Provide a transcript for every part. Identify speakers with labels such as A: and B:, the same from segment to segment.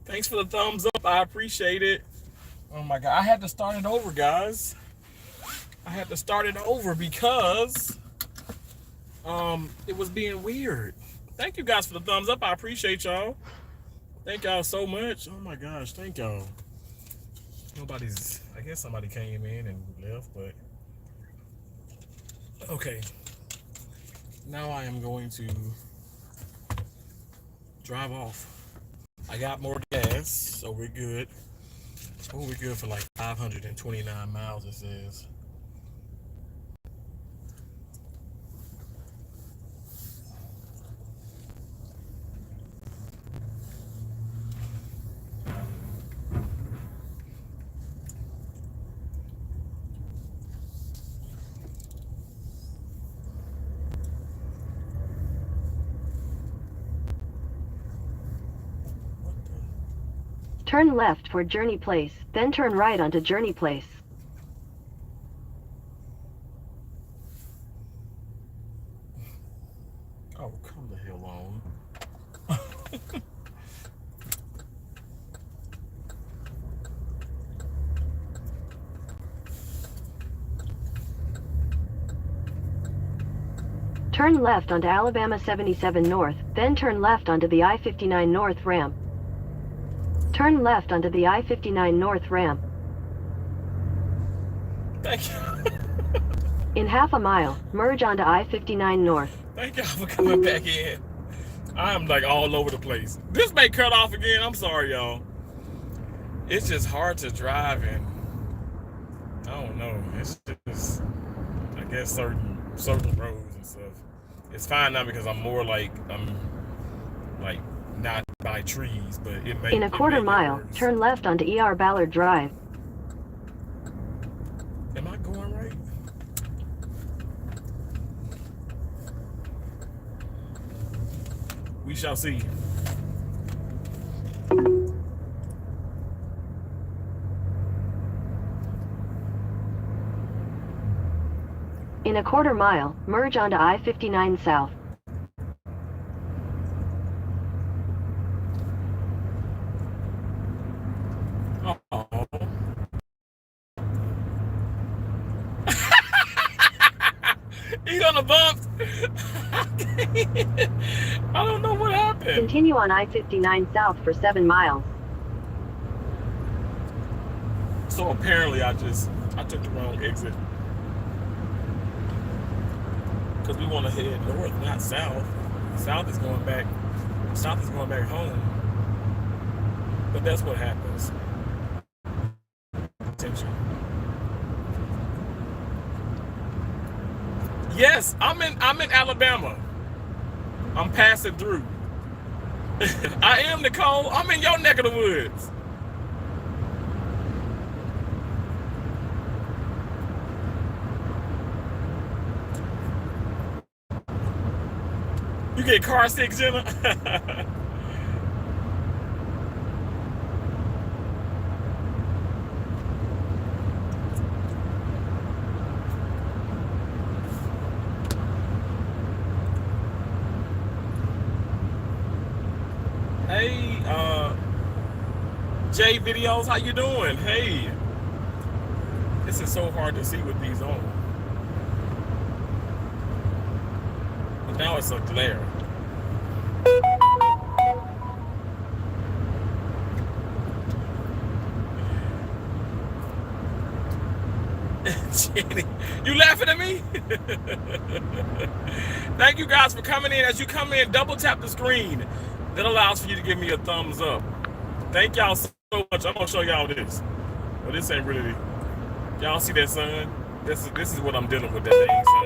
A: Thanks for the thumbs up. I appreciate it. Oh my God. I had to start it over, guys. I had to start it over because it was being weird. Thank you guys for the thumbs up. I appreciate y'all. Thank y'all so much. Oh my gosh, thank y'all. I guess somebody came in and left, but okay. Now I am going to drive off. I got more gas, so we're good. Oh, we're good for like 529 miles, it says.
B: Turn left for Journey Place, then turn right onto Journey Place.
A: Oh, come the hell on.
B: Turn left onto Alabama 77 North, then turn left onto the I-59 North ramp. Turn left onto the I-59 North ramp.
A: Thank you.
B: In half a mile, merge onto I-59 North.
A: Thank y'all for coming back in. I'm like all over the place. This may cut off again. I'm sorry, y'all. It's just hard to drive in. I don't know. It's just, I guess, certain roads and stuff. It's fine now because I'm like not by trees, but it may.
B: In a quarter mile, turn left onto ER Ballard Drive.
A: Am I going right? We shall see.
B: In a quarter mile, merge onto I-59 South.
A: Oh. He's on the bumps. I don't know what happened.
B: Continue on I-59 South for 7 miles.
A: So apparently I took the wrong exit. Because we want to head north, not south. South is going back home. But that's what happens. Attention. Yes, I'm in Alabama. I'm passing through. I am, Nicole. I'm in your neck of the woods. You get car sick, Jenna? Hey, J Videos, how you doing? Hey, this is so hard to see with these on. But now it's a glare. Jenny, you laughing at me? Thank you guys for coming in. As you come in, double tap the screen. That allows for you to give me a thumbs up. Thank y'all so much. I'm gonna show y'all this. Well, this ain't really. Y'all see that sun? This is what I'm dealing with, that dang sun.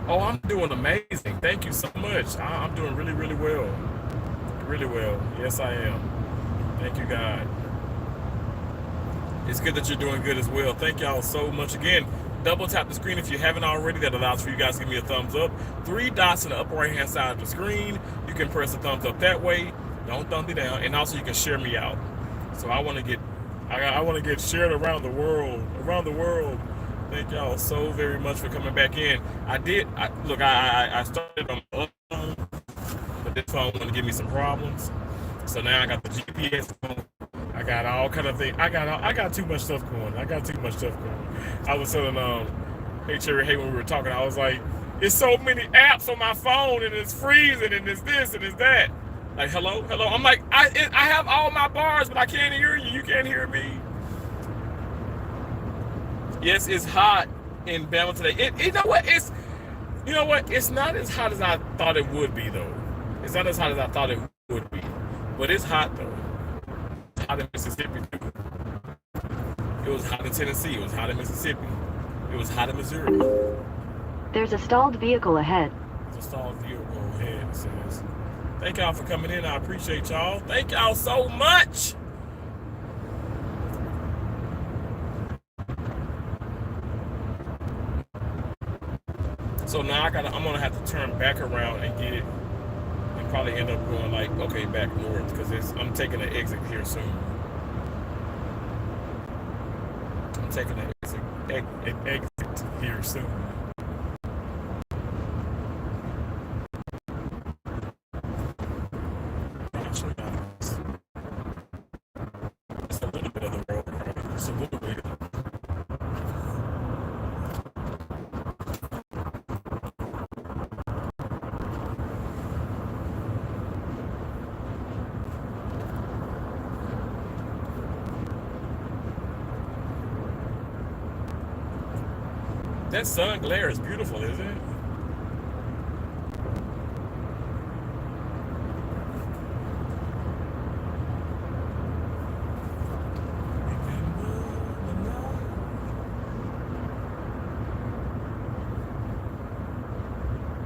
A: Oh, I'm doing amazing. Thank you so much. I'm doing really, really well. Really well. Yes, I am. Thank you, God. It's good that you're doing good as well. Thank y'all so much again. Double tap the screen if you haven't already. That allows for you guys to give me a thumbs up. 3 dots in the upper right hand side of the screen. You can press the thumbs up that way. Don't thumb me down. And also you can share me out. So I want to get shared around the world. Around the world. Thank y'all so very much for coming back in. I started on my phone, but this phone want to give me some problems. So now I got the GPS phone. I got all kind of things. I got too much stuff going. I was telling hey Cherry, hey, when we were talking, I was like, it's so many apps on my phone, and it's freezing, and it's this, and it's that. Like, hello. I'm like, I have all my bars, but I can't hear you. You can't hear me. Yes, it's hot in Bama today. You know what? It's not as hot as I thought it would be, though. It's not as hot as I thought it would be, but it's hot though. It's hot in Mississippi too. It was hot in Tennessee. It was hot in Mississippi. It was hot in Missouri.
B: There's a stalled vehicle ahead.
A: There's a stalled vehicle ahead, it says. Thank y'all for coming in. I appreciate y'all. Thank y'all so much. So now I'm gonna have to turn back around and get it, and probably end up going like, okay, back north, because I'm taking an exit here soon. I'm taking an exit here soon. Actually, it's a little bit of the road. It's a little bit. That sun glare is beautiful, isn't it?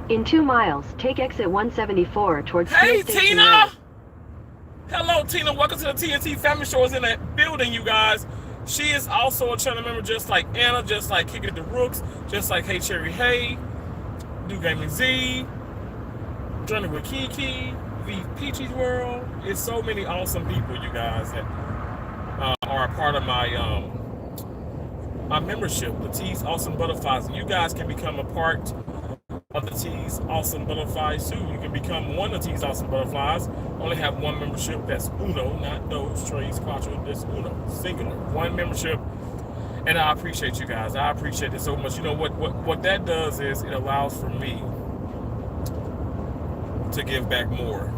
B: In 2 miles, take exit 174 towards
A: Hey,
B: Steel Station
A: Tina!
B: Road.
A: Hello, Tina. Welcome to the TNT Family Show. Is in that building, you guys. She is also a channel member, just like Anna, just like Kicking It the Rooks, just like Hey Cherry Hey, New Gaming Z, Journey with Kiki, V Peachy's World. It's so many awesome people, you guys, that are a part of my membership, the T's Awesome Butterflies. And you guys can become a part of the T's Awesome Butterflies too. You can become one of the T's Awesome Butterflies. Only have one membership. That's uno, not dos, tres, cuatro. That's uno, singular. One membership. And I appreciate you guys. I appreciate it so much. You know what that does is it allows for me to give back more.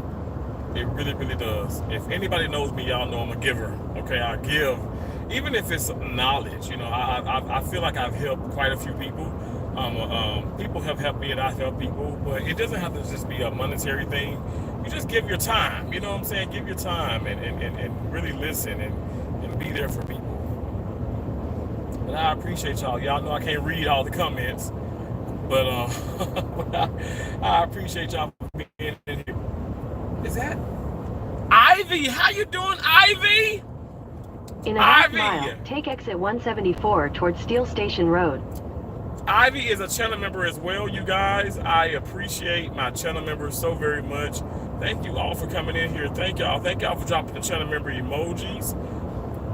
A: It really, really does. If anybody knows me, y'all know I'm a giver. Okay, I give, even if it's knowledge. You know, I feel like I've helped quite a few people. People have helped me and I've helped people, but it doesn't have to just be a monetary thing. You just give your time, you know what I'm saying? Give your time and really listen and be there for people. And I appreciate y'all. Y'all know I can't read all the comments, but I appreciate y'all for being in here. Is that Ivy? How you doing, Ivy?
B: In a half mile, take exit 174 towards Steel Station Road.
A: Ivy is a channel member as well, you guys. I appreciate my channel members so very much. Thank you all for coming in here. Thank y'all. Thank y'all for dropping the channel member emojis.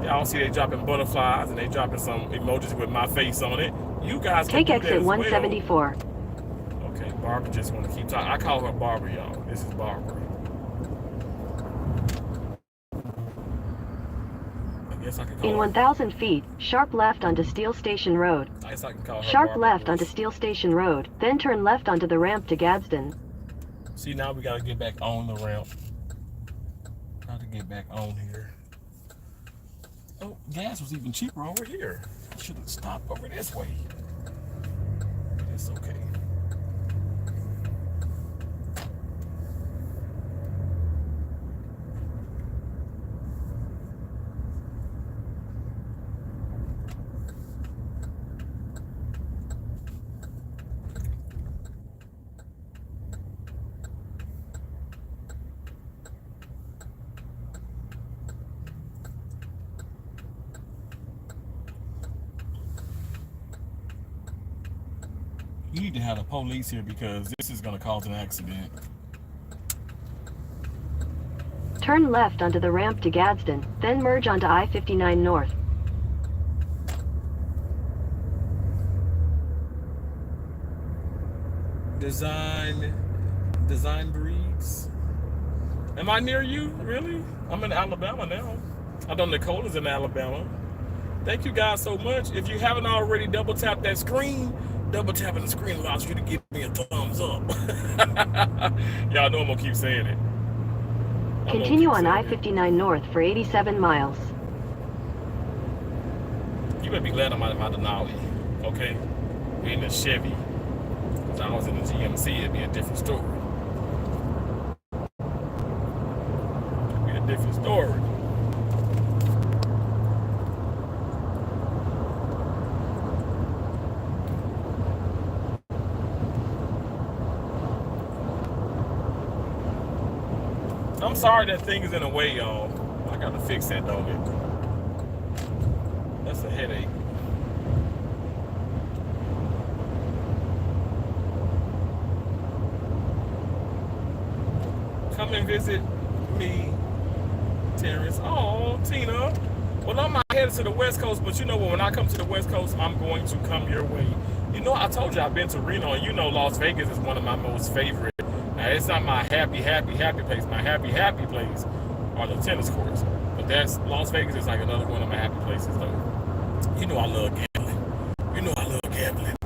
A: Y'all see they dropping butterflies and they dropping some emojis with my face on it. You guys can
B: take exit 174.
A: Well. Okay, Barbara just want to keep talking. I call her Barbara, y'all. This is Barbara.
B: In 1,000 feet, sharp left onto Steel Station Road. Sharp left onto Steel Station Road, then turn left onto the ramp to Gadsden.
A: See, now we gotta get back on the ramp. Got to get back on here. Oh, gas was even cheaper over here. I should have stopped over this way. It's okay. You need to have the police here because this is going to cause an accident.
B: Turn left onto the ramp to Gadsden, then merge onto I-59 North. Design
A: breeds. Am I near you? Really? I'm in Alabama now. I know Nicola's in Alabama. Thank you guys so much. If you haven't already, double tap that screen. Double tapping the screen allows you to give me a thumbs up. Y'all know I'm gonna keep saying it.
B: Continue on I-59 North for 87 miles.
A: You better be glad I'm out of my Denali, okay? We in the Chevy. If I was in the GMC, it'd be a different story. It'd be a different story. I'm sorry that thing is in the way, y'all. I gotta fix that, don't it? That's a headache. Come and visit me, Terrence. Oh, Tina. Well, I'm not headed to the West Coast, but you know what? When I come to the West Coast, I'm going to come your way. You know, I told you I've been to Reno, and you know Las Vegas is one of my most favorite. Now, it's not my happy place. My happy place are the tennis courts. But that's Las Vegas is like another one of my happy places, though. You know I love gambling. You know I love gambling.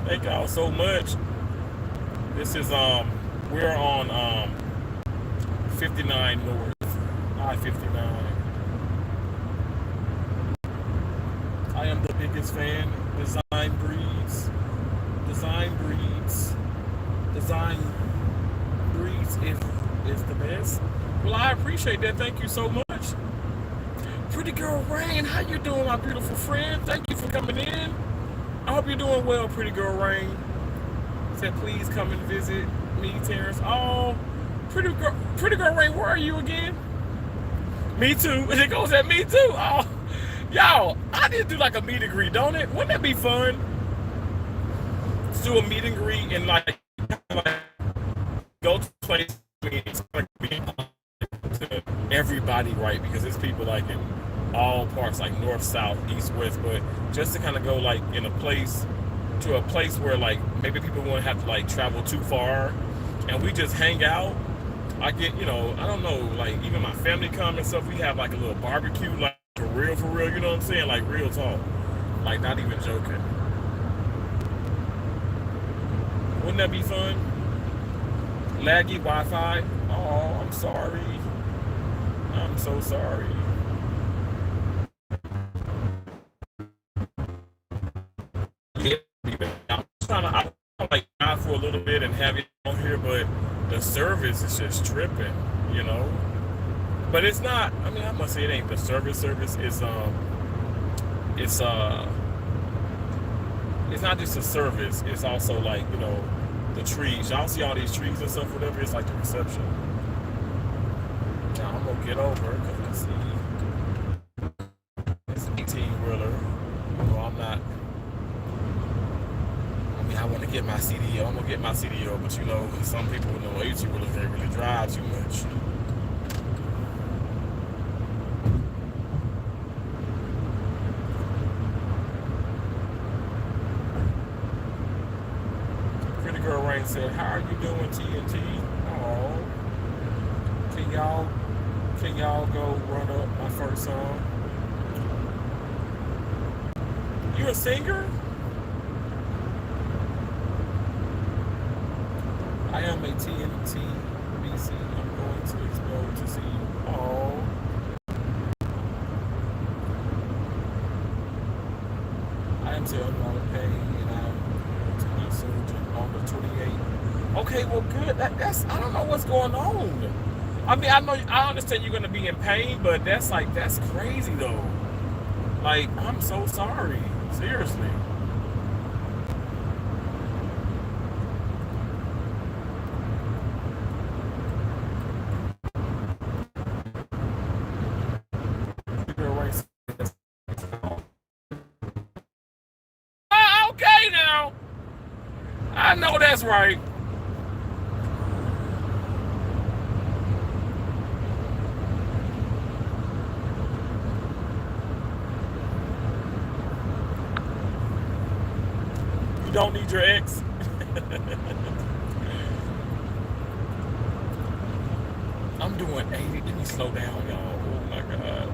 A: Thank y'all so much. This is we're on 59 North, I-59. I am the biggest fan. Design breeds. Design breeds is the best. Well, I appreciate that. Thank you so much. Pretty girl Rain, how you doing, my beautiful friend? Thank you for coming in. I hope you're doing well, pretty girl Rain. Said please come and visit me, Terrence. Oh, pretty girl Rain, where are you again? Me too. It goes at me too. Oh, y'all, I need to do like a meet and greet, don't it? Wouldn't that be fun? Let's do a meet and greet and like go to place. It's gonna be to everybody, right? Because there's people like in all parts, like north, south, east, west, but just to kind of go like in a place where like maybe people won't have to like travel too far, and we just hang out. I get, you know, I don't know, like even my family come and stuff. We have like a little barbecue, like for real, you know what I'm saying? Like real talk, like not even joking. Wouldn't that be fun? Laggy Wi-Fi. Oh, I'm sorry. I'm so sorry. Yeah, I'm trying to like out for a little bit and have it on here, but the service is just tripping, you know. But it's not. I mean, I must say it ain't the service. It's not just a service. It's also like, you know, the trees. Y'all see all these trees and stuff, whatever. It's like the reception. Now I'm gonna get over because I see it's an 18-wheeler. You know, I'm not. I mean, I want to get my CDL. I'm gonna get my CDL, but you know, some people know 18-wheelers can't really drive too much. Girl Rain said, "How are you doing, TNT? Oh, can y'all go run up my first song? You a singer? I am a TNT BC. I'm going to explode to see you. Oh, I am still not in pain, and I'm to my surgeon on the 28th. Okay, well, good. That's I don't know what's going on. I mean, I understand you're gonna be in pain, but that's crazy though. Like, I'm so sorry. Seriously. Okay now. I know that's right. You don't need your ex. I'm doing 80. Let me slow down, y'all. Oh my God.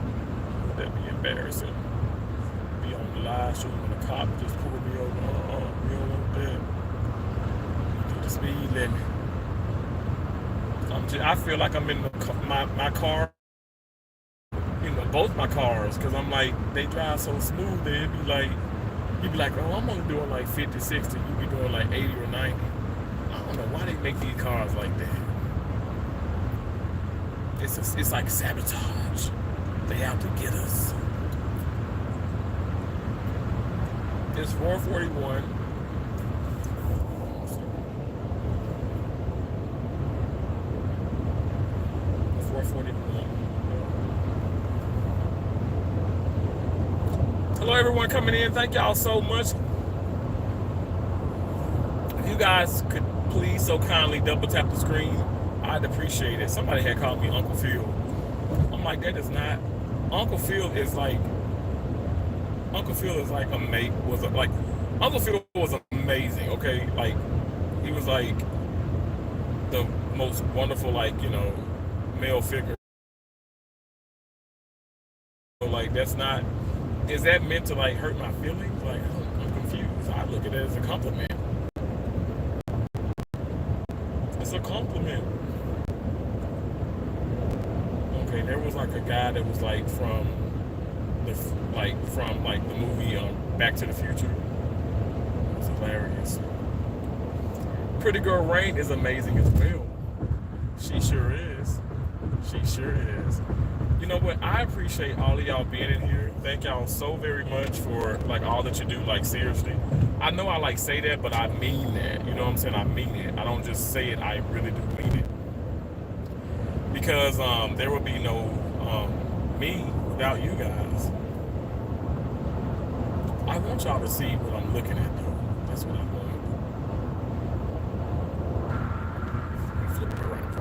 A: That'd be embarrassing. Be on the live stream and the cop just pulled me over. We don't want that. Do the speed limit. I feel like I'm in my car, both my cars, because I'm like, they drive so smooth that you'd be like, oh, I'm only doing like 50, 60. You be doing like 80 or 90. I don't know why they make these cars like that. It's like sabotage. They out to get us. It's 441. 441. Hello, everyone coming in. Thank y'all so much. If you guys could please so kindly double tap the screen, I'd appreciate it. Somebody had called me Uncle Phil. I'm like, that is not. Uncle Phil is like Uncle Phil was amazing. Okay, like he was like the most wonderful, male figure. So like, that's not. Is that meant to like hurt my feelings? Like, I'm confused. I look at it as a compliment. It's a compliment. Okay, there was like a guy that was like from the movie Back to the Future. It was hilarious. Pretty Girl Rain is amazing as well. She sure is. She sure is. You know what? I appreciate all of y'all being in here. Thank y'all so very much for like all that you do. Like, seriously, I know I like say that, but I mean that. You know what I'm saying? I mean it. I don't just say it. I really do mean it. Because there would be no me without you guys. I want y'all to see what I'm looking at, though. That's what I want. Flip it around.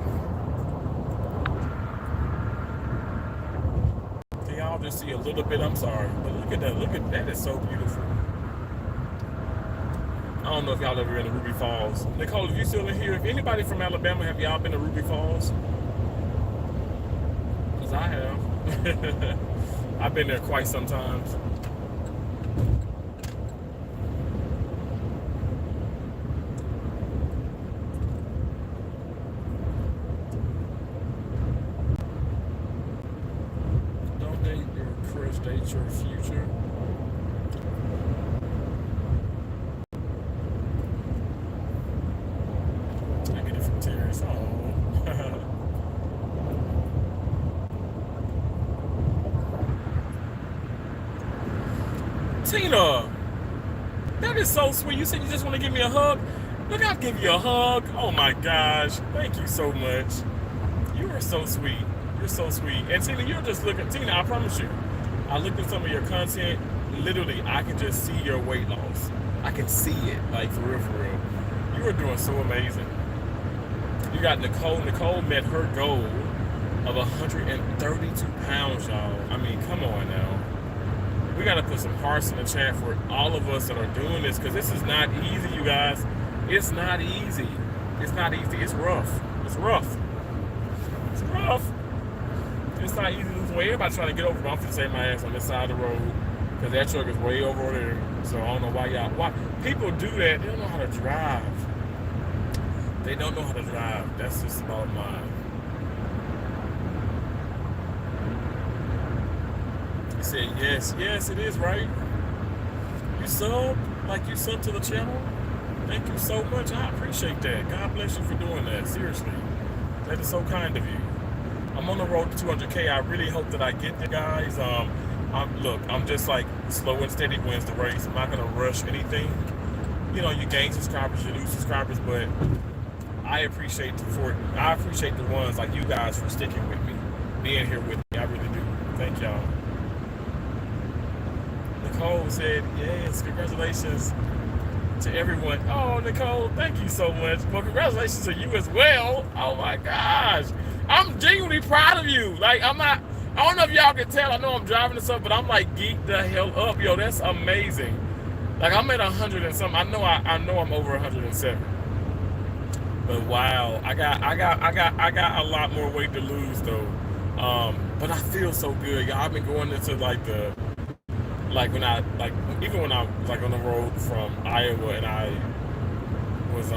A: Can y'all just see a little bit? I'm sorry, but look at that. Look at that. It's so beautiful. I don't know if y'all ever been to Ruby Falls. Nicole, if you still in here, if anybody from Alabama, have y'all been to Ruby Falls? Because I have. I've been there quite some times. Don't date your crush, date your future. I get it from Terrence. Oh. Tina, that is so sweet. You said you just want to give me a hug. Look, I'll give you a hug. Oh my gosh. Thank you so much. You are so sweet. You're so sweet. And Tina, you're just looking. Tina, I promise you, I looked at some of your content. Literally, I can just see your weight loss. I can see it. Like, for real, for real. You are doing so amazing. You got Nicole. Nicole met her goal of 132 pounds, y'all. I mean, come on now. We got to put some hearts in the chat for all of us that are doing this, because this is not easy, you guys. It's not easy. It's not easy. It's rough. It's rough. It's rough. It's not easy to lose weight. Everybody's trying to get over, but I'm going to save my ass on this side of the road, because that truck is way over there. So I don't know why people do that. They don't know how to drive. They don't know how to drive. That's just the bottom line. He said, yes, it is, right? You sub to the channel? Thank you so much. I appreciate that. God bless you for doing that. Seriously. That is so kind of you. I'm on the road to 200K. I really hope that I get there, guys. I'm just like slow and steady wins the race. I'm not going to rush anything. You know, you gain subscribers, you lose subscribers, but I appreciate the ones like you guys for sticking with me, being here with me. I really do. Thank y'all. Nicole said, yes, congratulations to everyone. Oh, Nicole, thank you so much. Well, congratulations to you as well. Oh my gosh. I'm genuinely proud of you. Like, I don't know if y'all can tell, I know I'm driving this up, but I'm like geeked the hell up. Yo, that's amazing. Like, I'm at 100 and something. I know I'm over 107. But wow, I got a lot more weight to lose though. But I feel so good, y'all. I've been going into like when I like even when I was like on the road from Iowa and I was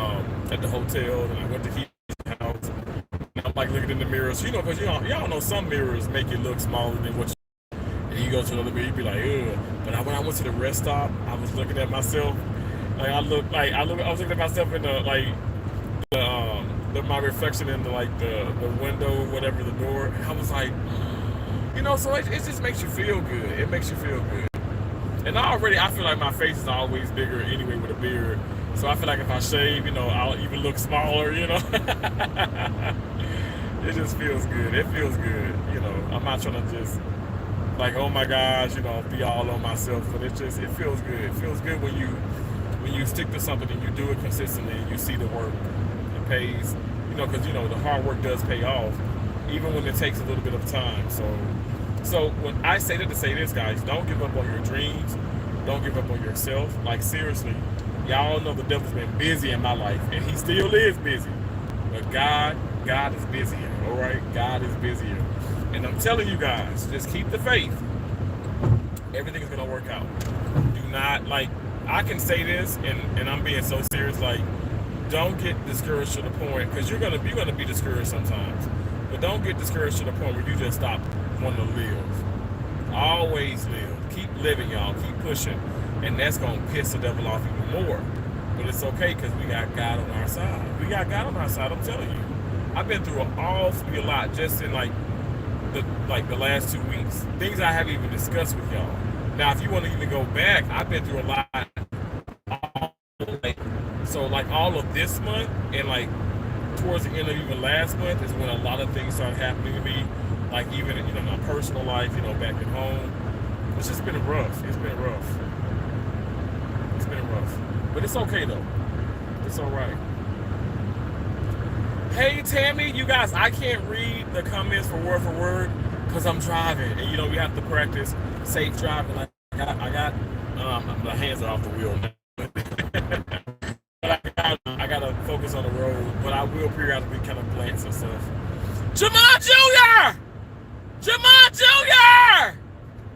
A: at the hotel and I went to his house. And I'm like looking in the mirrors, because y'all know some mirrors make you look smaller than what. And you go to another mirror, you be like, ugh. But when I went to the rest stop, I was looking at myself. Like I was looking at myself in my reflection in the window, whatever the door. And I was like, so it just makes you feel good. It makes you feel good. And I feel like my face is always bigger anyway with a beard. So I feel like if I shave, I'll even look smaller, It just feels good. It feels good, I'm not trying to just like, oh my gosh, be all on myself, but it feels good. It feels good when you stick to something and you do it consistently and you see the work. It pays, because the hard work does pay off, even when it takes a little bit of time. So when I say that to say this, guys, don't give up on your dreams. Don't give up on yourself. Like seriously, y'all know the devil's been busy in my life, and he still is busy. But God is busier. All right, God is busier. And I'm telling you guys, just keep the faith. Everything's gonna work out. Do not I can say this, and I'm being so serious. Like, don't get discouraged to the point, because you're gonna be discouraged sometimes. But don't get discouraged to the point where you just stop wanting to live. Always live. Keep living, y'all. Keep pushing, and that's gonna piss the devil off even more. But it's okay because we got God on our side. We got God on our side. I'm telling you. I've been through an awfully lot just in the last 2 weeks. Things I haven't even discussed with y'all. Now, if you want to even go back, I've been through a lot. So all of this month and towards the end of even last month is when a lot of things started happening to me. Like even my personal life, back at home. It's just been rough. It's been rough. It's been rough. But it's okay though. It's all right. Hey Tammy, you guys, I can't read the comments for word because I'm driving, and we have to practice safe driving. I got my hands are off the wheel now. But I gotta focus on the road. But I will periodically kind of glance and stuff. Jamon Jr.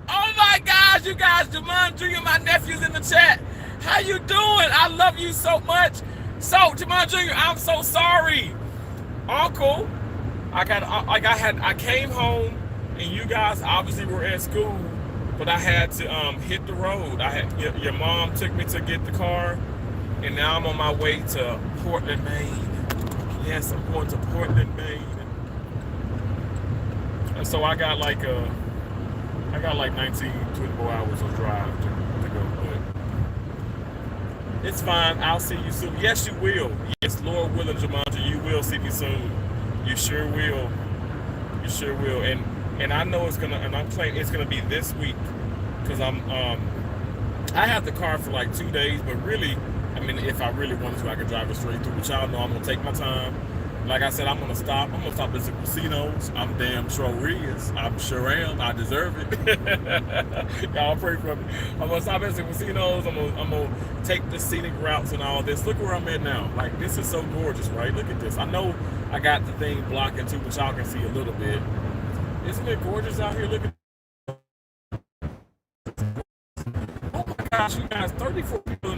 A: Oh my gosh, you guys, Jamon Jr., my nephew's in the chat. How you doing? I love you so much. So, Jamon Jr., I'm so sorry. Uncle, I came home and you guys obviously were at school, but I had to hit the road. Your mom took me to get the car, and now I'm on my way to Portland, Maine. Yes, I'm going to Portland, Maine. And so I got like 19, 24 hours of drive to go, but it's fine. I'll see you soon. Yes, you will. Yes, Lord willing, Jumanji, you will see me soon. You sure will. You sure will. And I know it's gonna be this week, because I have the car for 2 days, but really, if I really wanted to, I could drive it straight through. But y'all know I'm gonna take my time. Like I said, I'm gonna stop at some casinos. I'm damn sure is. I'm sure am. I deserve it. Y'all pray for me. I'm gonna stop at some casinos. I'm gonna take the scenic routes and all this. Look where I'm at now. This is so gorgeous, right? Look at this. I know I got the thing blocking too, but y'all can see a little bit. Isn't it gorgeous out here? Look at. Oh my gosh, you guys! 34 people.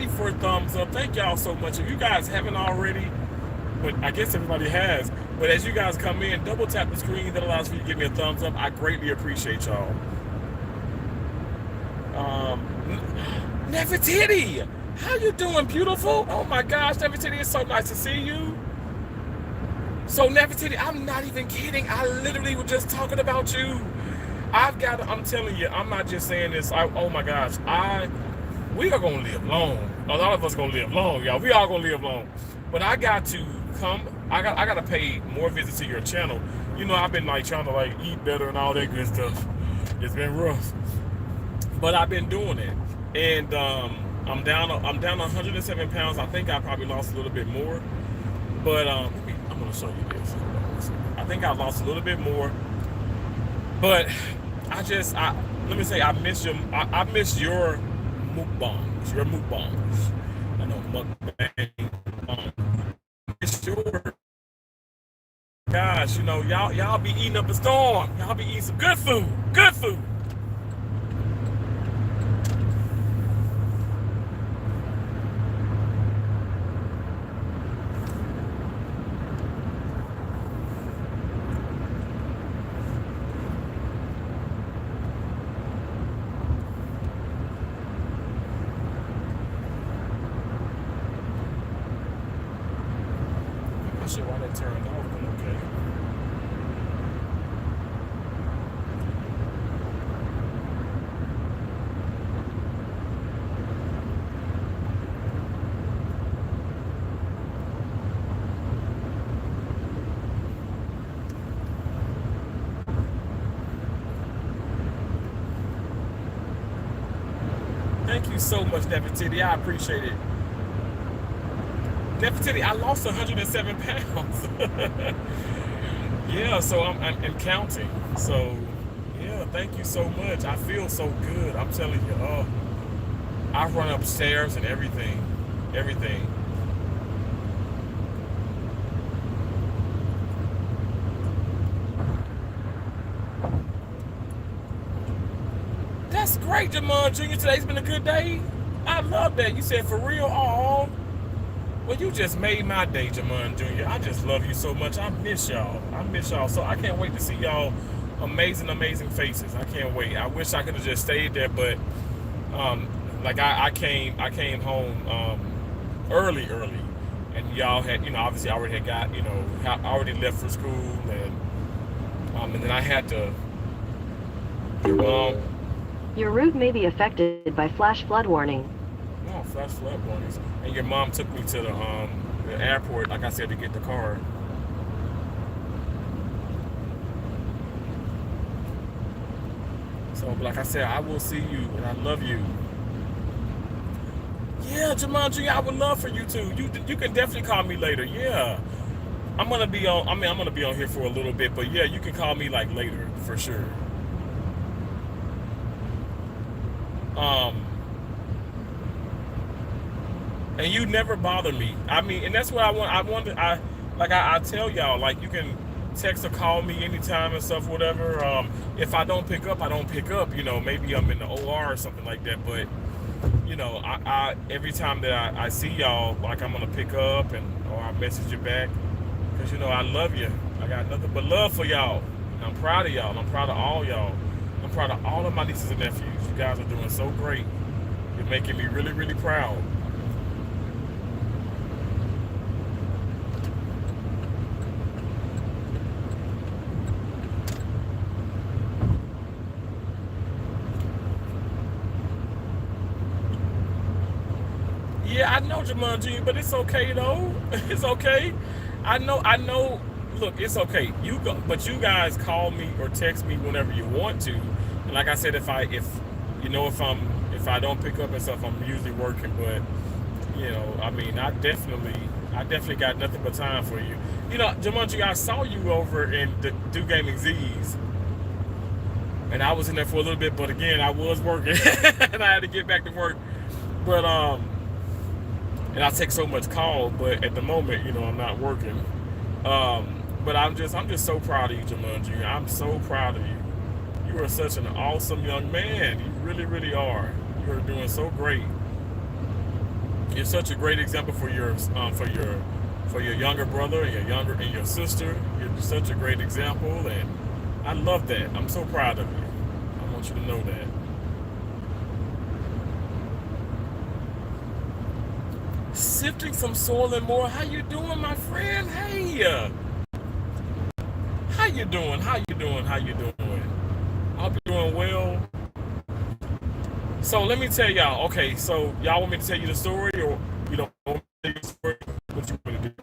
A: 34 thumbs up. Thank y'all so much. If you guys haven't already. But I guess everybody has. But as you guys come in, double tap the screen. That allows for you to give me a thumbs up. I greatly appreciate y'all. Nefertiti, how you doing, beautiful? Oh my gosh, Nefertiti, it's so nice to see you. So Nefertiti, I'm not even kidding. I literally was just talking about you. I'm telling you, I'm not just saying this. Oh my gosh, we are gonna live long. A lot of us gonna live long, y'all. We all gonna live long. But I got to come. I got to pay more visits to your channel. I've been trying to eat better and all that good stuff. It's been rough, but I've been doing it, and I'm down 107 pounds. I think I probably lost a little bit more, but I'm gonna show you this. I think I lost a little bit more, but let me say I miss your mukbangs. Your mukbangs. I know mukbang. gosh, you know, y'all be eating up a storm. Y'all be eating some good food. Good food. I'm not sure why that turned off, but okay. Thank you so much, Nefertiti. I appreciate it. Nefertiti, I lost 107 pounds. Yeah, so I'm counting. So, yeah, thank you so much. I feel so good. I'm telling you, I run upstairs and everything. Everything. That's great, Jamon Jr. Today's been a good day. I love that. You said for real. Oh, well, you just made my day, Jamon Jr. I just love you so much. I miss y'all. I miss y'all. So I can't wait to see y'all amazing, amazing faces. I can't wait. I wish I could have just stayed there, but like I came home early, and y'all had, you know, obviously I already had got, you know, I already left for school, and then I had to.
B: Your route may be affected by flash flood warning.
A: Oh, flash flood warnings. And your mom took me to the airport, like I said, to get the car. So, like I said, I will see you, and I love you. Yeah, Jumanji, I would love for you to. You can definitely call me later. Yeah, I'm gonna be on. I mean, I'm gonna be on here for a little bit, but yeah, you can call me like later for sure. And you never bother me. I mean, and that's what I want. I tell y'all, like, you can text or call me anytime and stuff, whatever. If I don't pick up, I don't pick up. You know, maybe I'm in the OR or something like that. But you know, I every time that I see y'all, like, I'm gonna pick up or I message you back, because you know I love you. I got nothing but love for y'all. And I'm proud of y'all. And I'm proud of all y'all. I'm proud of all of my nieces and nephews. You guys are doing so great. You're making me really, really proud. Yeah, I know, Jumanji, but it's okay though. It's okay. I know. Look, it's okay. But you guys call me or text me whenever you want to. And like I said, if I don't pick up and stuff, I'm usually working. But you know, I mean, I definitely got nothing but time for you. You know, Jumanji, I saw you over in the Do Gaming Z's, and I was in there for a little bit. But again, I was working, and I had to get back to work. But and I take so much call, but at the moment, you know, I'm not working. But I'm just so proud of you, Jumanji. I'm so proud of you. You are such an awesome young man. You really, really are. You are doing so great. You're such a great example for your younger brother and your sister. You're such a great example, and I love that. I'm so proud of you. I want you to know that. Sifting some soil and more. How you doing, my friend? Hey, how you doing? How you doing? How you doing? I hope you're doing well. So let me tell y'all. Okay, so y'all want me to tell you the story, or you don't want me to tell you the story? What you want to do?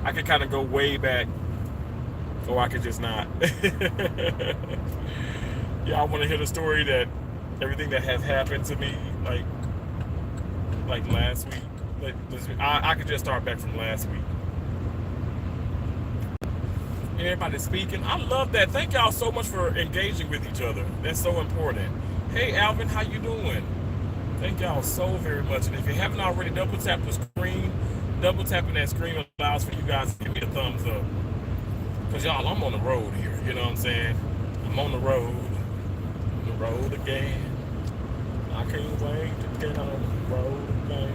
A: I could kind of go way back, or I could just not. Y'all want to hear the story that everything that has happened to me, like last week. I could just start back from last week. Everybody speaking. I love that. Thank y'all so much for engaging with each other. That's so important. Hey, Alvin, how you doing? Thank y'all so very much. And if you haven't already, double tap the screen, Double tapping that screen allows for you guys to give me a thumbs up. Because y'all, I'm on the road here. You know what I'm saying? I'm on the road. On the road again. I can't wait to get on the road again.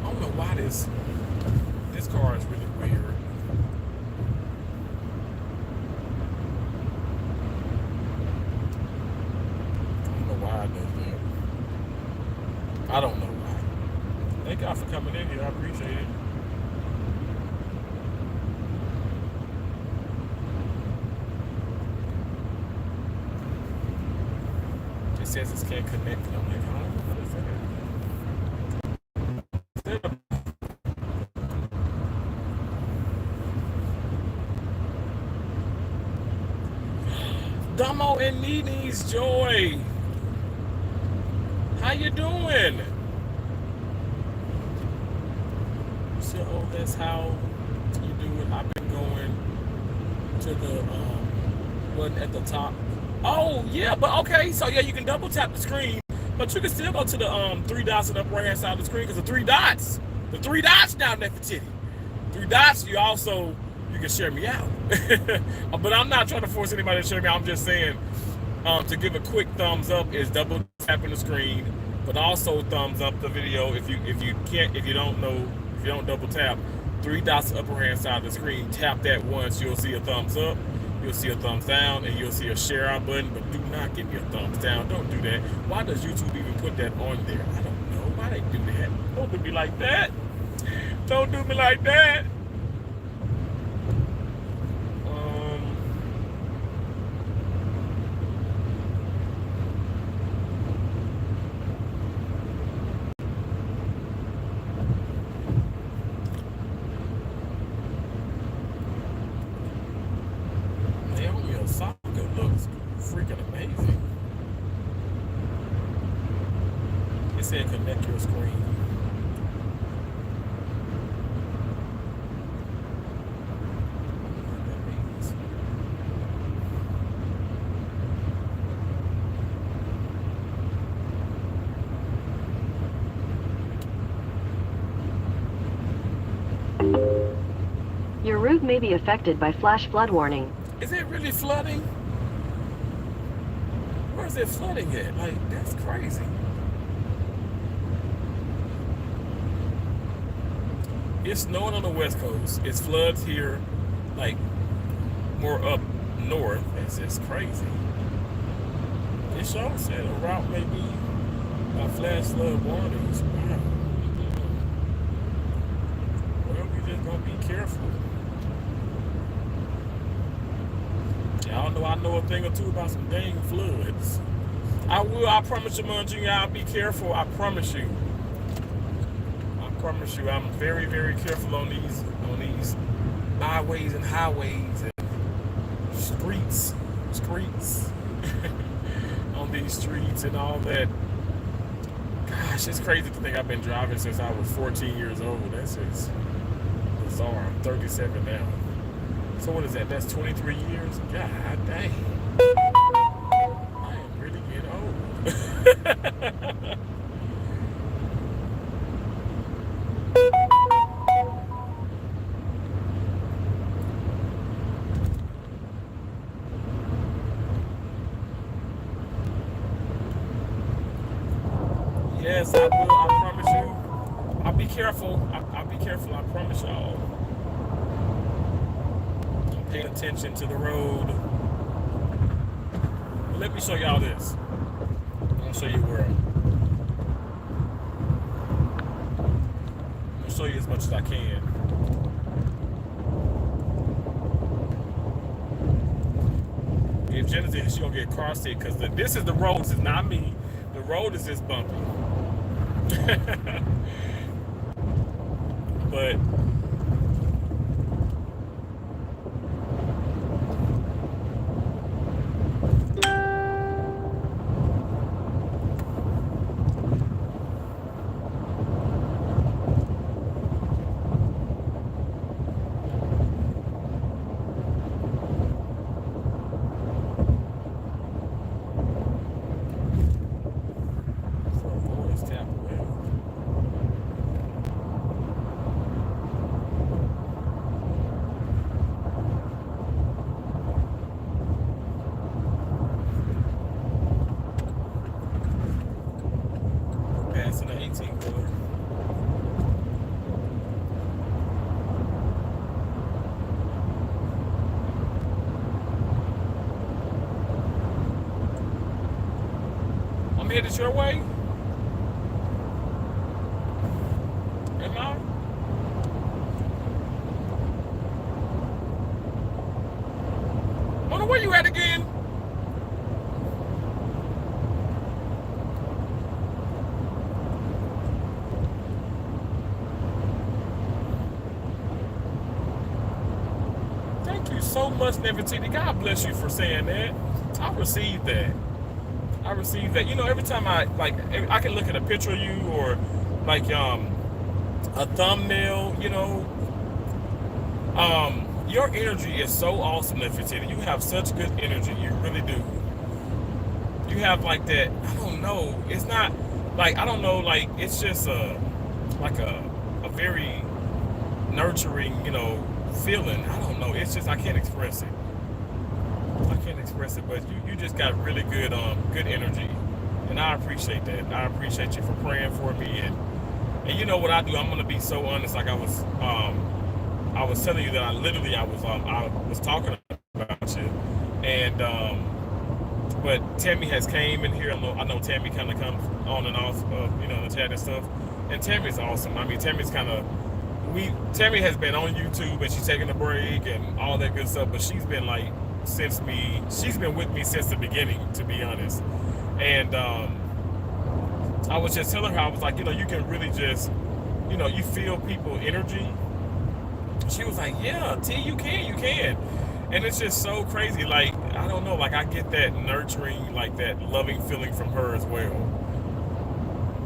A: I don't know why this car is really weird. I don't know why. Thank y'all for coming in here. I appreciate it. It says it can't connect. I'm like, huh? What is that? Damo and Nini's Joy. How you doing? So that's how you do it. I've been going to the one at the top. Oh yeah, but okay. So yeah, you can double tap the screen, but you can still go to the 3 dots on the upper right hand side of the screen because the three dots down there for titty. 3 dots. You can share me out. But I'm not trying to force anybody to share me out. I'm just saying. To give a quick thumbs up is double tapping the screen, but also thumbs up the video. If you don't double tap, 3 dots upper hand side of the screen, tap that once, you'll see a thumbs up, you'll see a thumbs down, and you'll see a share out button, but do not give me a thumbs down. Don't do that. Why does YouTube even put that on there? I don't know. Why they do that? Don't do me like that. Don't do me like that. Said connect your screen.
B: Your route may be affected by flash flood warning.
A: Is it really flooding? Where's it flooding at? Like, that's crazy. It's snowing on the West Coast. It's floods here, like more up north. It's just crazy. It sure said a route may be by flash flood warnings. Wow. Well, we just gonna be careful. Y'all know I know a thing or two about some dang floods. I promise you, Mon Jr., I'll be careful. I promise you. I promise you, I'm very, very careful on these byways and highways and streets on these streets and all that. Gosh, it's crazy to think I've been driving since I was 14 years old. That's just bizarre. I'm 37 now. So what is that? That's 23 years? God dang. I am really getting old. Yes, I will. I promise you. I'll be careful. I'll be careful. I promise y'all. Pay attention to the road. But let me show y'all this. I'm gonna show you where. I'm gonna show you as much as I can. If Jenna's in, she's gonna get car sick because this is the road. This is not me. The road is just bumpy. But I'm headed your way. Am I? Mona, where you at again? Thank you so much, Nefertiti. God bless you for saying that. I received that. I received that. You know, every time I can look at a picture of you or like a thumbnail. You know, your energy is so awesome, Nefertiti. You have such good energy. You really do. You have like that. I don't know. It's not like I don't know. Like it's just a very nurturing, you know, feeling. I don't know. It's just I can't express it. I can't express it, but you just got really good good energy, and I appreciate that. I appreciate you for praying for me, and you know what I do. I'm gonna be so honest. Like I was telling you that I was talking about you, and but Tammy has came in here. I know Tammy kind of comes on and off, you know, the chat and stuff, and Tammy's awesome. I mean, Tammy has been on YouTube and she's taking a break and all that good stuff, but she's been like she's been with me since the beginning, to be honest. And I was just telling her, I was like, you know, you can really just, you know, you feel people energy. She was like, yeah, T, you can. And it's just so crazy. Like, I don't know, like I get that nurturing, like that loving feeling from her as well.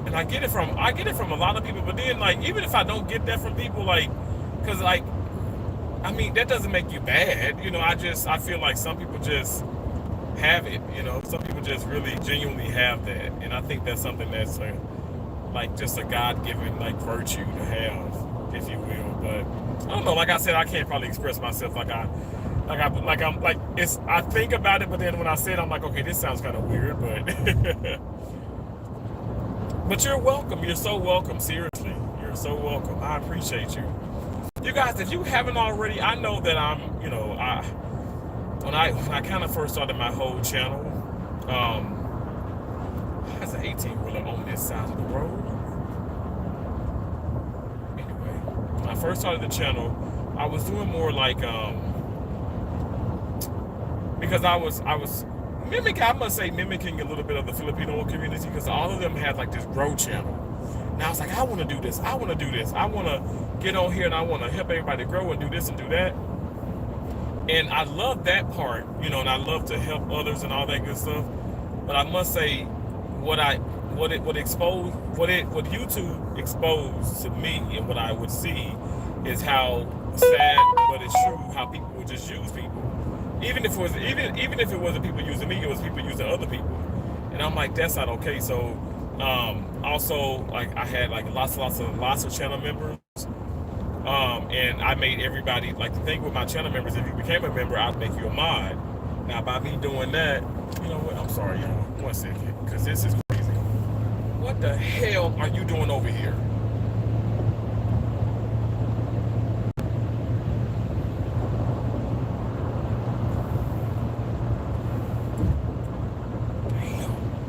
A: And I get it from a lot of people, but then like even if I don't get that from people, like, because like I mean that doesn't make you bad, you know. I feel like some people just have it, you know. Some people just really genuinely have that, and I think that's something that's just a God-given like virtue to have, if you will. But I don't know. Like I said, I can't probably express myself I think about it, but then when I say it, I'm like, okay, this sounds kind of weird, but. But you're welcome. You're so welcome. Seriously, you're so welcome. I appreciate you. You guys, if you haven't already, I know that I'm, you know, when I kind of first started my whole channel, as an 18-wheeler on this side of the road. Anyway, when I first started the channel, I was doing more like, because I was mimicking a little bit of the Filipino community, because all of them had like this grow channel. And I was like, I want to do this. I want to get on here and I want to help everybody grow and do this and do that. And I love that part, you know, and I love to help others and all that good stuff. But I must say, what YouTube exposed to me and what I would see is how sad, but it's true, how people would just use people. Even if it wasn't people using me, it was people using other people, and I'm like, that's not okay. So, also, like I had like lots of channel members, and I made everybody, like, the thing with my channel members, if you became a member, I'd make you a mod. Now, by me doing that, you know what? I'm sorry, y'all. 1 second, because this is crazy. What the hell are you doing over here?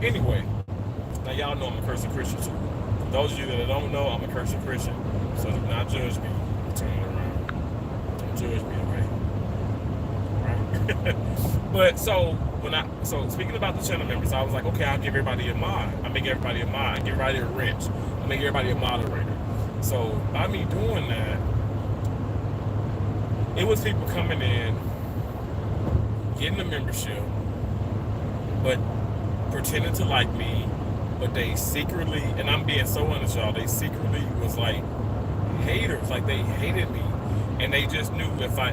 A: Anyway, now y'all know I'm a cursing Christian too. For those of you that don't know, I'm a cursing Christian, so do not judge me. Turn it around. Don't judge me, okay? Right? But so speaking about the channel members, I was like, okay, I'll give everybody a mod. I make everybody a mod. I give everybody a wrench. I make everybody a moderator. So by me doing that, it was people coming in, getting a membership, but pretending to like me, but they secretly, and I'm being so honest, y'all, they secretly was like haters, like they hated me, and they just knew and I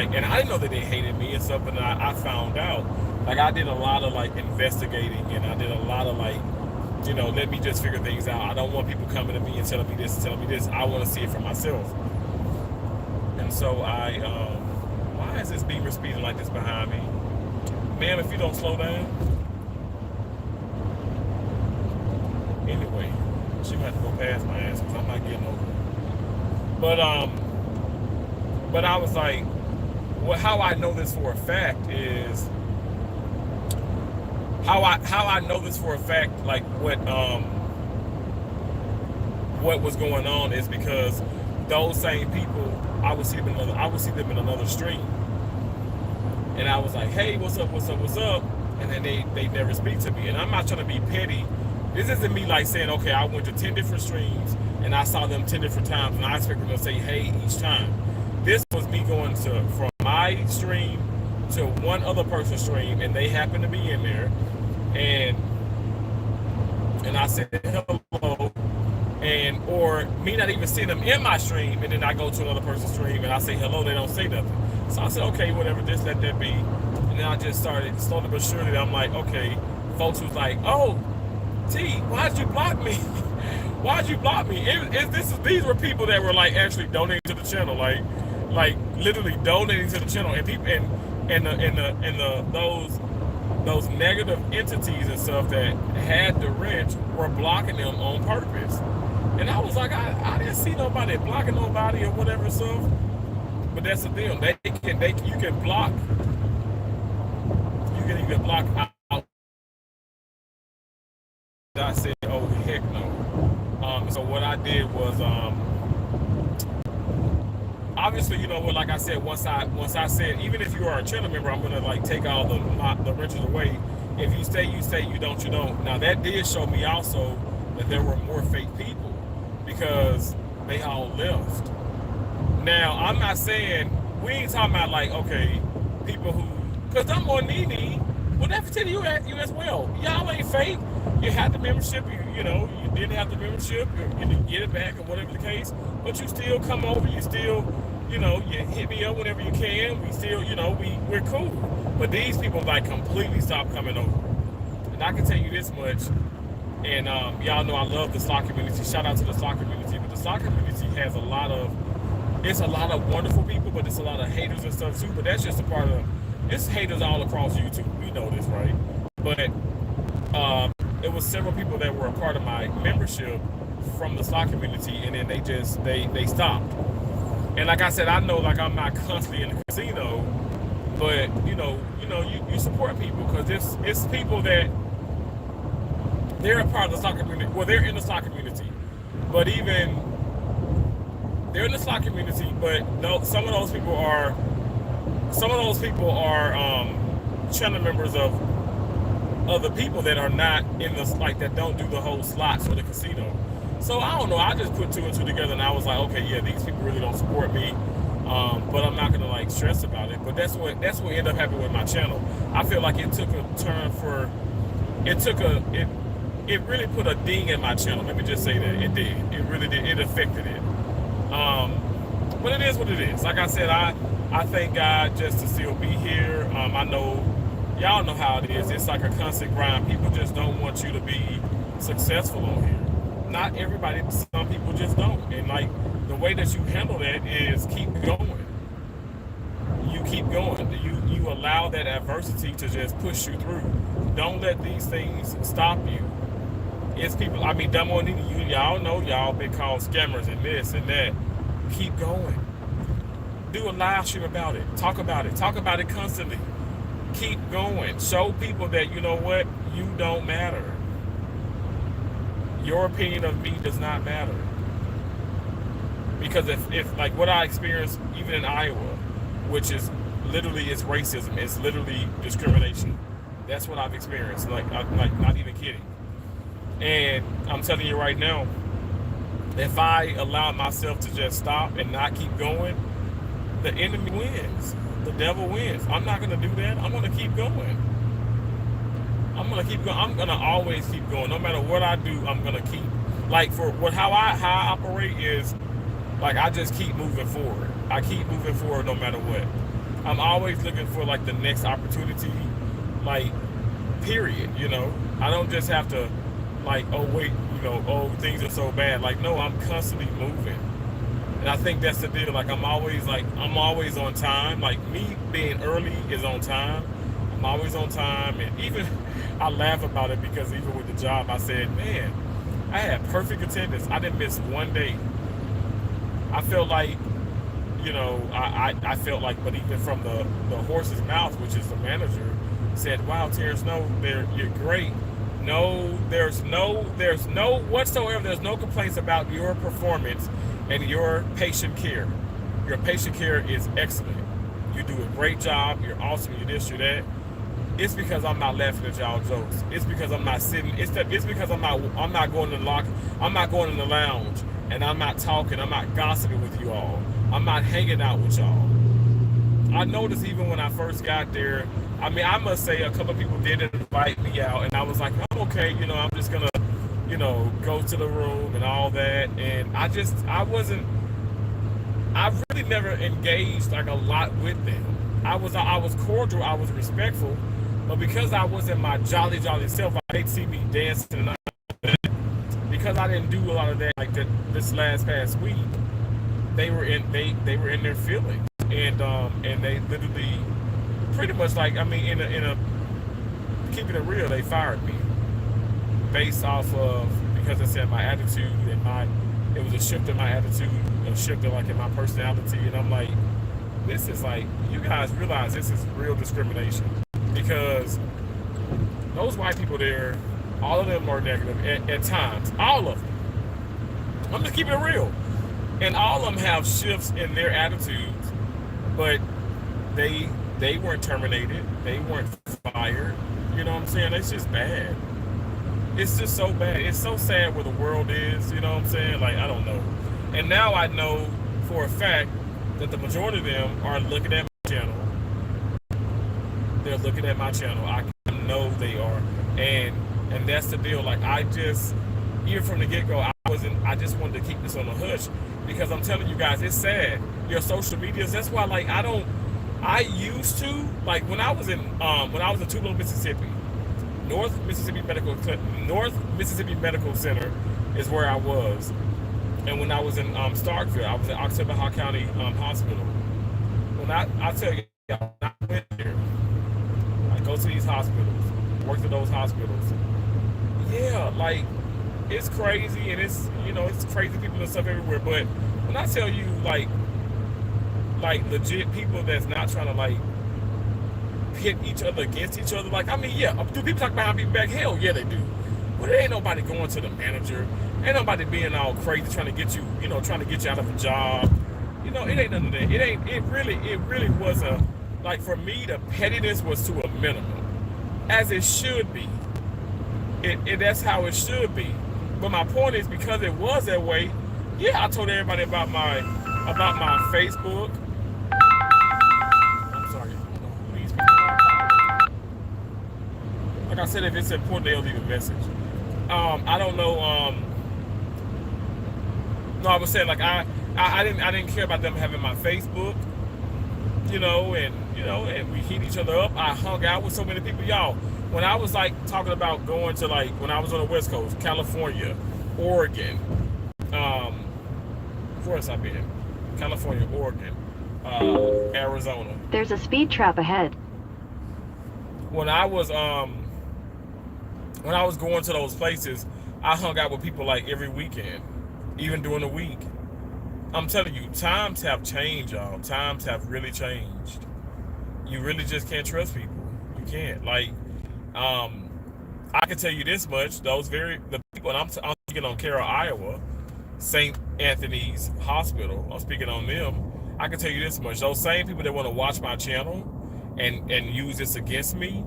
A: didn't know that they hated me and stuff, and I found out, like I did a lot of like investigating, and I did a lot of like, you know, let me just figure things out. I don't want people coming to me and telling me this and telling me this. I want to see it for myself. And so why is this Beamer speeding like this behind me? Ma'am, if you don't slow down. Anyway, she might have to go past my ass because I'm not getting over it. But I was like, well, how I know this for a fact is how I know this for a fact, like what was going on is because those same people, I would see them in another stream, and I was like, hey, what's up, what's up, what's up, and then they never speak to me. And I'm not trying to be petty. This isn't me like saying, okay, I went to 10 different streams and I saw them 10 different times and I expect them to say hey each time. This was me going from my stream to one other person's stream, and they happened to be in there, and I said hello, and or me not even seeing them in my stream, and then I go to another person's stream and I say hello, they don't say nothing. So I said, okay, whatever, just let that be. And then I just started slowly but surely. I'm like, okay, folks was like, oh, T, why'd you block me? Why'd you block me? These were people that were like actually donating to the channel, like literally donating to the channel, and people and those negative entities and stuff that had the wrench were blocking them on purpose. And I was like, I didn't see nobody blocking nobody or whatever stuff. But that's the deal. You can block. You can even block out. I said, oh heck no. So what I did was obviously, you know what, like I said, once I said, even if you are a channel member, I'm gonna like take all the wrenches away. If you stay, you stay. You don't, you don't. Now that did show me also that there were more fake people because they all left. Now I'm not saying, we ain't talking about like, okay, people who, because I'm on Nene, well that's to you as well. Y'all ain't fake. You had the membership, you know, you didn't have the membership, you didn't get it back or whatever the case, but you still come over, you still, you know, you hit me up whenever you can. We still, you know, we're cool. But these people like completely stopped coming over. And I can tell you this much, and y'all know I love the slot community. Shout out to the slot community. But the slot community has a lot of wonderful people, but it's a lot of haters and stuff too. But that's just a part of, it's haters all across YouTube. We know this, right? But it was several people that were a part of my membership from the slot community, and then they stopped. And like I said, I know like I'm not constantly in the casino, but you support people because it's people that they're a part of the slot community. Well, they're in the slot community, but even they're in the slot community, but no, some of those people are channel members of other people that are not in the, like, that don't do the whole slots or the casino. So I don't know, I just put two and two together and I was like, okay, yeah, these people really don't support me, but I'm not gonna like stress about it. But that's what ended up happening with my channel. I feel like it took a turn for, it really put a ding in my channel. Let me just say that it did. It really did. It affected it. But it is what it is. Like I said, I thank God just to still be here. I know y'all know how it is. It's like a constant grind. People just don't want you to be successful on here. Not everybody, some people just don't. And like the way that you handle that is keep going. You keep going. You allow that adversity to just push you through. Don't let these things stop you. It's people, I mean, dumb on y'all know y'all been called scammers and this and that. Keep going. Do a live stream about it. Talk about it. Talk about it constantly. Keep going. Show people that, you know what, you don't matter. Your opinion of me does not matter. Because if like what I experienced even in Iowa, which is literally, it's racism, it's literally discrimination. That's what I've experienced. Like not even kidding. And I'm telling you right now, if I allow myself to just stop and not keep going, the enemy wins. The devil wins. I'm not going to do that. I'm going to keep going. I'm going to keep going. I'm going to always keep going. No matter what I do, I'm going to keep. Like how I operate is, like, I just keep moving forward. I keep moving forward no matter what. I'm always looking for like the next opportunity, like, period, you know. I don't just have to like, oh wait, you know, oh things are so bad. Like, no, I'm constantly moving. And I think that's the deal. Like, I'm always on time. Like, me being early is on time. I'm always on time. And even I laugh about it because even with the job, I said, man, I had perfect attendance. I didn't miss one day. I felt like, you know, I felt like, but even from the horse's mouth, which is the manager, said, "Wow, Terrence, no, you're great. No, there's no whatsoever. There's no complaints about your performance and your patient care. Your patient care is excellent. You do a great job. You're awesome. You this, you that. It's because I'm not laughing at y'all jokes. It's because I'm not sitting. It's because I'm not going to I'm not going in the lounge, and I'm not talking. I'm not gossiping with you all. I'm not hanging out with y'all." I noticed even when I first got there, I mean, I must say a couple of people did invite me out, and I was like, I'm okay, I'm just gonna, go to the room and all that. And I really never engaged like a lot with them. I was cordial, I was respectful, but because I wasn't my jolly self, they'd see me dancing and all that. Because I didn't do a lot of that like this past week, they were in their feelings. And they literally pretty much like, I mean, in a keeping it real, they fired me based off of, because they said my attitude and it was a shift in my attitude, a shift in like in my personality. And I'm like, this is like, you guys realize this is real discrimination, because those white people there, all of them are negative at times, all of them. I'm just keeping it real. And all of them have shifts in their attitudes. But they weren't terminated. They weren't fired. You know what I'm saying? It's just bad. It's just so bad. It's so sad where the world is. You know what I'm saying? Like, I don't know. And now I know for a fact that the majority of them are looking at my channel. They're looking at my channel. I know they are. And that's the deal. Like, even from the get-go, I just wanted to keep this on the hush, because I'm telling you guys, it's sad. Your social medias, that's why, like, I used to, like, when I was in Tupelo, Mississippi, North Mississippi Medical Center is where I was. And when I was in Starkville, I was at Oxabaha County Hospital. When I tell you, when I went there, I go to these hospitals, worked at those hospitals. Yeah, like, it's crazy, and it's crazy people and stuff everywhere. But when I tell you, like legit people that's not trying to like pit each other against each other, like, I mean, yeah, do people talk behind people's back? Hell yeah, they do. But there ain't nobody going to the manager. Ain't nobody being all crazy trying to get you, trying to get you out of a job. It ain't none of that. It really was like, for me, the pettiness was to a minimum, as it should be. That's how it should be. But my point is, because it was that way, yeah, I told everybody about my Facebook. I'm sorry, I don't know who these people are. Like I said, if it's important, they'll leave a message. I don't know. No, I was saying, like, I didn't care about them having my Facebook, and we hit each other up. I hung out with so many people, y'all. When I was like talking about going to, like, when I was on the West Coast, California, Oregon, where else I've been? California, Oregon, Arizona.
B: There's a speed trap ahead.
A: When I was going to those places, I hung out with people like every weekend, even during the week. I'm telling you, times have changed, y'all. Times have really changed. You really just can't trust people. You can't. Like, I can tell you this much: the people, and I'm speaking on Carroll, Iowa, St. Anthony's Hospital. I'm speaking on them. I can tell you this much: those same people that want to watch my channel and use this against me,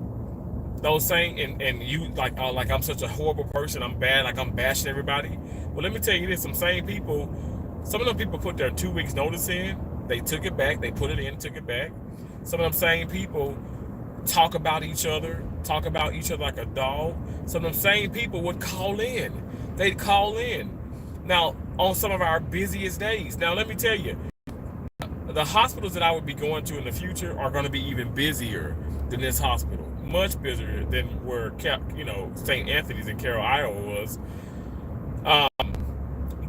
A: those same and you like I'm such a horrible person, I'm bad, like I'm bashing everybody. Well, let me tell you this: some same people, some of them people put their 2 weeks notice in, they took it back, they put it in, took it back. Some of them same people talk about each other like a dog. Some of them same people would call in. They'd call in. Now, on some of our busiest days. Now, let me tell you, the hospitals that I would be going to in the future are going to be even busier than this hospital. Much busier than where, St. Anthony's in Carroll, Iowa was.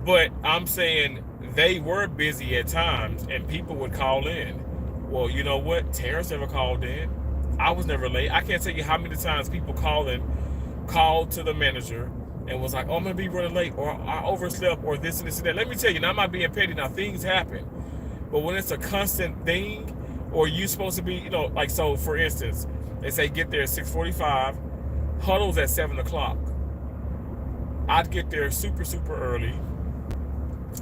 A: But I'm saying they were busy at times, and people would call in. Well, you know what? Terrence never called in. I was never late. I can't tell you how many times people called to the manager and was like, oh, I'm going to be running late, or I overslept, or this and this and that. Let me tell you, now I'm not being petty. Now, things happen. But when it's a constant thing, or you supposed to be, like, so, for instance, They say get there at 6:45. Huddles at 7 o'clock. I'd get there super, super early.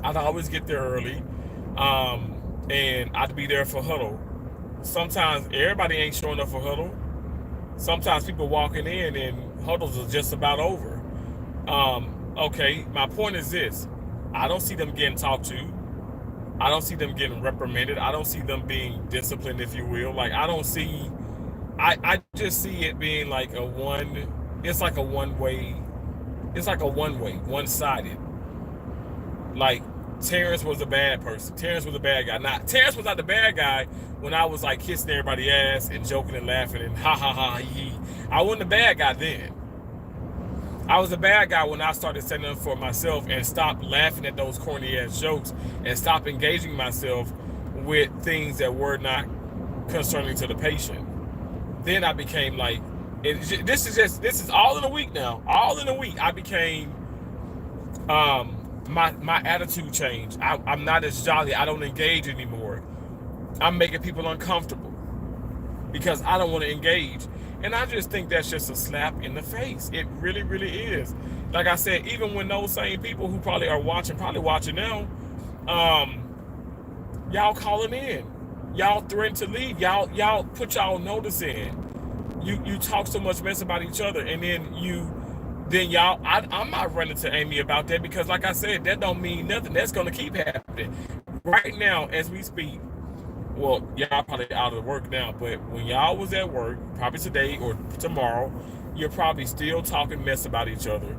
A: I'd always get there early. And I'd be there for huddle. Sometimes everybody ain't showing up for huddle. Sometimes people walking in and huddles are just about over. Okay, my point is this. I don't see them getting talked to. I don't see them getting reprimanded. I don't see them being disciplined, if you will. Like, I don't see, I just see it being like it's like a one-way, one-sided. Like, Terrence was a bad person. Terrence was a bad guy. Now, Terrence was not the bad guy when I was like kissing everybody's ass and joking and laughing and ha ha ha he. I wasn't a bad guy then. I was a bad guy when I started standing up for myself and stopped laughing at those corny ass jokes and stopped engaging myself with things that were not concerning to the patient. Then I became like, this is all in a week now. All in a week, I became, my attitude changed. I'm not as jolly. I don't engage anymore. I'm making people uncomfortable because I don't want to engage. And I just think that's just a slap in the face. It really, really is. Like I said, even when those same people who probably watching now, y'all calling in, y'all threaten to leave, y'all put y'all notice in. You talk so much mess about each other, and then y'all, I'm not running to Amy about that because, like I said, that don't mean nothing. That's gonna keep happening. Right now, as we speak, well, y'all probably out of work now, but when y'all was at work, probably today or tomorrow, you're probably still talking mess about each other.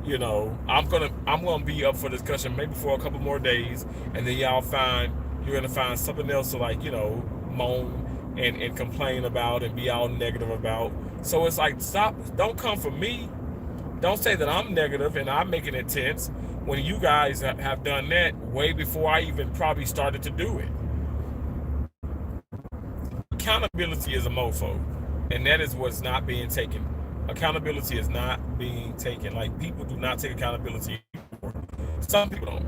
A: You know, I'm gonna be up for discussion maybe for a couple more days, and then you're gonna find something else to, like, you know, moan and complain about and be all negative about. So it's like, stop, don't come for me. Don't say that I'm negative and I'm making it tense when you guys have done that way before I even probably started to do it. Accountability is a mofo, and that is what's not being taken. Accountability is not being taken. Like, people do not take accountability anymore. Some people don't.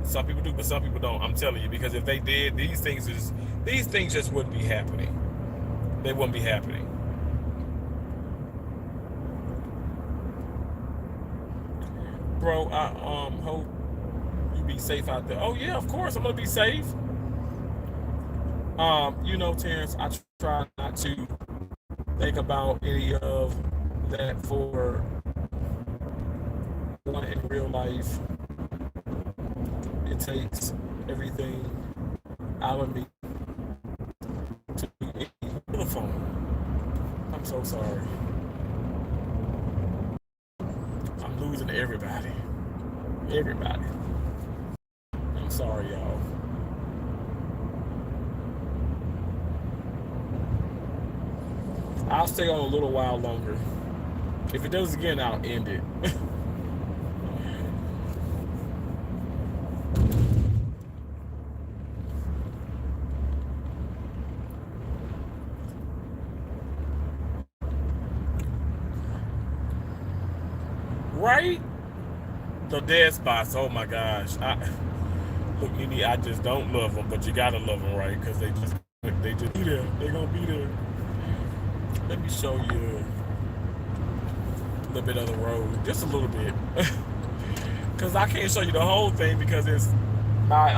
A: Some people do, but some people don't. I'm telling you, because if they did, these things just wouldn't be happening. They wouldn't be happening. Bro, I hope you be safe out there. Oh yeah, of course I'm gonna be safe. You know, Terrence, I try not to think about any of that for one in real life. It takes everything out of me to be on the phone. I'm so sorry. I'm losing everybody. Everybody. I'm sorry, y'all. I'll stay on a little while longer. If it does again, I'll end it. Right? The dead spots. Oh my gosh. Look, Nene, I just don't love them, but you gotta love them, right? Because they just be there. They're gonna be there. Let me show you a little bit of the road, just a little bit, because I can't show you the whole thing because it's my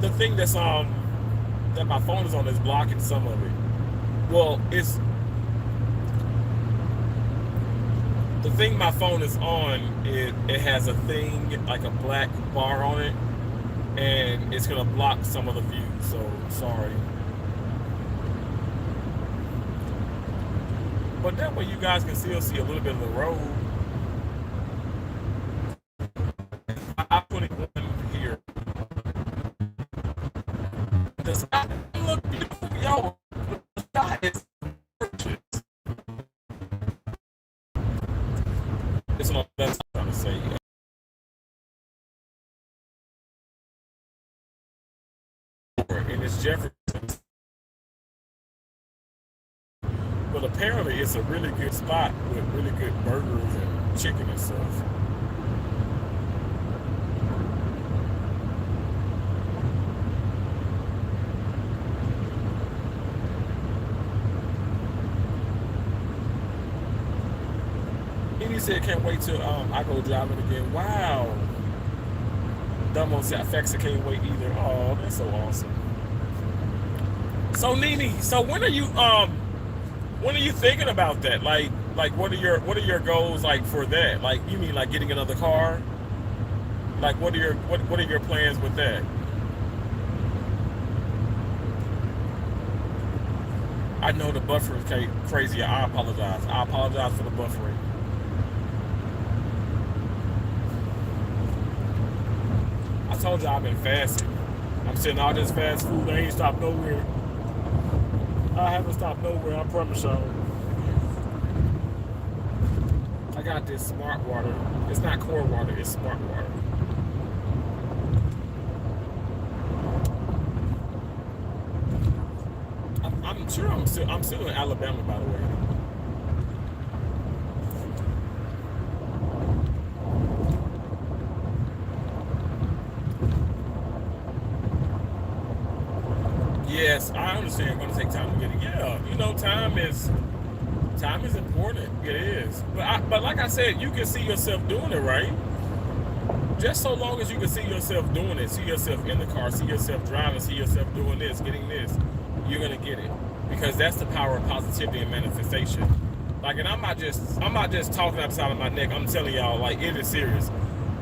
A: the thing that's that my phone is on is blocking some of it. Well, it's the thing my phone is on. It has a thing like a black bar on it, and it's gonna block some of the view. So sorry, but that way you guys can still see a little bit of the road. I'm putting one here. The sky look beautiful, yo. The sky is gorgeous. That's what I'm trying to say. And it's Jefferson. But apparently it's a really good spot with really good burgers and chicken and stuff. said can't wait till I go driving again. Wow. Dumbo said Fexa can't wait either. Oh, that's so awesome. So Nene, so when are you thinking about that? Like what are your goals like for that? Like you mean like getting another car? Like what are your plans with that? I know the buffering is crazy. I apologize. I apologize for the buffering. I told you I've been fasting. I'm sitting all this fast food. I ain't stopped nowhere. I haven't stopped nowhere. I promise y'all. I got this smart water. It's not core water. It's smart water. I'm sure I'm still in Alabama, by the way. Yes, I understand it's going to take time to get it. Yeah, you know, time is important. It is. But like I said, you can see yourself doing it, right? Just so long as you can see yourself doing it, see yourself in the car, see yourself driving, see yourself doing this, getting this, you're going to get it. Because that's the power of positivity and manifestation. Like, and I'm not just talking outside of my neck. I'm telling y'all, like, it is serious.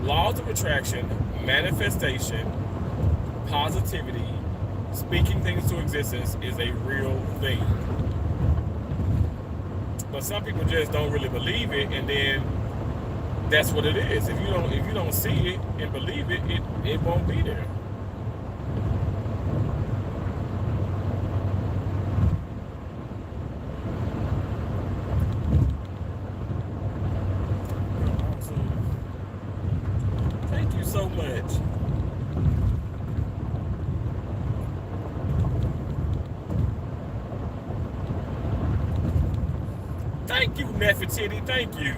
A: Laws of attraction, manifestation, positivity, speaking things to existence is a real thing. But some people just don't really believe it, and then that's what it is. If you don't see it and believe it, it won't be there. Thank you so much. Thank you, Nefertiti. Thank you.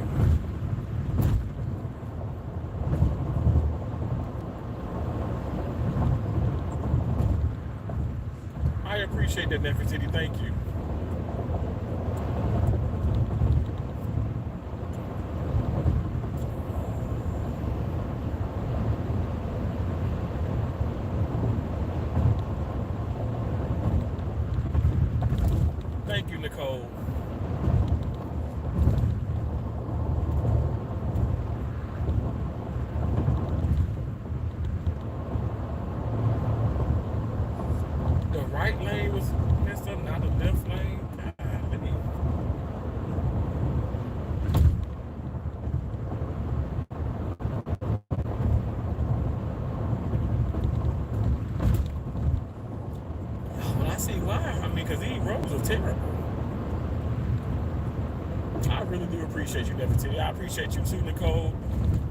A: I appreciate that, Nefertiti. Thank you. Thank you, Nicole. The right lane was messed up, not the left lane. God, let me. Well, I see why. I mean, because these roads are terrible. I really do appreciate you, Nefertiti. I appreciate you too, Nicole.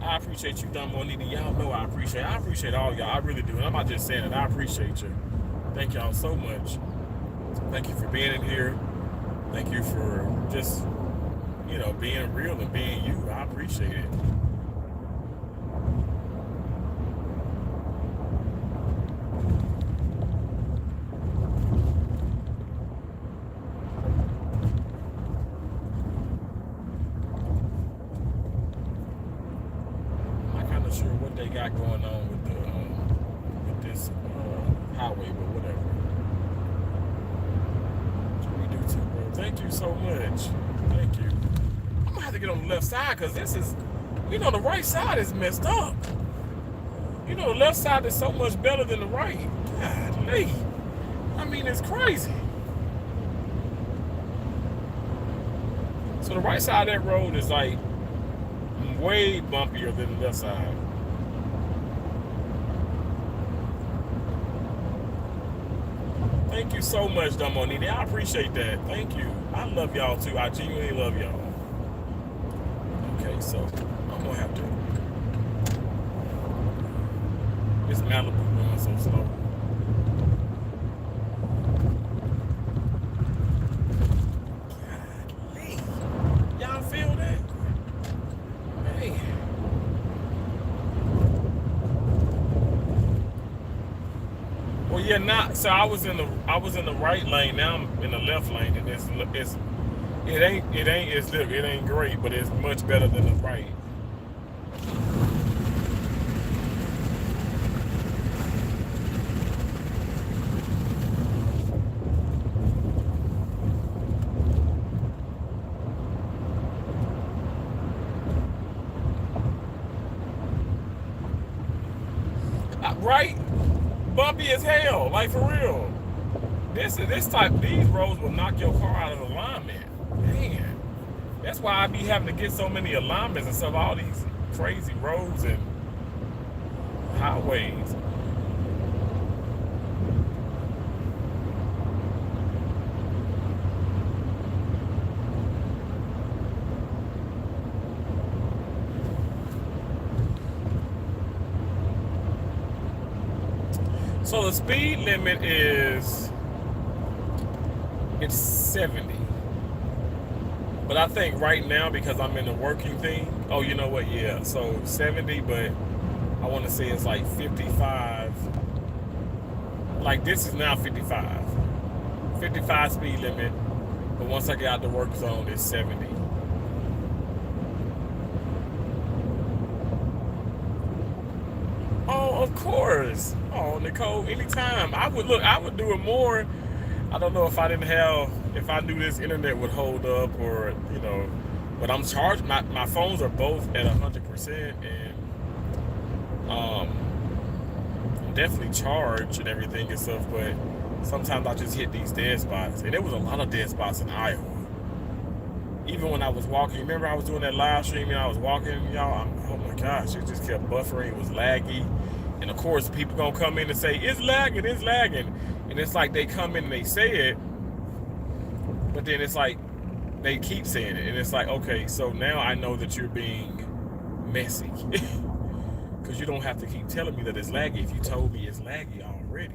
A: I appreciate you, Dumbo Nini. Y'all know I appreciate all y'all. I really do. And I'm not just saying it. I appreciate you. Thank y'all so much. Thank you for being in here. Thank you for just, being real and being you. I appreciate it. Sure what they got going on with this highway, but whatever. We do too, bro. Thank you so much. Thank you. I'm gonna have to get on the left side because this is, the right side is messed up. The left side is so much better than the right. Golly. I mean, it's crazy. So the right side of that road is like way bumpier than the left side. Thank you so much, Dumbo Nini. I appreciate that. Thank you. I love y'all too. I genuinely love y'all. Okay, so I'm gonna have to. This Malibu going so slow. Golly. Y'all feel that? Well, yeah, so I was in the right lane. Now I'm in the left lane, and it ain't great, but it's much better than the right. Right? Bumpy as hell, like for real. These roads will knock your car out of alignment. Man, that's why I be having to get so many alignments and stuff. All these crazy roads and highways. So the speed limit it's 70. But I think right now, because I'm in the working thing, oh, you know what? Yeah, so 70, but I want to say it's like 55. Like this is now 55. 55 speed limit. But once I get out the work zone, it's 70. Oh, of course. Oh, Nicole, anytime. I would do it more. I don't know if I knew this internet would hold up, or, but I'm charged. My phones are both at 100%, and I'm definitely charged and everything and stuff, but sometimes I just hit these dead spots. And there was a lot of dead spots in Iowa. Even when I was walking, remember I was doing that live stream and I was walking, y'all, oh my gosh, it just kept buffering, it was laggy. And of course, people gonna come in and say, it's lagging. And it's like they come in and they say it, but then it's like they keep saying it. And it's like, okay, so now I know that you're being messy. Because you don't have to keep telling me that it's laggy if you told me it's laggy already.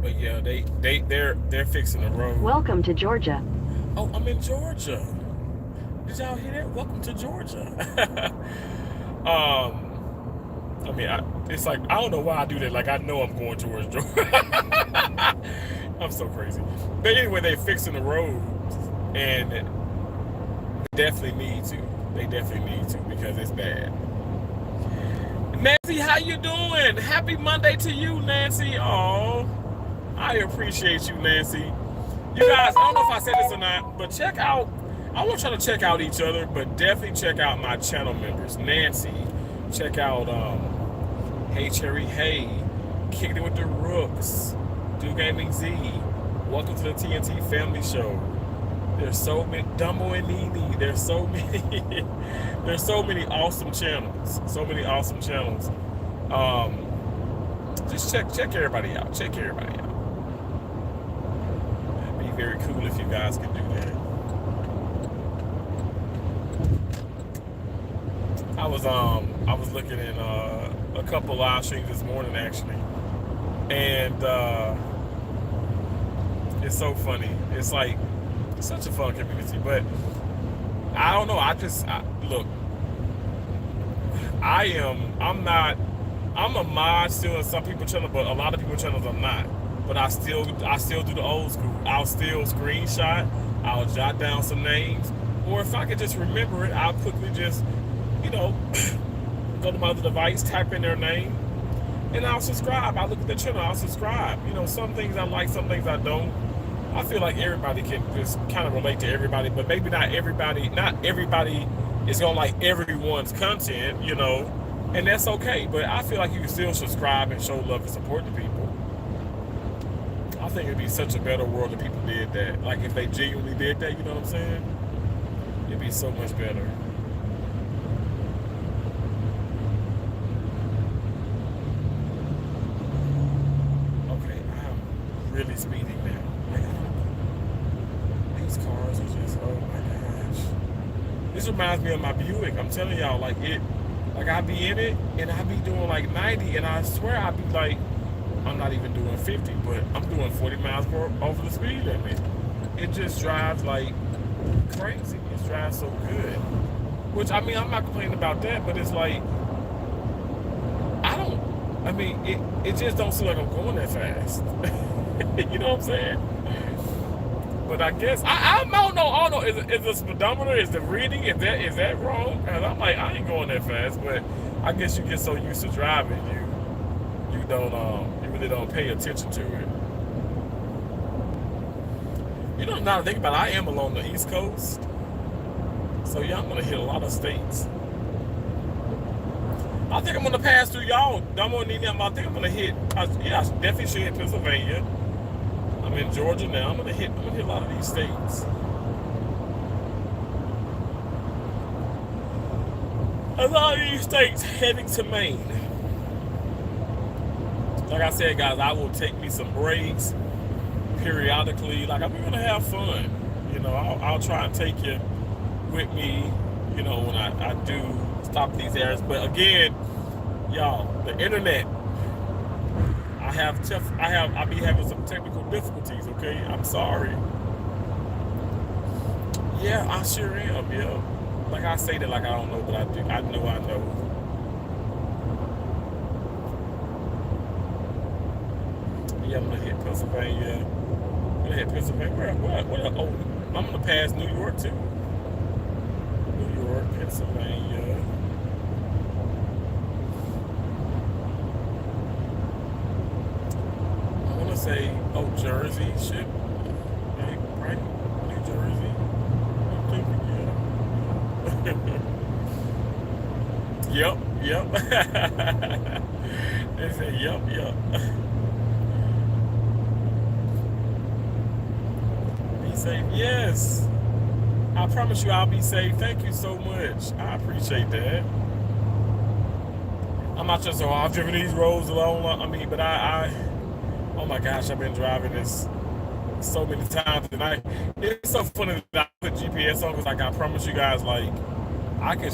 A: But yeah, they're fixing the road.
B: Welcome to Georgia.
A: Oh, I'm in Georgia. Did y'all hear that? Welcome to Georgia. I mean, it's like, I don't know why I do that. Like, I know I'm going towards Georgia. I'm so crazy. But anyway, they're fixing the roads, and they definitely need to. They definitely need to, because it's bad. Nancy, how you doing? Happy Monday to you, Nancy. Oh, I appreciate you, Nancy. You guys, I don't know if I said this or not, but check out, I want y'all to check out each other, but definitely check out my channel members. Nancy, check out Hey Cherry Hey, Kicking It With The Rooks, Do Gaming Z, Welcome to the TNT Family Show. There's so many, Dumbo and Nene, there's so many, there's so many awesome channels, just check everybody out, It'd be very cool if you guys could do that. I was looking in a couple live streams this morning, actually, and it's so funny. It's like such a fun community, but I don't know. Look, I'm a mod still in some people's channel, but a lot of people's channels I'm not. But I still do the old school. I'll still screenshot, I'll jot down some names, or if I could just remember it, I'll quickly just, go to my other device, type in their name, and I'll subscribe. I look at the channel, I'll subscribe. Some things I like, some things I don't. I feel like everybody can just kind of relate to everybody, but maybe not everybody is gonna like everyone's content, and that's okay. But I feel like you can still subscribe and show love and support to people. I think it'd be such a better world if people did that. Like if they genuinely did that, you know what I'm saying? It'd be so much better. Okay, I'm really speeding now. These cars are just, oh my gosh. This reminds me of my Buick. I'm telling y'all, like Like I be in it and I be doing like 90, and I swear I be like, I'm not even doing 50, but I'm doing 40 miles per over the speed limit. It just drives like crazy. It drives so good. Which I mean, I'm not complaining about that, but it's like I don't. I mean, it just don't seem like I'm going that fast. You know what I'm saying? But I guess I don't know. I don't know. Is the speedometer? Is the reading? Is that wrong? Cause I'm like I ain't going that fast. But I guess you get so used to driving, you don't you really don't pay attention to it. You know, now to think about it, I am along the East Coast, so yeah, I'm gonna hit a lot of states. I think I'm gonna pass through y'all. I'm gonna need them. I think I'm gonna hit. Yeah, I definitely should hit Pennsylvania. I'm in Georgia now. I'm gonna hit a lot of these states. A lot of these states heading to Maine. Like I said, guys, I will take me some breaks periodically. Like I'm gonna have fun. You know, I'll try and take you with me. You know, when I do stop these areas. But again, y'all, the internet. I'll be having some technical difficulties, okay? I'm sorry. Yeah, I sure am, yeah. Like I say that like I don't know, but I do. I know. Yeah, I'm gonna hit Pennsylvania. What? Oh, I'm gonna pass New York too. New York, Pennsylvania. Say, oh, Jersey should, right? New Jersey. I'm thinking, yeah. Yep. They say, yep. Be safe. Yes. I promise you I'll be safe. Thank you so much. I appreciate that. I'm not just so I've driven these roads alone. I mean, but oh my gosh, I've been driving this so many times, and it's so funny that I put GPS on because, like, I promise you guys, like, I could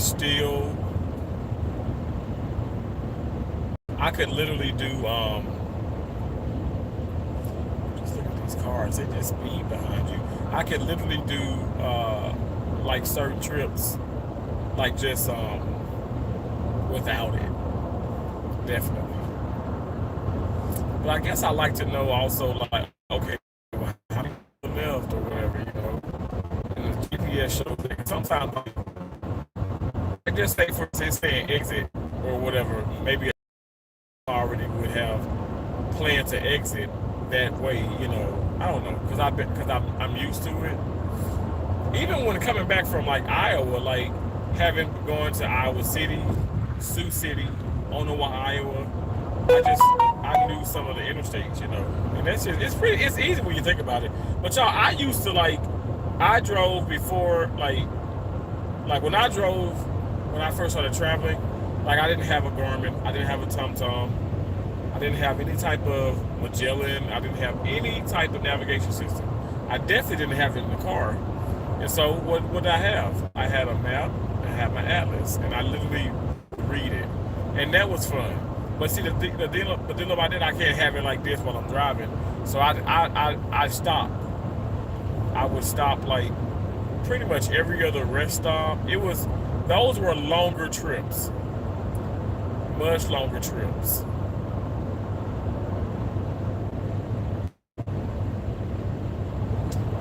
A: literally do, just look at these cars, they just speed behind you. I could literally do, like, certain trips, like, just, without it, definitely. But I guess I like to know also, like, okay, well, how do you left or whatever, you know? And the GPS shows it. Sometimes, I just say for instance, saying exit or whatever. Maybe I already would have planned to exit that way, you know. I don't know, because I'm used to it. Even when coming back from like Iowa, like having gone to Iowa City, Sioux City, Ottawa, Iowa. I knew some of the interstates, you know, and that's just it's easy when you think about it. But y'all, I drove before, like when I first started traveling, like I didn't have a Garmin, I didn't have a TomTom, I didn't have any type of Magellan, I didn't have any type of navigation system. I definitely didn't have it in the car. And so what did I have? I had a map, I had my atlas, and I literally read it, and that was fun. But see, the deal about that, I can't have it like this while I'm driving. So I stopped. I would stop like pretty much every other rest stop. Those were longer trips, much longer trips.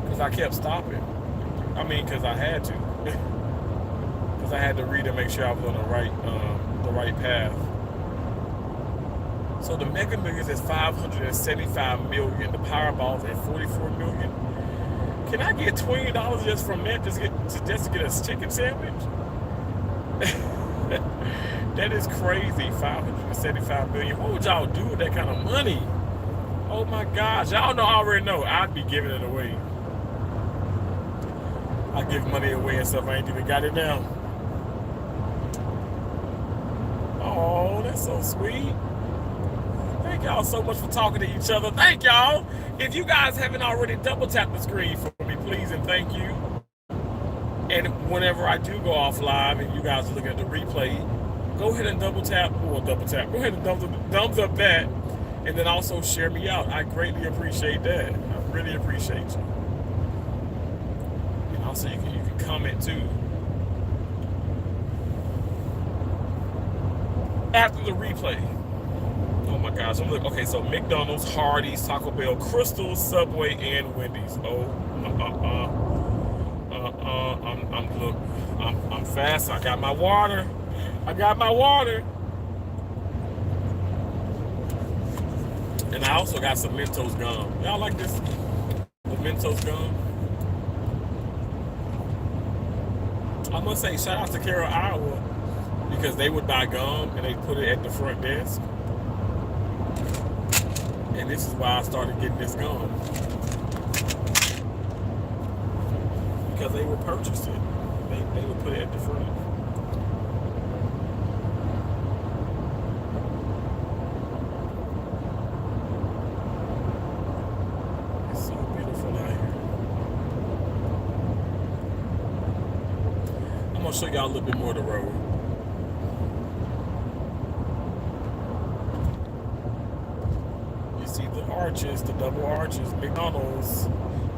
A: Because I kept stopping. I mean, because I had to. Because I had to read and make sure I was on the right path. So the Mega Millions is 575 million. The Powerball is at 44 million. Can I get $20 just from that just to get a chicken sandwich? That is crazy. 575 million. What would y'all do with that kind of money? Oh my gosh. Y'all know, I already know. I'd be giving it away. I give money away and stuff. I ain't even got it now. Oh, that's so sweet. Thank y'all so much for talking to each other. Thank y'all. If you guys haven't already, double tap the screen for me, please, and thank you. And whenever I do go off live and you guys are looking at the replay, go ahead and double tap. Go ahead and thumbs up that, and then also share me out. I greatly appreciate that. I really appreciate you. And also, you can comment too. After the replay. Oh my gosh, I'm looking. Okay, so McDonald's, Hardee's, Taco Bell, Crystal, Subway, and Wendy's. I'm fast. I got my water. And I also got some Mentos gum. Y'all like this? The Mentos gum. I must say, shout out to Carroll, Iowa, because they would buy gum and they put it at the front desk. And this is why I started getting this gum. Because they would purchase it. They would put it at the front. It's so beautiful out here. I'm going to show y'all a little bit more of the road. You see the arches, the double arches, McDonald's.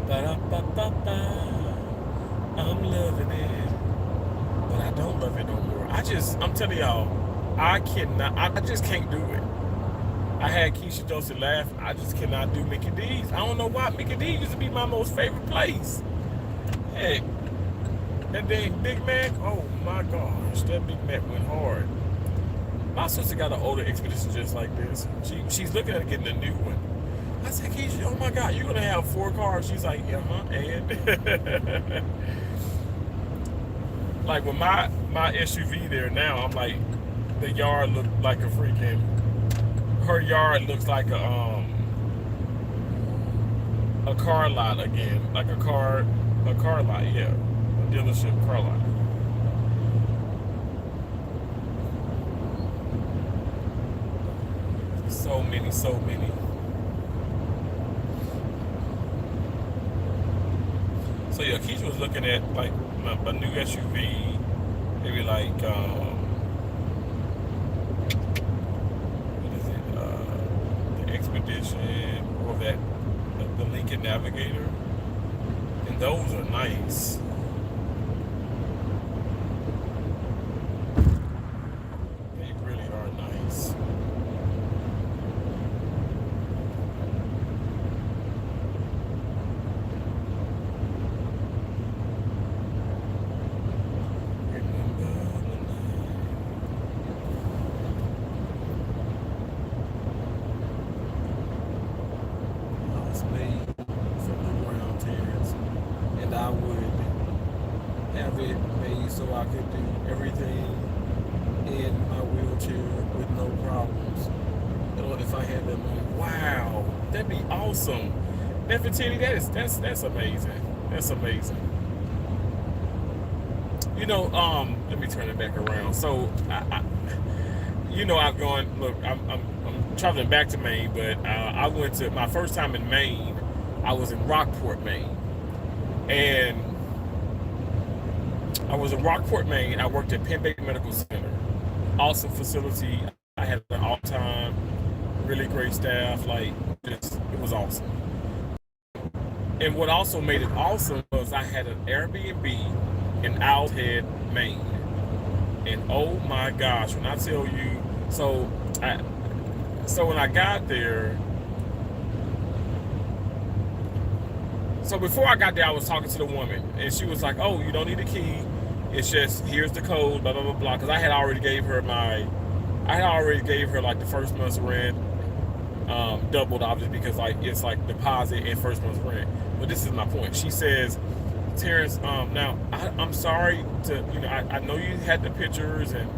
A: Ba-da-ba-ba-ba. I'm loving it, but I don't love it no more. I'm telling y'all, I just can't do it. I had Keisha Joseph laughing. I just cannot do Mickey D's. I don't know why. Mickey D's used to be my most favorite place. Hey, that dang Big Mac, oh my gosh, that Big Mac went hard. My sister got an older Expedition just like this. She's looking at getting a new one. I said, Keisha, oh my God, you're gonna have 4 cars. She's like, yeah, and like with my SUV there now, I'm like, the yard looked like a freaking. Her yard looks like a car lot again, like a car lot, yeah, a dealership car lot. So many. So yeah, Keisha was looking at like a new SUV, maybe like what is it? The Expedition or the Lincoln Navigator, and those are nice. They really are nice. So I could do everything in my wheelchair with no problems. You know, if I had that money, wow, that'd be awesome. Nefertiti, that's amazing. That's amazing. You know, let me turn it back around. So, I've gone. Look, I'm traveling back to Maine, but I went to my first time in Maine. I was in Rockport, Maine, and I was in Rockport, Maine. I worked at Penn Bay Medical Center. Awesome facility. I had an all-time, really great staff. Like, it was awesome. And what also made it awesome was I had an Airbnb in Owl's Head, Maine. And oh my gosh, when I tell you, so when I got there, so before I got there, I was talking to the woman, and she was like, "Oh, you don't need a key. It's just here's the code, blah blah blah blah." Because I had already gave her like the first month's rent, doubled obviously because like it's like deposit and first month's rent. But this is my point. She says, "Terrence, now I'm sorry to I know you had the pictures and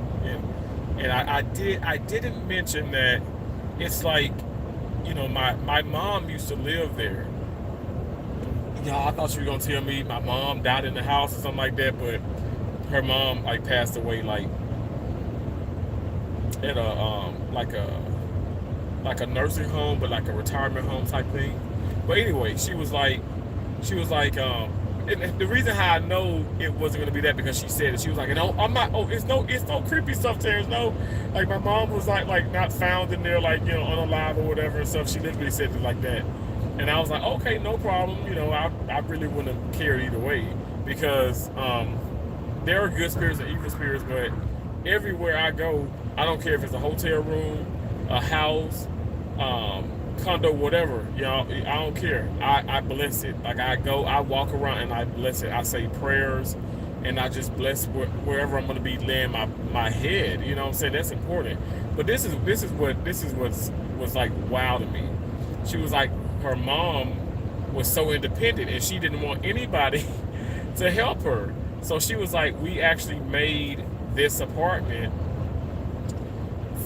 A: I didn't mention that it's like my mom used to live there." Y'all, I thought she was gonna tell me my mom died in the house or something like that, but her mom like passed away like at a like a nursing home, but like a retirement home type thing. But anyway, she was like, And the reason how I know it wasn't gonna be that because she said it. She was like, "No, I'm not. Oh, it's no creepy stuff, Terrence. No, like my mom was like not found in there, like unalive or whatever and stuff. She literally said it like that, and I was like, okay, no problem. I really wouldn't have cared either way because there are good spirits and evil spirits, but everywhere I go, I don't care if it's a hotel room, a house, condo, whatever, I don't care. I bless it. Like I walk around and I bless it. I say prayers and I just bless wherever I'm going to be laying my head. You know what I'm saying? That's important. But this is what's like wow to me. She was like, her mom was so independent and she didn't want anybody to help her. So she was like, we actually made this apartment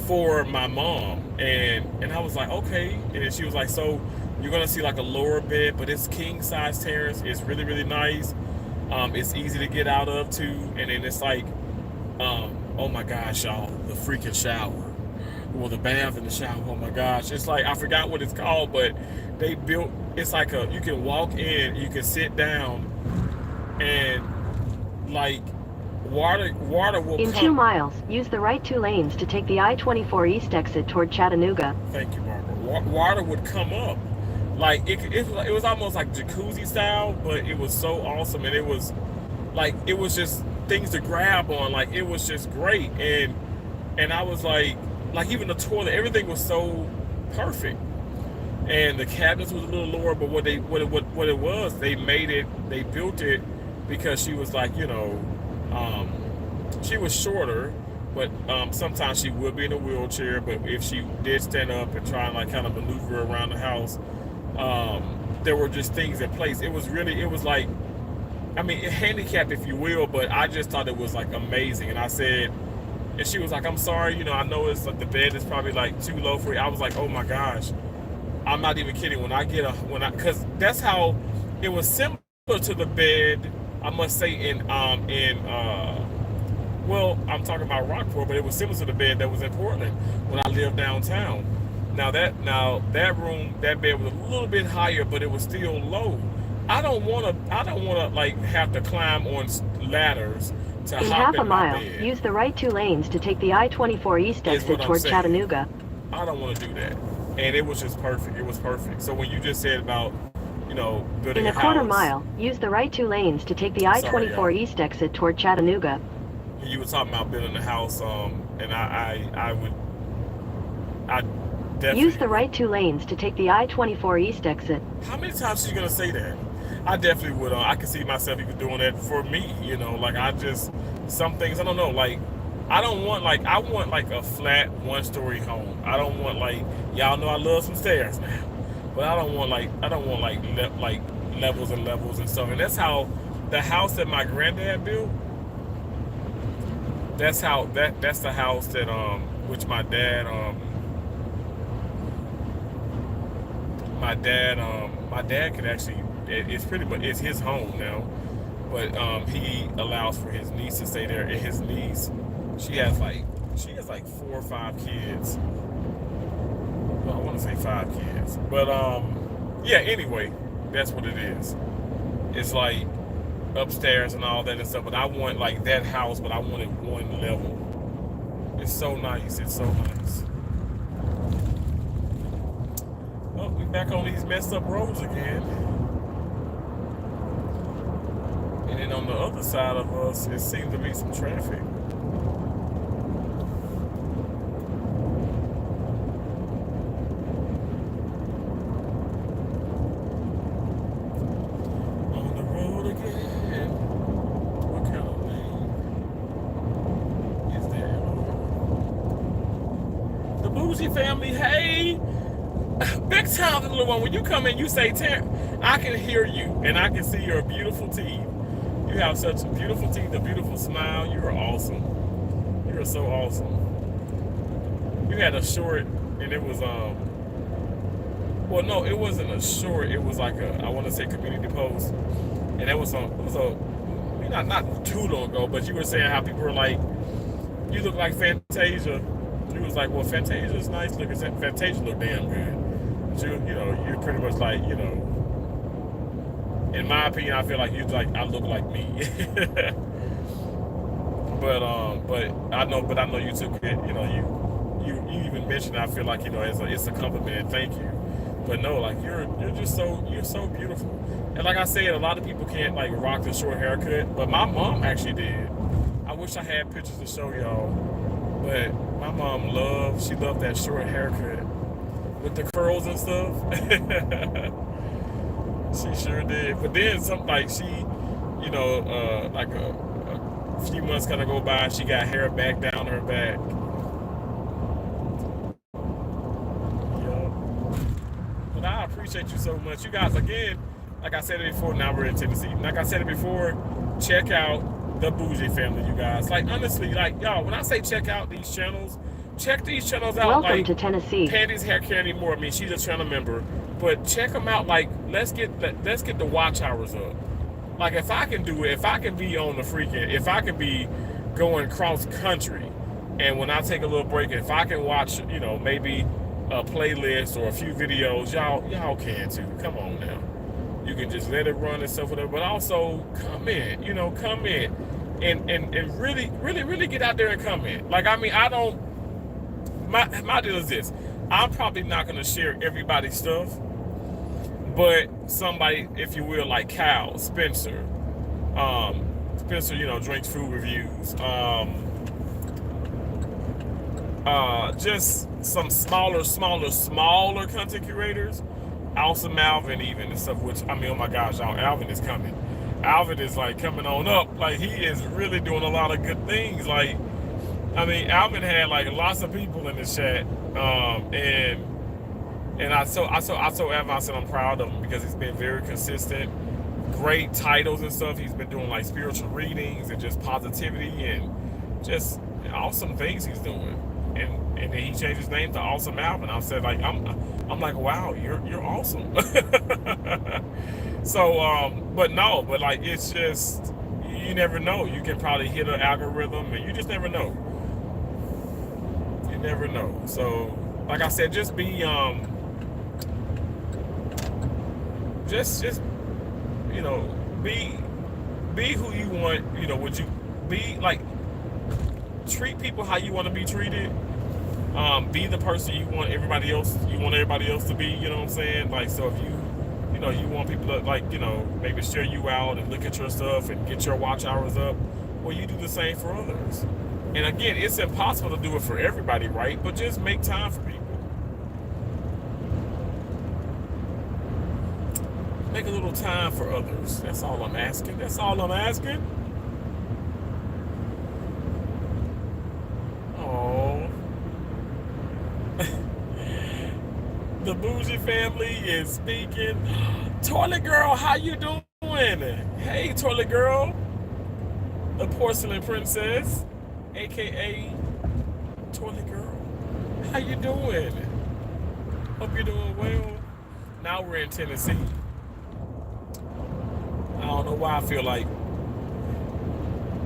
A: for my mom, and I was like, okay. And she was like, so you're gonna see like a lower bed, but it's king size terrace. It's really, really nice. It's easy to get out of too. And then it's like, oh my gosh, y'all, the freaking shower. Well, the bath and the shower. Oh my gosh, it's like I forgot what it's called, but they built. It's like you can walk in, you can sit down, and like water will
B: In
A: come.
B: 2 miles, use the right 2 lanes to take the I-24 East exit toward Chattanooga.
A: Thank you, Barbara. Water would come up, like it was almost like jacuzzi style, but it was so awesome, and it was just things to grab on. Like it was just great, and I was like even the toilet, everything was so perfect, and the cabinets was a little lower, but what it was, they built it because she was like, she was shorter, but sometimes she would be in a wheelchair. But if she did stand up and try and like kind of maneuver around the house, there were just things in place. It was like, I mean, handicapped if you will, but I just thought it was like amazing. And I said, and she was like, I'm sorry, I know it's like the bed is probably like too low for you. I was like, oh my gosh, I'm not even kidding. Because that's how it was similar to the bed, I must say, well, I'm talking about Rockport, but it was similar to the bed that was in Portland when I lived downtown. Now that room, that bed was a little bit higher, but it was still low. I don't want to like have to climb on ladders to
B: In
A: hop
B: half a
A: in my
B: mile,
A: bed.
B: use the right 2 lanes to take the I-24 East
A: Is
B: exit
A: what I'm
B: toward
A: saying.
B: Chattanooga.
A: I don't want to do that. And it was just perfect. It was perfect. So when you just said about, building
B: In a
A: house,
B: quarter mile, use the right 2 lanes to take the I-24 East exit toward Chattanooga.
A: you were talking about building a house, and I definitely
B: Use the right 2 lanes to take the I-24 East exit.
A: How many times is she gonna say that? I definitely would. I can see myself even doing that for me. Like some things I don't know. Like I want like a flat 1-story home. I don't want like y'all know I love some stairs now, but I don't want like levels and levels and stuff. And that's how the house that my granddad built. That's the house that which my dad could actually, it's pretty much, it's his home now, but he allows for his niece to stay there. And his niece, she has like 4 or 5 kids. Well, I want to say 5 kids, but yeah. Anyway, that's what it is. It's like upstairs and all that and stuff. But I want like that house, but I want it 1 level. It's so nice. It's so nice. Oh, we back on these messed up roads again. And then on the other side of us, it seems to be some traffic. On the road again. What kind of name is that? The Bougie family, hey! Big time, little one. When you come in, you say, I can hear you and I can see your beautiful teeth. You have such beautiful teeth, a beautiful smile. You are awesome. You are so awesome. You had a short, and it was well, no, it wasn't a short. It was like I want to say community post, and it was not too long ago. But you were saying how people were like, you look like Fantasia. You was like, well, Fantasia's nice looking. Fantasia look damn good. You're pretty much like, in my opinion, I feel like I look like me. but I know you took it. You know, you even mentioned. I feel like, you know, it's a compliment and thank you. But no, like you're so beautiful. And like I said, a lot of people can't like rock the short haircut, but my mom actually did. I wish I had pictures to show y'all, but my mom she loved that short haircut with the curls and stuff. She sure did. But then you know, like a few months kind of go by, she got hair back down her back. But I appreciate you so much. You guys, again, like I said it before, now we're in Tennessee. Like I said it before, check out the Bougie family, you guys. Like, honestly, like, y'all, when I say check out these channels, check these channels out.
B: Welcome
A: like,
B: to Tennessee.
A: Pandy's Hair Care anymore. I mean, she's a channel member. But check them out. Like, let's get the watch hours up. Like, if I can do it, if I can be on the freaking, if I can be going cross country, and when I take a little break, if I can watch, you know, maybe a playlist or a few videos, y'all can too. Come on now. You can just let it run and stuff, whatever. But also comment, you know, comment and really get out there and comment. Like, I mean, my deal is this. I'm probably not gonna share everybody's stuff, but somebody, if you will, like Kyle, Spencer, you know, drinks food reviews, just some smaller content curators, Awesome Alvin even and stuff, which, I mean, oh my gosh, y'all, Alvin is coming. Alvin is like coming on up. Like, he is really doing a lot of good things. Like, I mean, Alvin had like lots of people in the chat, and I told Alvin, I said I'm proud of him because he's been very consistent, great titles and stuff. He's been doing like spiritual readings and just positivity and just awesome things he's doing. And then he changed his name to Awesome Alvin. I said, like, I'm like, wow, you're awesome. So, but like, it's just, you never know. You can probably hit an algorithm, and you just never know. You never know. So, like I said, just be, just you know, be who you want. You know, would you be like, treat people how you want to be treated. Be the person you want everybody else to be, you know what I'm saying? Like, so if you know, you want people to, like, you know, maybe share you out and look at your stuff and get your watch hours up, well, you do the same for others. And again, it's impossible to do it for everybody, right? But just make time for people. Make a little time for others. That's all I'm asking. The Bougie family is speaking. Toilet Girl, how you doing? Hey, Toilet Girl. The Porcelain Princess, aka Toilet Girl. How you doing? Hope you're doing well. Now we're in Tennessee. I don't know why I feel like,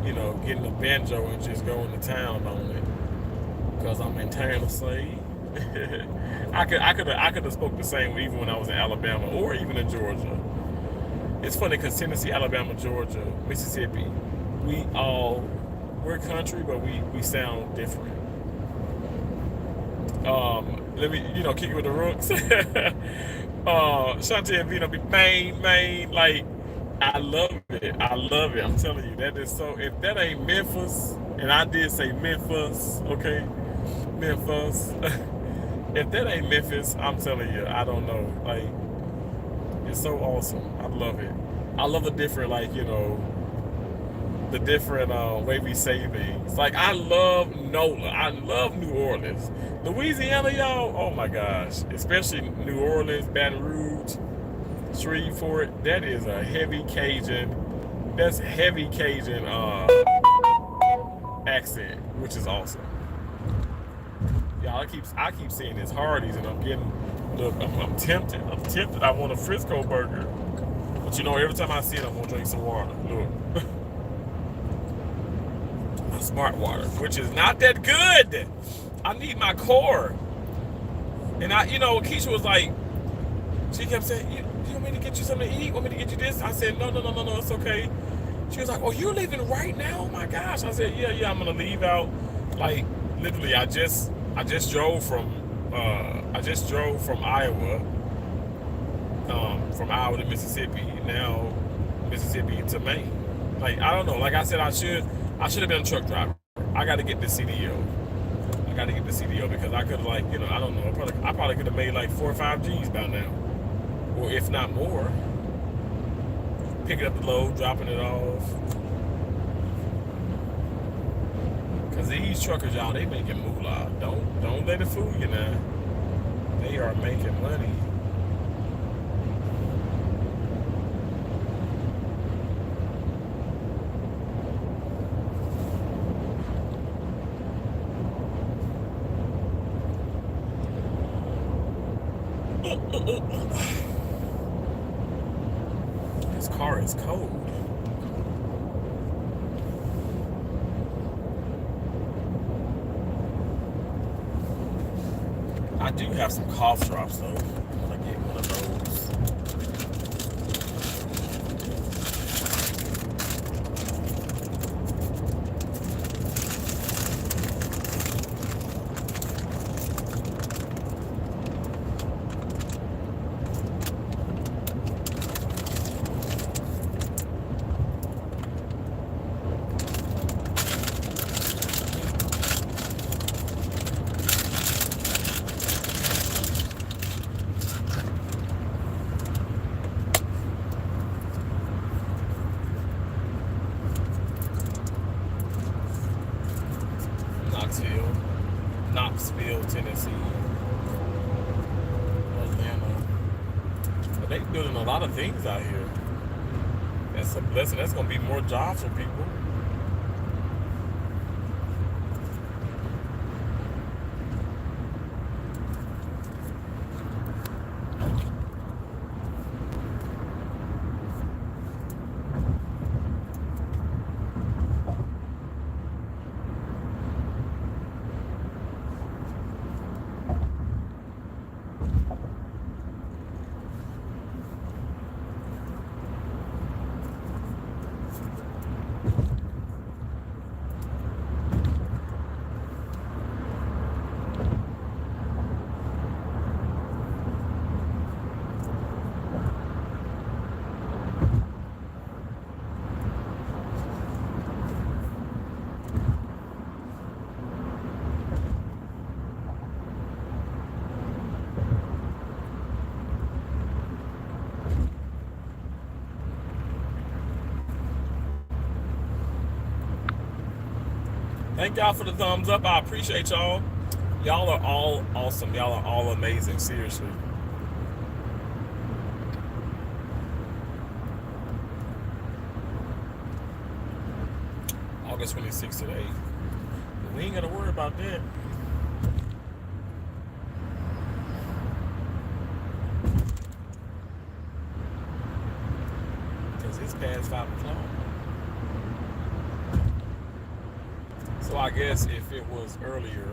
A: you know, getting a banjo and just going to town on it. Because I'm in Tennessee. I could have spoke the same even when I was in Alabama or even in Georgia. It's funny because Tennessee, Alabama, Georgia, Mississippi, we're country, but we sound different. Let me, you know, kick it with the rooks. Shantae and Vino be Maine, like, I love it. I'm telling you, that is so. If that ain't Memphis, and I did say Memphis, okay, Memphis. If that ain't Memphis, I'm telling you, I don't know. Like, it's so awesome. I love it. I love the different, like, you know, the different way we say things. Like, I love NOLA. I love New Orleans. Louisiana, y'all, oh my gosh. Especially New Orleans, Baton Rouge, Shreveport. That is a heavy Cajun. That's heavy Cajun accent, which is awesome. Y'all, I keep seeing this Hardee's, and I'm getting, look, I'm tempted. I want a Frisco burger, but you know, every time I see it, I'm gonna drink some water. Look, my Smart Water, which is not that good. I need my core, and you know, Keisha was like, she kept saying, you want me to get you something to eat? Want me to get you this? I said, no, it's okay. She was like, oh, you're leaving right now? Oh my gosh. I said, yeah, I'm gonna leave out. Like, literally, I just drove from Iowa, from Iowa to Mississippi. Now Mississippi to Maine. Like, I don't know. Like I said, I should have been a truck driver. I got to get the CDO. I got to get the CDO because I could have, like, I don't know. I probably could have made like 4 or 5 G's by now, or if not more. Picking up the load, dropping it off. Cause these truckers, y'all, they making moolah. Don't let it fool you now. They are making money. This car is cold. I do have some cough drops though. I'm gonna get one of those. Knoxville, Tennessee, Atlanta. But they building a lot of things out here. That's a blessing. That's gonna be more jobs for people. Thank y'all for the thumbs up. I appreciate y'all. Y'all are all awesome. Y'all are all amazing. Seriously. August 26th today. We ain't got to worry about that. Because it's past 5 o'clock. So I guess if it was earlier,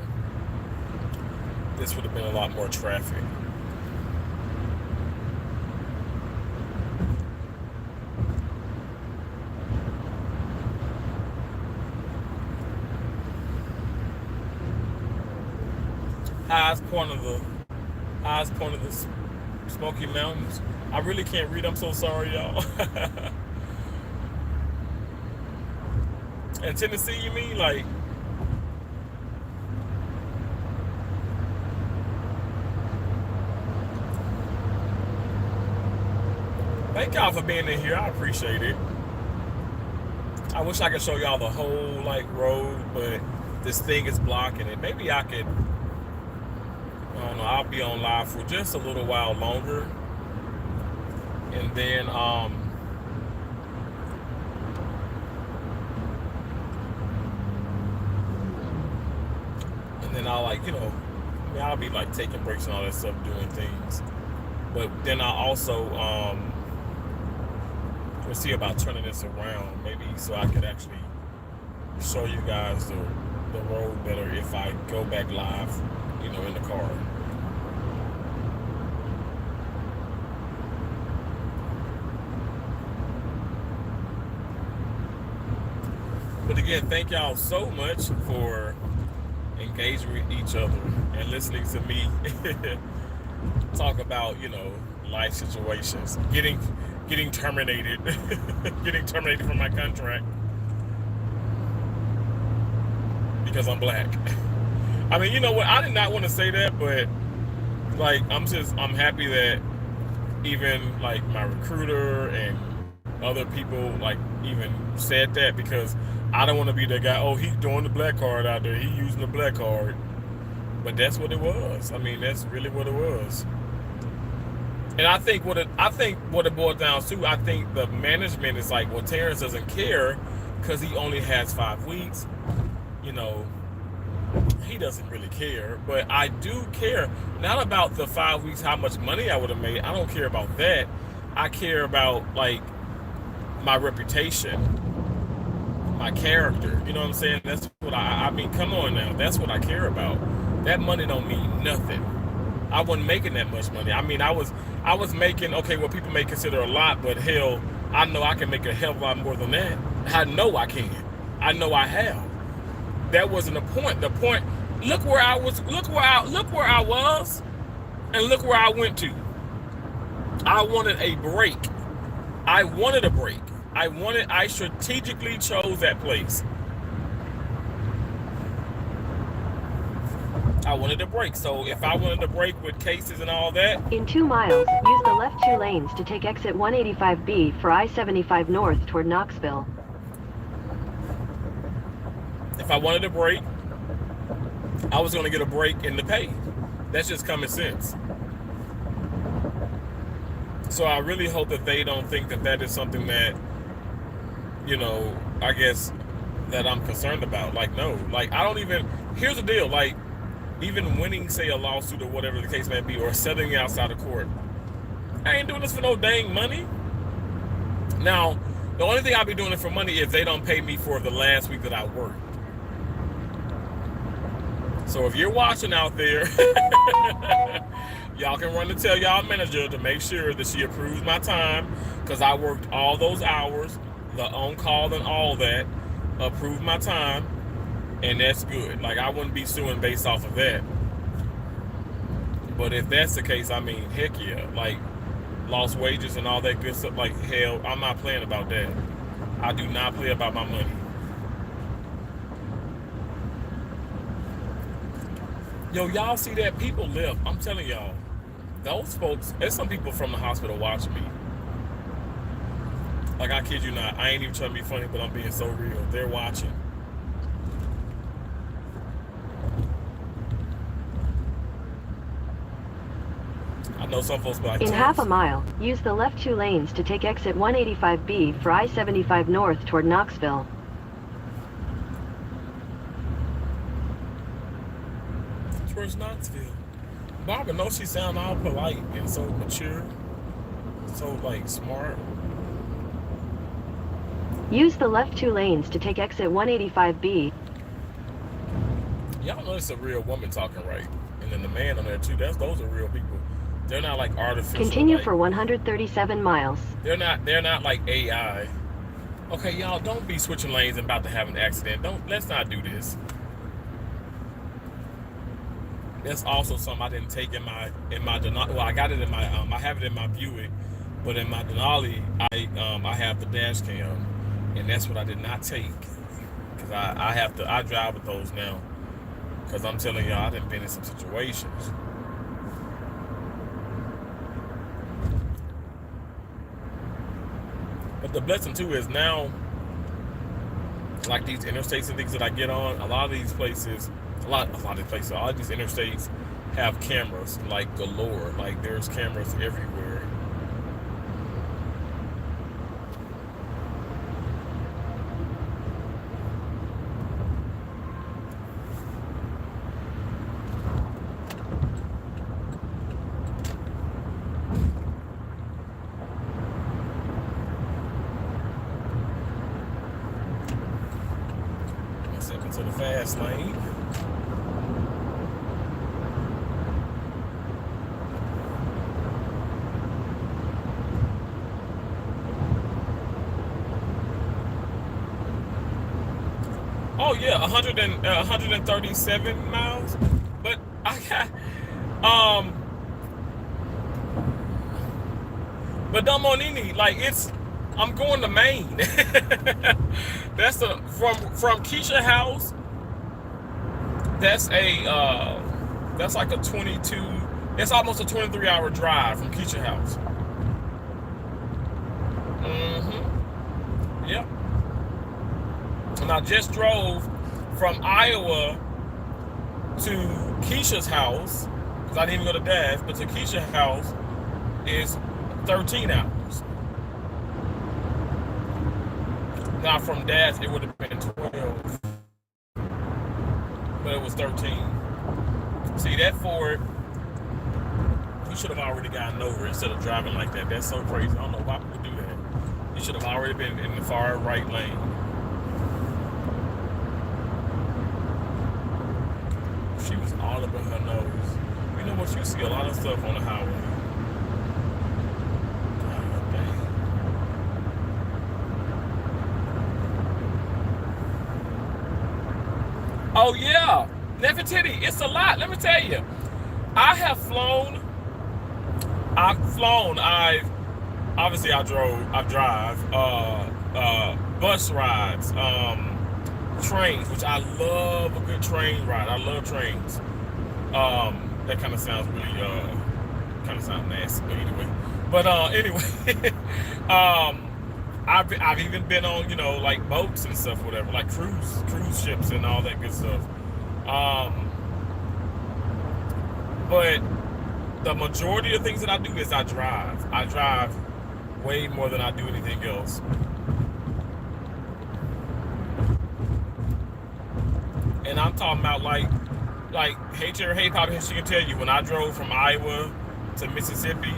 A: this would have been a lot more traffic. Highest point of the Smoky Mountains. I really can't read. I'm so sorry, y'all. In Tennessee, you mean? Like, thank y'all for being in here. I appreciate it. I wish I could show y'all the whole road, but this thing is blocking it. Maybe I could, I don't know, I'll be on live for just a little while longer. And then I'll I'll be taking breaks and all that stuff, doing things. But then I also we'll see about turning this around, maybe, so I could actually show you guys the road better if I go back live, in the car. But again, thank y'all so much for engaging with each other and listening to me talk about, life situations, getting terminated, getting terminated from my contract because I'm black. I mean, you know what? I did not want to say that, but like, I'm happy that even like my recruiter and other people like even said that, because I don't want to be the guy, oh, he's doing the black card out there, he using the black card. But that's what it was. I mean, that's really what it was. And I think what it boils down to, I think the management is like, well, Terrence doesn't care because he only has 5 weeks. He doesn't really care. But I do care, not about the 5 weeks, how much money I would have made. I don't care about that. I care about like my reputation, my character. You know what I'm saying? That's what I mean, come on now. That's what I care about. That money don't mean nothing. I wasn't making that much money. I mean, I was making, okay, what people may consider a lot, but hell, I know I can make a hell of a lot more than that. I know I can. I know I have. That wasn't the point. The point, look where I was, and look where I went to. I wanted a break. I strategically chose that place. I wanted a break. So if I wanted a break with cases and all that.
B: In 2 miles, use the left 2 lanes to take exit 185B for I-75 North toward Knoxville.
A: If I wanted a break, I was going to get a break in the pay. That's just common sense. So I really hope that they don't think that that is something that, I guess that I'm concerned about. Like, no, like here's the deal. Like, even winning, say, a lawsuit or whatever the case may be, or settling outside of court, I ain't doing this for no dang money. Now, the only thing I'll be doing it for money if they don't pay me for the last week that I worked. So if you're watching out there, y'all can run to tell y'all manager to make sure that she approves my time, because I worked all those hours, the on-call and all that, approved my time, and that's good. Like, I wouldn't be suing based off of that. But if that's the case, I mean, heck yeah. Like, lost wages and all that good stuff, like, hell, I'm not playing about that. I do not play about my money. Yo, y'all see that? People live. I'm telling y'all, those folks, there's some people from the hospital watching me. Like, I kid you not. I ain't even trying to be funny, but I'm being so real. They're watching. I know some folks be like,
B: in half a mile, use the left 2 lanes to take exit 185B for I-75 North toward Knoxville.
A: Towards Knoxville. Barbara knows she sound all polite and so mature, so like smart.
B: Use the left 2 lanes to take exit 185B.
A: Y'all know it's a real woman talking, right? And then the man on there too. Those are real people. They're not like artificial.
B: Continue
A: like,
B: for 137 miles.
A: They're not like AI. Okay, y'all, don't be switching lanes and about to have an accident. Let's not do this. That's also something I didn't take in my Denali. Well, I got it in my I have it in my Buick, but in my Denali I have the dash cam, and that's what I did not take, because I drive with those now, because I'm telling y'all, I done been in some situations. But the blessing too is now, like these interstates and things that I get on, a lot of these places, all of these interstates have cameras like galore. Like, there's cameras everywhere. Let's step into the fast lane. Yeah, 137 miles. But I got, but Domonini, like I'm going to Maine. That's from Keisha house. That's that's like a 22. It's almost a 23-hour drive from Keisha house. Yep. And I just drove from Iowa to Keisha's house, because I didn't even go to Dad's, but to Keisha's house is 13 hours. Now from Dad's it would have been 12, but it was 13. See, that Ford, you should have already gotten over instead of driving like that. That's so crazy. I don't know why people do that. You should have already been in the far right lane. She was all up in her nose. You know what? You see a lot of stuff on the highway. God dang. Oh yeah, Nefertiti, it's a lot. Let me tell you, I've flown. I drive bus rides, trains, which I love a good train ride. I love trains. That kind of sounds really kind of sounds nasty, but anyway. But anyway, I've even been on, you know, like boats and stuff, whatever, like cruise ships and all that good stuff. But the majority of things that I do is I drive. I drive way more than I do anything else. And I'm talking about like hey Jerry, hey Papa, she can tell you, when I drove from Iowa to Mississippi,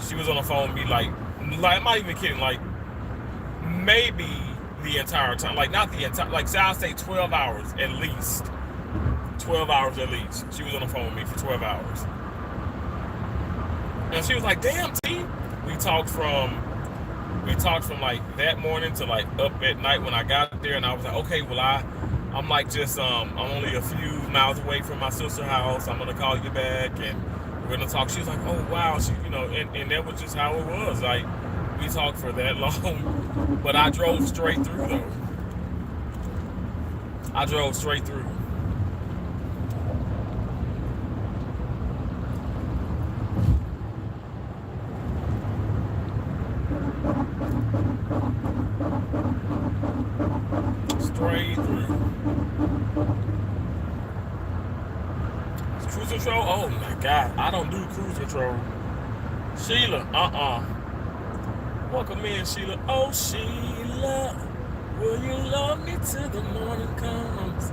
A: she was on the phone with me like I'm not even kidding, like maybe the entire time, like not the entire, like say I'll say 12 hours at least. 12 hours at least. She was on the phone with me for 12 hours. And she was like, damn, T. We talked from like that morning to like up at night when I got there, and I was like, okay, well I'm like just I'm only a few miles away from my sister's house. I'm gonna call you back and we're gonna talk. She was like, oh wow, she, you know, and that was just how it was. Like we talked for that long, but I drove straight through though. I drove straight through. Straight through. Cruise control? Oh my God, I don't do cruise control. Sheila, welcome in, Sheila. Oh Sheila, will you love me till the morning comes?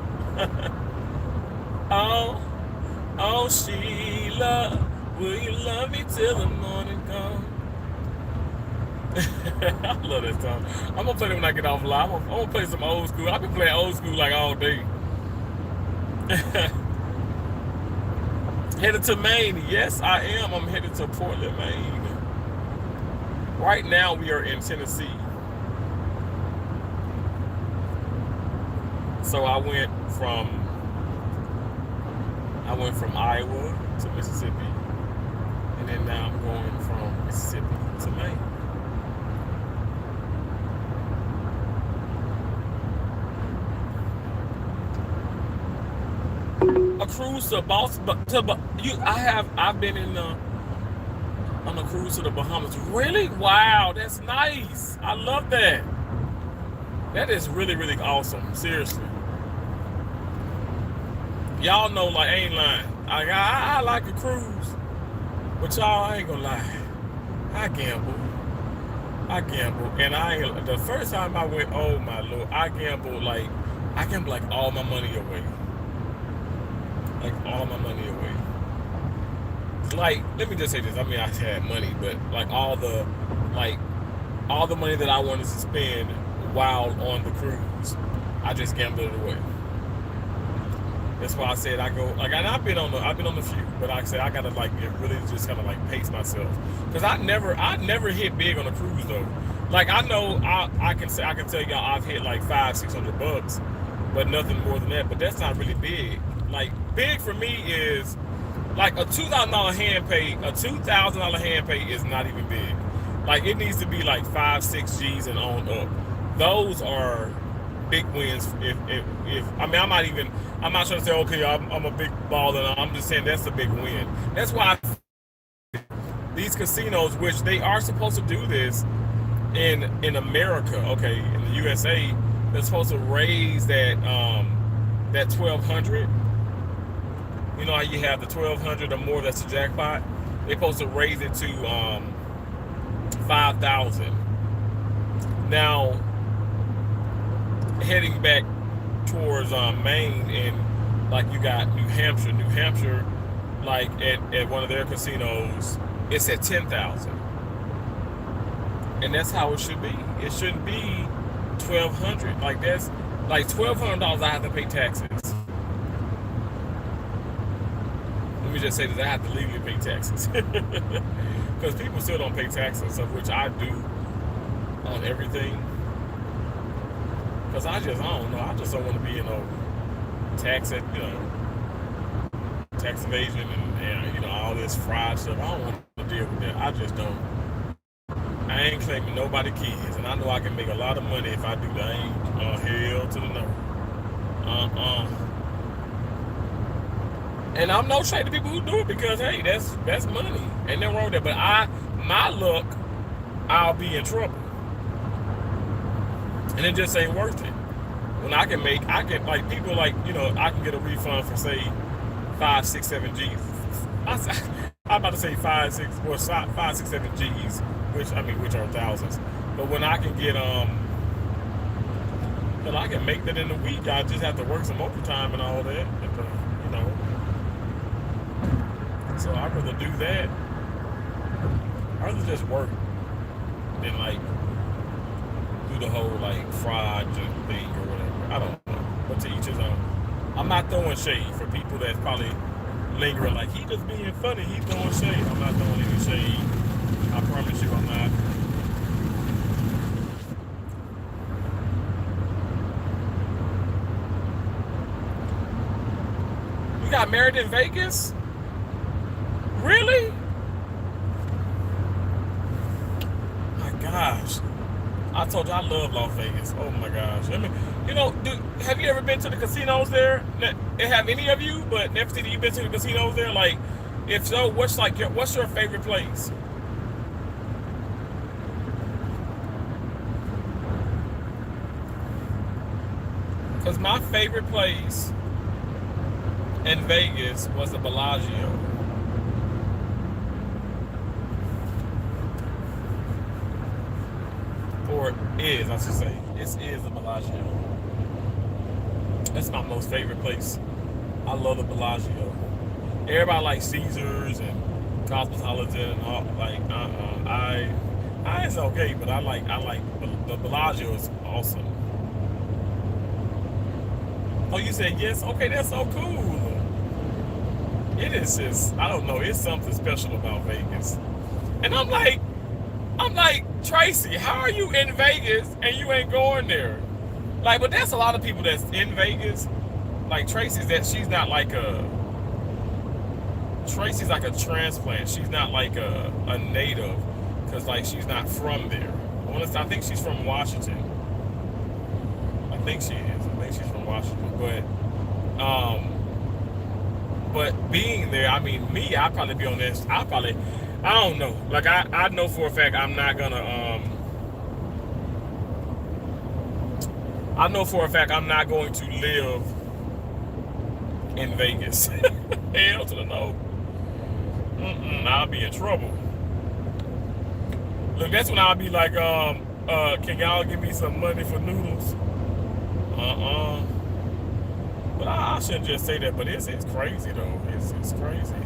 A: oh Sheila, will you love me till the morning comes? I love that song. I'm gonna play it when I get off live. I'm gonna play some old school. I've been playing old school like all day. Headed to Maine. Yes, I am. I'm headed to Portland, Maine. Right now we are in Tennessee. So I went from Iowa to Mississippi, and then now I'm going from Mississippi to Maine. A cruise to Boston, I've been on a cruise to the Bahamas. Really? Wow, that's nice. I love that. That is really, really awesome. Seriously. Y'all know, like, I ain't lying. I like a cruise, but y'all, I ain't gonna lie. I gamble, and the first time I went, oh my Lord, I gambled like all my money away. Like all my money away. Like, let me just say this. I mean, I had money, but like all the money that I wanted to spend while on the cruise, I just gambled it away. That's why I said I go like, and I've been on the few, but like I said, I gotta like really just kind of like pace myself, because I never hit big on a cruise though. Like I know I can tell y'all I've hit like $500-600, but nothing more than that. But that's not really big. Like, big for me is like a $2,000 hand pay. A $2,000 hand pay is not even big. Like, it needs to be like 5-6 G's and on up. Those are big wins. If I mean, I'm not trying to say, okay, I'm a big baller. I'm just saying that's a big win. That's why these casinos, which they are supposed to do this in America, okay, in the USA, they're supposed to raise that 1,200. You know how you have the 1,200 or more, that's the jackpot. They're supposed to raise it to 5,000. Now, heading back towards Maine, and like you got New Hampshire. New Hampshire, like at one of their casinos, it's at 10,000, and that's how it should be. It shouldn't be 1,200. Like, that's like $1,200. I have to pay taxes. Let me just say that I have to legally pay taxes because people still don't pay taxes, of which I do on everything. Because I don't know. I just don't want to be, tax evasion and all this fraud stuff. I don't want to deal with that. I just don't. I ain't claiming nobody kids, and I know I can make a lot of money if I do that. I ain't hell to the no. And I'm no shade to people who do it, because hey, that's money, ain't nothing wrong with that. But my luck, I'll be in trouble, and it just ain't worth it. When I can like people like I can get a refund for say 5, 6, 7 G's. I'm about to say 5, 6, 7 G's, which are thousands. But when I can get I can make that in a week. I just have to work some overtime and all that. So I'd rather do that. I'd rather just work than like do the whole like fraud thing or whatever. I don't know. But to each his own. I'm not throwing shade for people that's probably lingering like he just being funny. He's throwing shade. I'm not throwing any shade. I promise you I'm not. You got married in Vegas? Really? My gosh. I told you I love Las Vegas. Oh my gosh. I mean, have you ever been to the casinos there? Have any of you? But Nefertiti, you been to the casinos there? Like, if so, what's your favorite place? Because my favorite place in Vegas was the Bellagio. Or is, I should say. It is the Bellagio. That's my most favorite place. I love the Bellagio. Everybody likes Caesars and Cosmopolitan and all. Like, it's okay, but I like the Bellagio is awesome. Oh, you said yes? Okay, that's so cool. It is just, I don't know, it's something special about Vegas. And I'm like, Tracy, how are you in Vegas and you ain't going there? Like, but that's a lot of people that's in Vegas. Like Tracy's she's not like Tracy's like a transplant. She's not like a native, because like she's not from there. I think she's from Washington. I think she is. I think she's from Washington. But being there, I mean, me, I'd probably be on this. I don't know. Like, I know for a fact I'm not gonna, I know for a fact I'm not going to live in Vegas. Hell to the no. I'll be in trouble. Look, that's when I'll be like, can y'all give me some money for noodles? But I shouldn't just say that, but it's crazy though. It's crazy.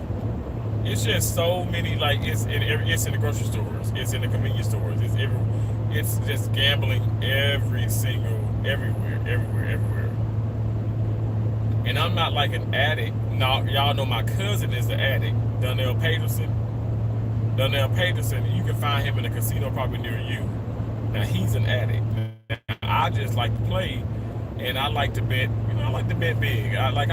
A: It's just so many, like, it's in the grocery stores, it's in the convenience stores, it's just gambling everywhere. And I'm not like an addict. Now, y'all know my cousin is the addict, Donnell Peterson, you can find him in a casino probably near you. Now, he's an addict. I just like to play And I like to bet, I like to bet big. I like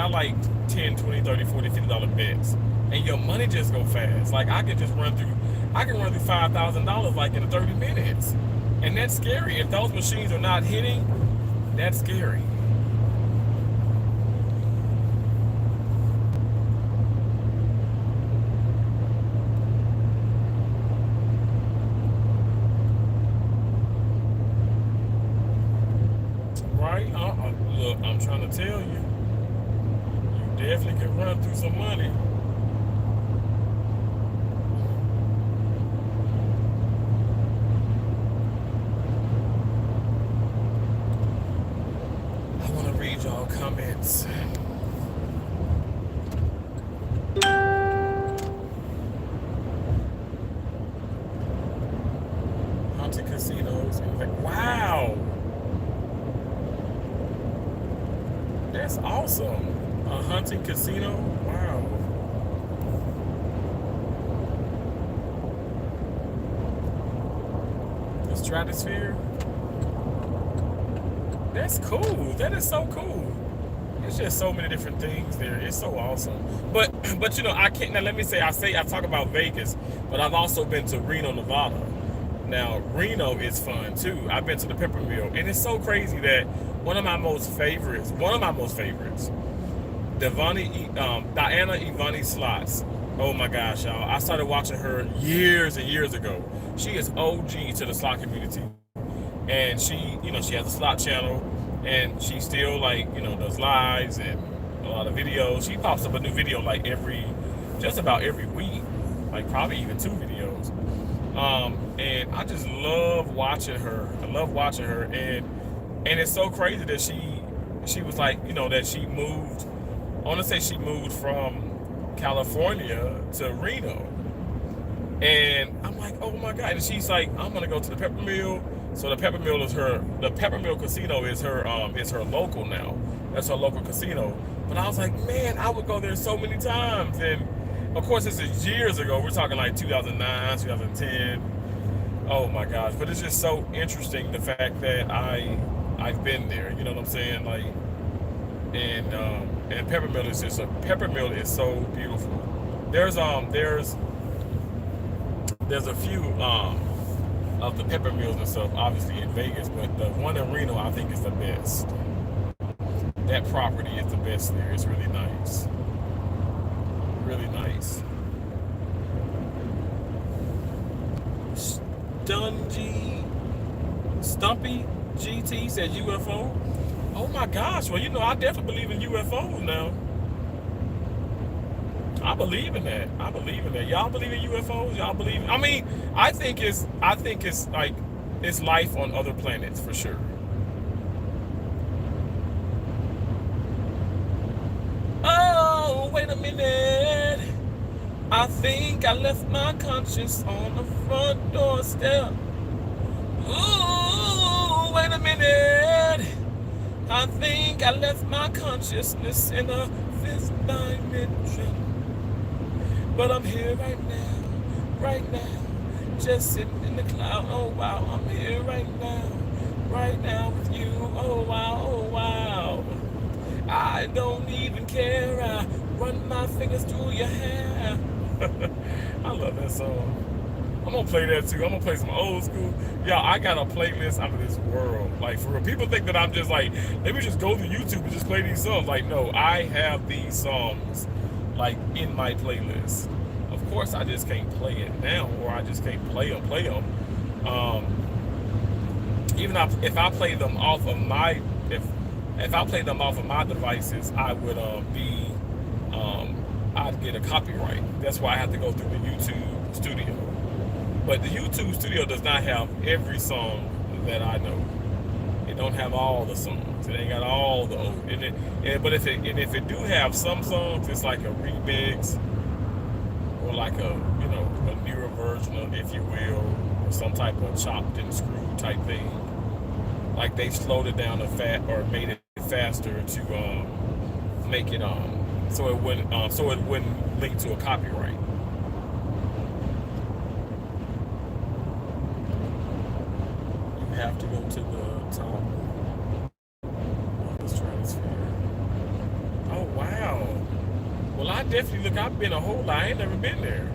A: 10, 20, 30, 40, $50 bets. And your money just go fast. Like I can run through $5,000 like in 30 minutes. And that's scary. If those machines are not hitting, that's scary. Right? Look, I'm trying to tell you, you definitely can run through some money. I want to read y'all comments. Haunted casinos. Wow. That's awesome. A hunting casino? Wow. The stratosphere? That's cool. That is so cool. It's just so many different things there. It's so awesome. But I can't. Now let me say I talk about Vegas, but I've also been to Reno, Nevada. Now Reno is fun too. I've been to the Pepper Mill, and it's so crazy that one of my most favorites, Diana Ivani Slots. Oh my gosh, y'all! I started watching her years and years ago. She is OG to the slot community, and she has a slot channel, and she still does lives and a lot of videos. She pops up a new video like just about every week, like probably even 2 videos. And I just love watching her. And it's so crazy that she was that she moved. I want to say she moved from California to Reno. And I'm like, oh my God. And she's like, I'm gonna go to the Pepper Mill. So the Pepper Mill Casino is her local now. That's her local casino. But I was like, man, I would go there so many times. And of course, this is years ago. We're talking like 2009, 2010. Oh my gosh. But it's just so interesting the fact that I've been there. You know what I'm saying? Like, and Pepper Mill is so beautiful. There's a few of the Pepper Mills and stuff, obviously in Vegas, but the one in Reno I think is the best. That property is the best there. It's really nice. Really nice. Stumpy GT says UFO. Oh my gosh. Well, I definitely believe in UFOs now. I believe in that. Y'all believe in UFOs? Y'all believe? I mean, I think it's like it's life on other planets for sure. Oh, wait a minute. I think I left my conscience on the front doorstep. Ooh, wait a minute. I think I left my consciousness in a fifth dimension. But I'm here right now, just sitting in the cloud. Oh wow, I'm here right now with you. Oh wow. I don't even care. I run my fingers through your hair. I love that song. I'm gonna play that too. I'm gonna play some old school. Y'all, I got a playlist out of this world. Like, for real, people think that I'm just like, let me just go to YouTube and just play these songs. Like, no, I have these songs like in my playlist. Of course, I just can't play it now, or I just can't play them. Even if I play them off of my if I play them off of my devices, I would I'd get a copyright. That's why I have to go through the YouTube Studio. But the YouTube Studio does not have every song that I know. It don't have all the songs. It ain't got all the old. But if it do have some songs, it's like a remix or like a newer version of, if you will, or some type of chopped and screwed type thing. Like they slowed it down or made it faster to make it so it wouldn't link to a copyright. You have to go to the top. I definitely look. I've been a whole lot. I ain't never been there.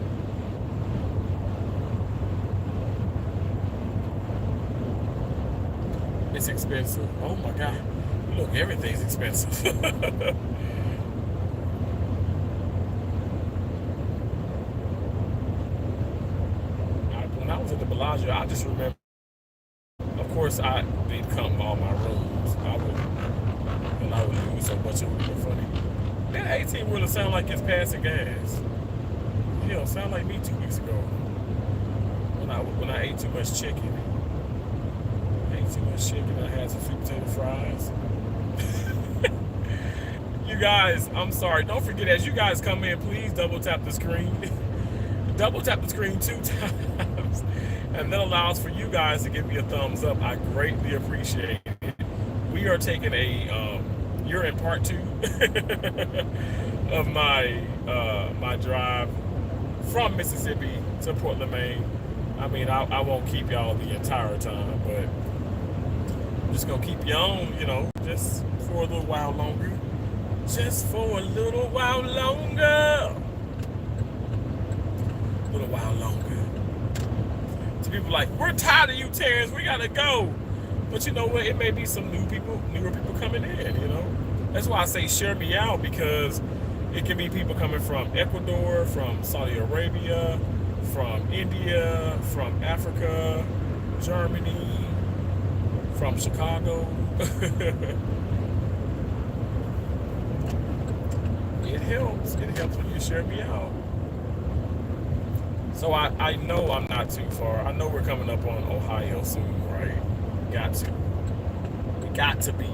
A: It's expensive. Oh my God! Look, everything's expensive. When I was at the Bellagio, I just remember. Of course, they'd come all my rooms. I would lose so much. It would be funny. That 18 wheeler sound like it's passing gas. Hell, sound like me 2 weeks ago when I ate too much chicken. I ate too much chicken. I had some sweet potato fries. You guys, I'm sorry. Don't forget, as you guys come in, please double tap the screen. Double tap the screen 2 times, and that allows for you guys to give me a thumbs up. I greatly appreciate it. We are taking you're in part 2 of my my drive from Mississippi to Portland, Maine. I mean, I won't keep y'all the entire time, but I'm just gonna keep you on, just for a little while longer. Just for a little while longer. A little while longer. So people like, we're tired of you, Terrence. We gotta go. But you know what? It may be some newer people coming in, That's why I say share me out, because it can be people coming from Ecuador, from Saudi Arabia, from India, from Africa, Germany, from Chicago. It helps. It helps when you share me out. So I know I'm not too far. I know we're coming up on Ohio soon, right? Got to. Got to be.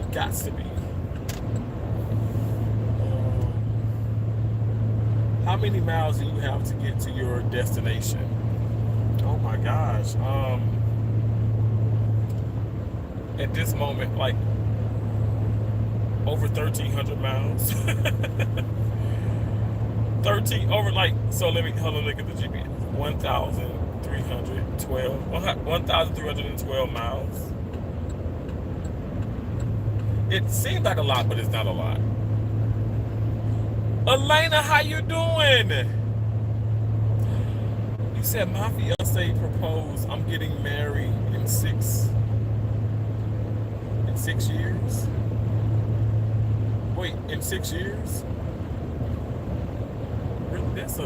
A: How many miles do you have to get to your destination? Oh my gosh. At this moment, like over 1,300 miles. 13 over, like, so let me look at the GPS. 1,312 miles. It seems like a lot, but it's not a lot. Elena, how you doing? You said my fiance proposed. I'm getting married in 6 years. Wait, in 6 years? Really? That's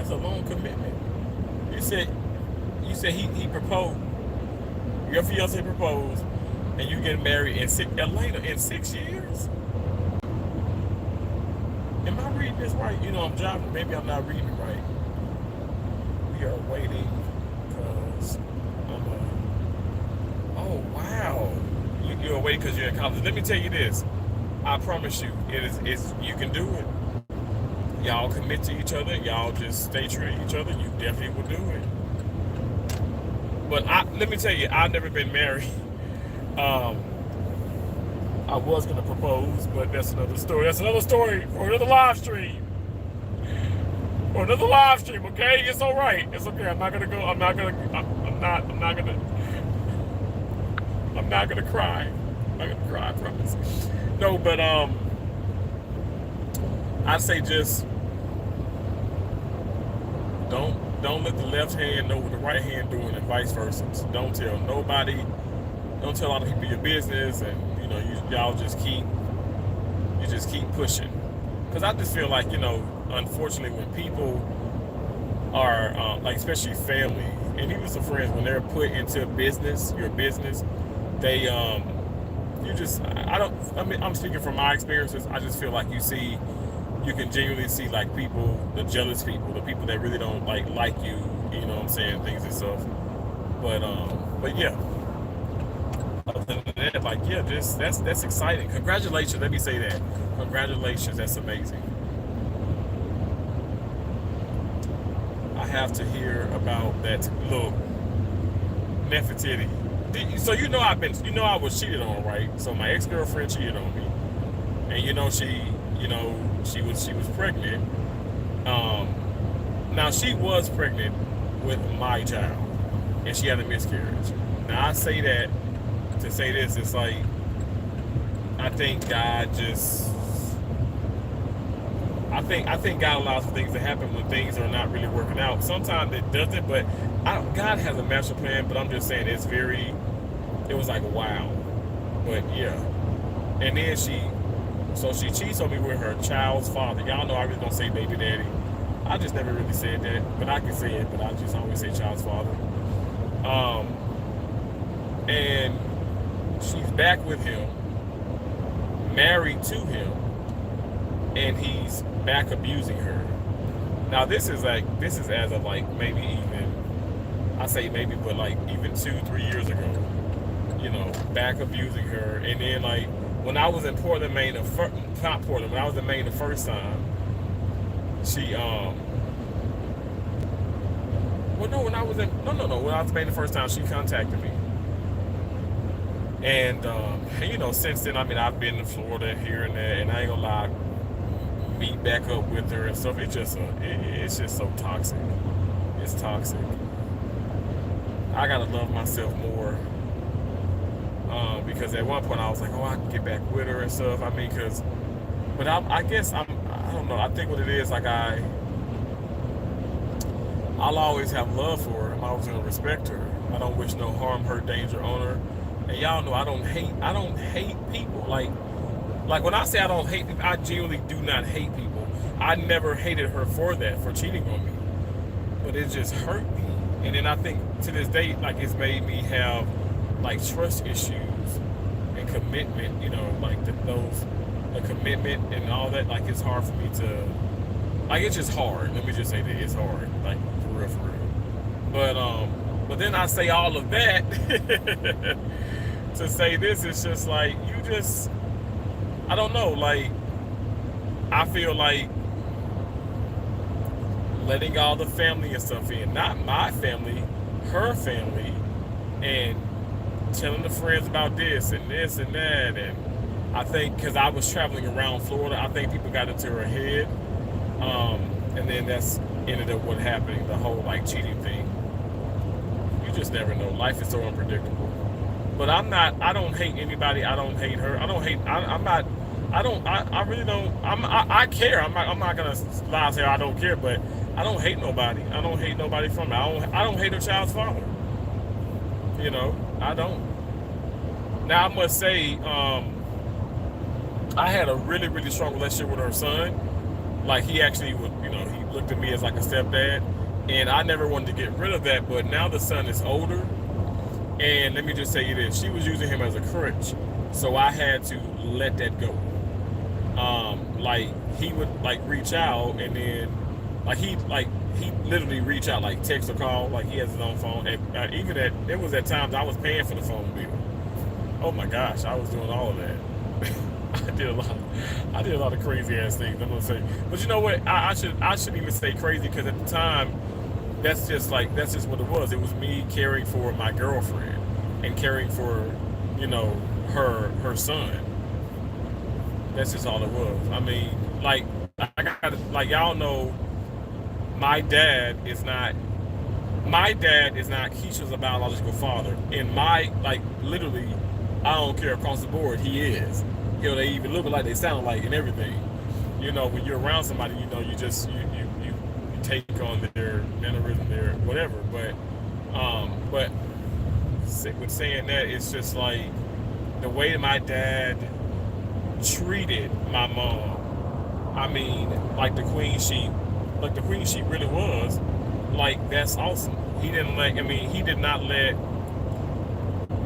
A: a long commitment. You said he proposed. Your fiance proposed, and you get married in 6 years? Am I reading this right? I'm driving. Maybe I'm not reading it right. We are waiting because oh wow. You're waiting because you're in college. Let me tell you this. I promise you, it's you can do it. Y'all commit to each other. Y'all just stay true to each other. You definitely will do it. But let me tell you, I've never been married. I was gonna propose, but that's another story. That's another story for another live stream. Okay? It's all right. It's okay. I'm not gonna cry. I'm not gonna cry, I promise. No, but I'd say just don't let the left hand know what the right hand doing, and vice versa. So don't tell nobody. Don't tell other people your business, and y'all just keep pushing. Because I just feel like, unfortunately, when people are like, especially family and even some friends, when they're put into your business, they I'm speaking from my experiences. I just feel like you can genuinely see, like, people, the jealous people, the people that really don't like you, things and stuff. But yeah. Other than that, like, yeah, that's exciting. Congratulations. Let me say that. Congratulations. That's amazing. I have to hear about that little Nefertiti. So I was cheated on, right? So my ex-girlfriend cheated on me, and she was pregnant. Now she was pregnant with my child, and she had a miscarriage. Now I say that to say this, it's like, I think God just I think God allows for things to happen when things are not really working out. Sometimes it doesn't, but God has a master plan. But I'm just saying it was like wow. But yeah, and then she cheats on me with her child's father. Y'all know I really don't say baby daddy. I just never really said that, but I can say it. But I just always say child's father. And she's back with him, married to him, and he's back abusing her. Now this is as of like maybe even, I say maybe, but like even 2-3 years ago, back abusing her. And then like when I was in Portland, Maine, not Portland, when I was in Maine the first time, she when I was in Maine the first time, she contacted me. And since then, I mean, I've been to Florida here and there, and I ain't gonna lie, meet back up with her and stuff. It's just so toxic. It's toxic. I gotta love myself more, because at one point I was like, oh, I can get back with her and stuff. I mean, but I guess I don't know. I think what it is, like I'll always have love for her. I'm always gonna respect her. I don't wish no harm, hurt, danger on her. And y'all know I don't hate people. Like when I say I don't hate people, I genuinely do not hate people. I never hated her for that, for cheating on me. But it just hurt me. And then I think to this day, like it's made me have like trust issues and commitment, like the commitment and all that. Like it's hard for me to, like it's just hard. Let me just say that it's hard, like for real. But then I say all of that to say this. It's just like I don't know, like I feel like letting all the family and stuff in, not my family, her family, and telling the friends about this and that. And I think because I was traveling around Florida, I think people got into her head, and then that's ended up what happening, the whole like cheating thing. You just never know. Life is so unpredictable. But I don't hate anybody. I don't hate her. I really don't. I care. I'm not gonna lie and say I don't care, but I don't hate nobody. I don't hate nobody from it. I don't hate her child's father. I don't. Now I must say, I had a really, really strong relationship with her son. Like he actually would, he looked at me as like a stepdad, and I never wanted to get rid of that. But now the son is older, and let me just say this: she was using him as a crutch, so I had to let that go. Like he would like reach out, and then he literally reach out, like text or call, like he has his own phone. And even there was at times I was paying for the phone bill. Oh my gosh, I was doing all of that. I did a lot of crazy ass things, I'm gonna say. But you know what? I shouldn't even say crazy, because at the time, that's just what it was. It was me caring for my girlfriend and caring for, her son. That's just all it was. I mean, like y'all know, my dad is not Keisha's biological father. And literally, I don't care, across the board, he is. They even look like they sound like and everything. When you're around somebody, you take on their mannerism, their whatever. But with saying that, it's just like the way my dad treated my mom. I mean, like the queen she really was. Like, that's awesome. He did not let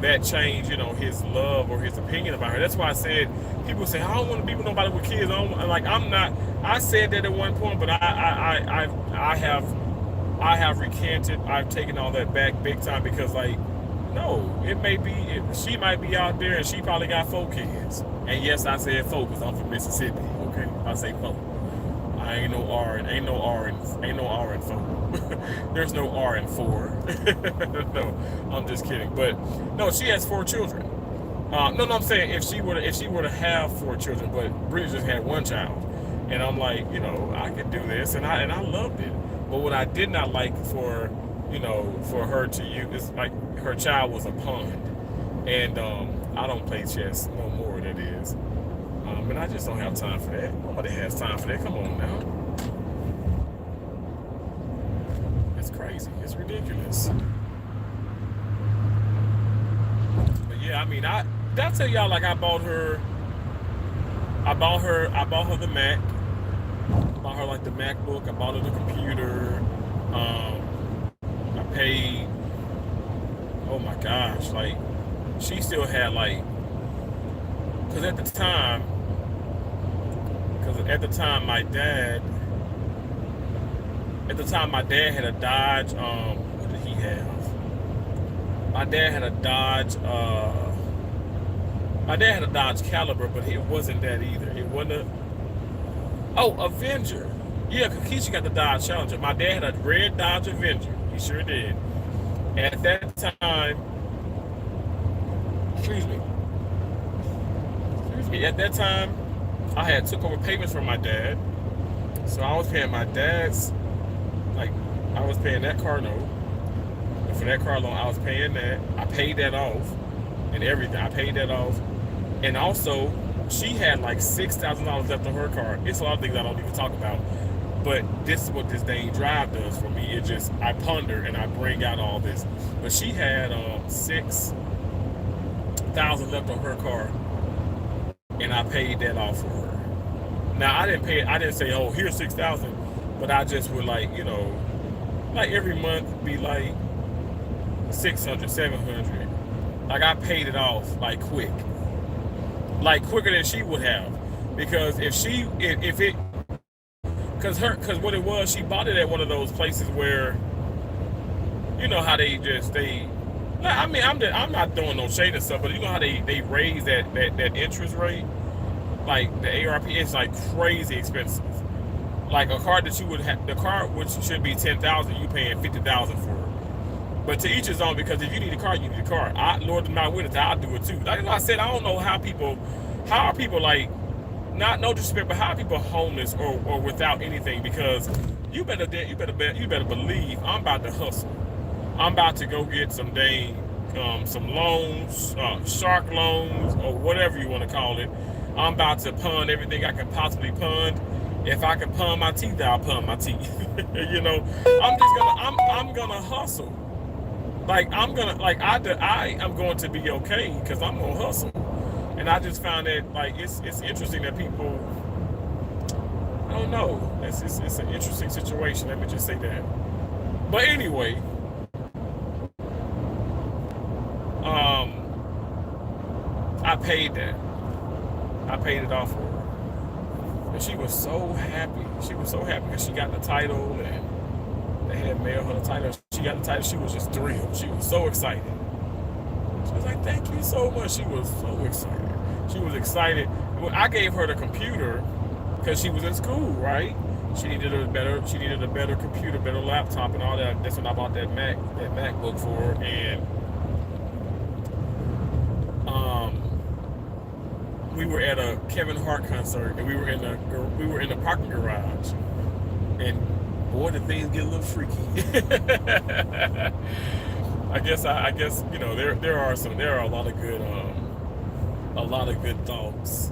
A: that change, his love or his opinion about her. That's why I said, people say, I don't want to be with nobody with kids. I said that at one point, but I have recanted. I've taken all that back big time, because no, she might be out there and she probably got 4 kids. And yes, I said 4 because I'm from Mississippi. Okay, I say 4. Ain't no R in 4. There's no R in 4. No, I'm just kidding. But no, she has 4 children. No, I'm saying if she were to have 4 children, but Brittany just had 1 child, and I'm like, I could do this, and I loved it. But what I did not like for her to use, like, her child was a pawn, and I don't play chess no more. That is, but I just don't have time for that. Nobody has time for that. Come on now. It's crazy. It's ridiculous. But yeah, I mean, did I tell y'all, like, I bought her the Mac. I bought her like the MacBook. I bought her the computer. I paid, oh my gosh, like, she still had like, because at the time my dad had a Dodge, what did he have? My dad had a Dodge Caliber, but it wasn't that either. It wasn't Avenger. Yeah, Keisha got the Dodge Challenger. My dad had a red Dodge Avenger. He sure did. At that time, at that time, I had took over payments from my dad. So I was paying my dad's, like, I was paying that car note. And for that car loan, I was paying that. I paid that off and everything. I paid that off. And also, she had like $6,000 left on her car. It's a lot of things I don't even talk about. But this is what this dang drive does for me. It just, I ponder and I bring out all this. But she had $6,000 left on her car, and I paid that off for her. Now I didn't say, oh, here's $6,000, but I just would, like, you know, like every month be like $600, $700. Like, I paid it off like quick, like quicker than she would have, because because what it was, she bought it at one of those places where, you know how I mean, I'm not doing no shade and stuff, but you know how they raise that interest rate, like the ARP, it's like crazy expensive. Like a car that you would have, the car which should be $10,000, you paying $50,000 for it. But to each his own, because if you need a car, you need a car. Lord is my witness, I'll do it too. Like I said, I don't know how are people like, not no disrespect, but how are people homeless or without anything? Because you better believe I'm about to hustle. I'm about to go get some some loans, shark loans, or whatever you want to call it. I'm about to pun everything I can possibly pun. If I can pun my teeth, I'll pun my teeth. You know, I'm gonna hustle. Like, I am going to be okay because I'm gonna hustle. And I just found that, like, it's interesting that people, I don't know, it's an interesting situation. Let me just say that. But anyway, I paid that. I paid it off for her. And she was so happy. She was so happy because she got the title and they had mailed her the title. She got the title. She was just thrilled. She was so excited. She was like, thank you so much. She was so excited. She was excited. I gave her the computer because she was in school, right? She needed a better computer, better laptop and all that. That's when I bought that MacBook for her. And we were at a Kevin Hart concert, and we were in the parking garage, and boy, did things get a little freaky. I guess you know, there are a lot of good thoughts,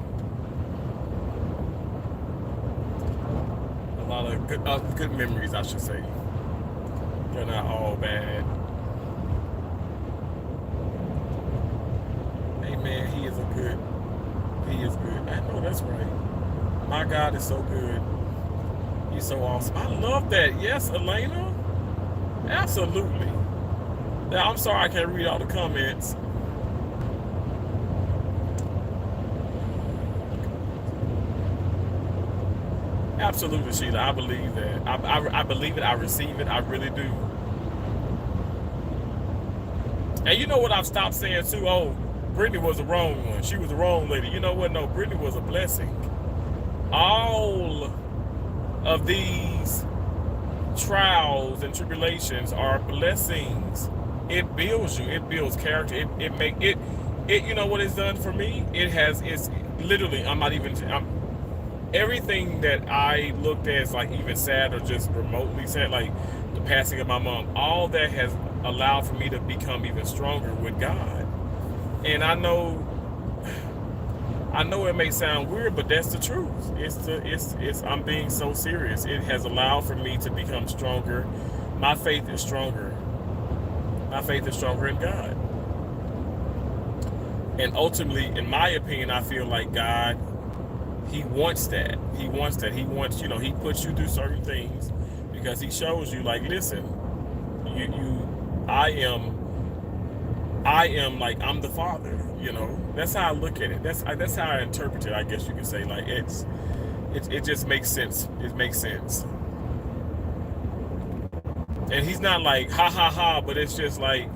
A: a lot of good memories, I should say. They're not all bad. Hey man, he is good. I know that's right. My God is so good. He's so awesome. I love that. Yes, Elena. Absolutely. Now, I'm sorry I can't read all the comments. Absolutely, Sheila. I believe that. I believe it. I receive it. I really do. And you know what I've stopped saying too? Oh, Brittany was the wrong one. She was the wrong lady. You know what? No, Brittany was a blessing. All of these trials and tribulations are blessings. It builds you. It builds character. It you know what it's done for me? It's literally, everything that I looked at as like even sad or just remotely sad, like the passing of my mom, all that has allowed for me to become even stronger with God. And I know I know it may sound weird, but that's the truth. It's I'm being so serious. It has allowed for me to become stronger. My faith is stronger. My faith is stronger in God. And ultimately, in my opinion, I feel like God, He wants that. He wants that. He wants, He puts you through certain things because He shows you, like, listen, I am like, I'm the Father. That's how I look at it. That's how I interpret it. I guess you could say, like, it just makes sense. It makes sense. And He's not like ha ha ha, but it's just like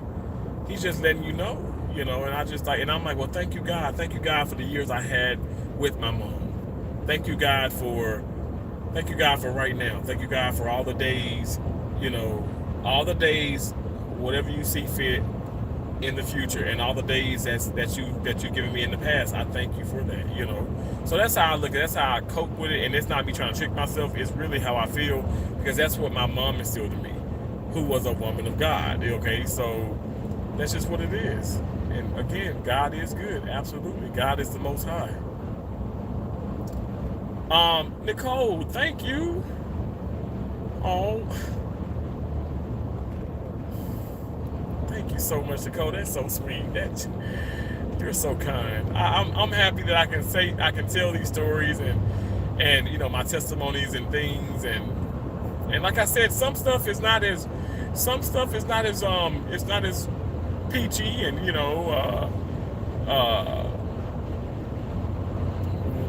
A: He's just letting you know. And I just like, and I'm like, well, thank you, God. Thank you, God, for the years I had with my mom. Thank you, God, for right now. Thank you, God, for all the days, all the days, whatever you see fit in the future, and all the days that you've given me in the past. I thank you for that, So that's how I look at it. That's how I cope with it. And it's not me trying to trick myself. It's really how I feel, because that's what my mom instilled in me, who was a woman of God. Okay, so that's just what it is. And again, God is good. Absolutely. God is the Most High. Nicole, thank you. Oh, thank you so much, Nicole. That's so sweet. You're so kind. I'm happy that I can tell these stories and my testimonies and things, and like I said, some stuff is not as peachy and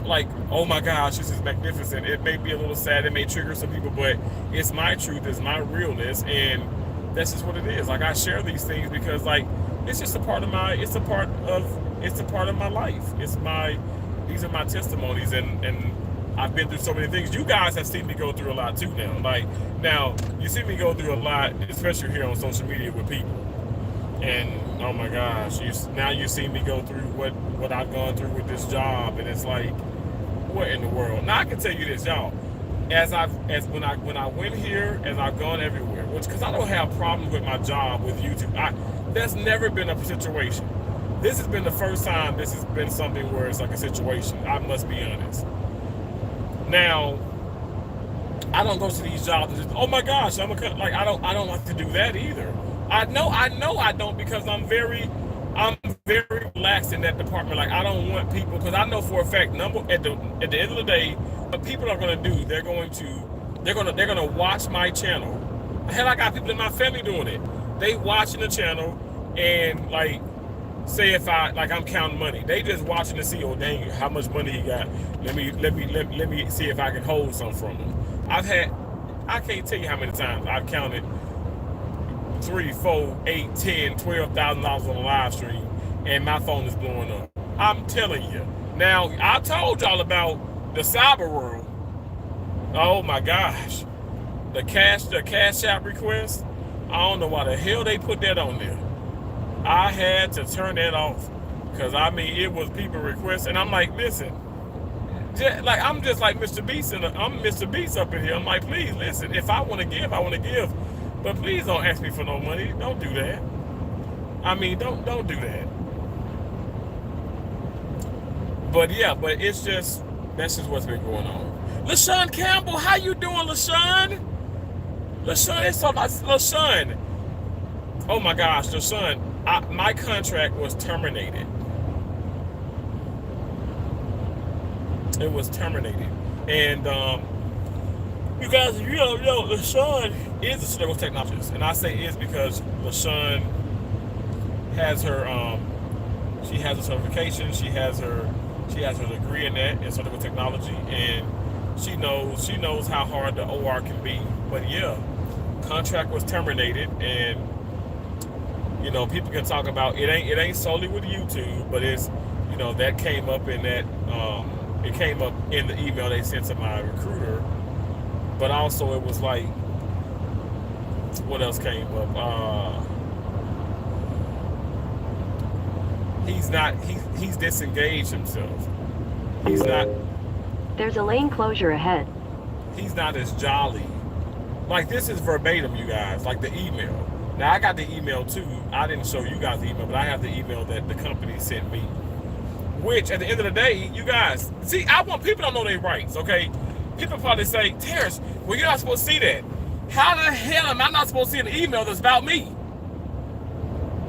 A: like, oh my gosh, this is magnificent. It may be a little sad, it may trigger some people, but it's my truth, it's my realness, and that's just what it is. Like, I share these things because, like, it's just a part of my life. These are my testimonies, and I've been through so many things. You guys have seen me go through a lot too now. Like, now you see me go through a lot, especially here on social media with people. And oh my gosh, you see me go through what I've gone through with this job, and it's like, what in the world? Now I can tell you this, y'all. When I went here, as I've gone everywhere, because I don't have problems with my job with YouTube. There's never been a situation. This has been the first time this has been something where it's like a situation. I must be honest. Now, I don't go to these jobs and just, oh my gosh, I don't like to do that either. I know I don't, because I'm very relaxed in that department. Like, I don't want people, because I know for a fact, at the end of the day, what people are going to do, they're going to watch my channel. Hell, I got people in my family doing it. They watching the channel, and like, say if I'm counting money, they just watching to see, oh dang, how much money he got. Let me see if I can hold some from him. I can't tell you how many times I've counted $3, $4, $8, $10, $12,000 on a live stream, and my phone is blowing up. I'm telling you. Now, I told y'all about the cyber world. Oh my gosh, the cash app request. I don't know why the hell they put that on there. I had to turn that off, because it was people requests, and I'm like, listen, I'm just like Mr. Beast, and I'm Mr. Beast up in here. I'm like, please listen. If I want to give, I want to give. But please don't ask me for no money. Don't do that. Don't do that. But yeah, that's just what's been going on. LaShawn Campbell, how you doing, LaShawn? LaShawn, it's so nice. LaShawn. Oh my gosh, LaShawn, my contract was terminated. It was terminated. And you guys, you know, LaShawn is a civil technologist, and I say is because LaShawn has her she has a certification, she has her degree in that in surgical technology, and she knows how hard the OR can be. But yeah, contract was terminated, and people can talk about it ain't solely with YouTube, but it's that came up in that it came up in the email they sent to my recruiter. But also it was like, what else came up? He's disengaged himself. He's not.
B: There's a lane closure ahead.
A: He's not as jolly. Like, this is verbatim, you guys, like the email. Now, I got the email too. I didn't show you guys the email, but I have the email that the company sent me. Which at the end of the day, you guys, see, I want people to know their rights, okay? People probably say, Terrence, well, you're not supposed to see that. How the hell am I not supposed to see an email that's about me?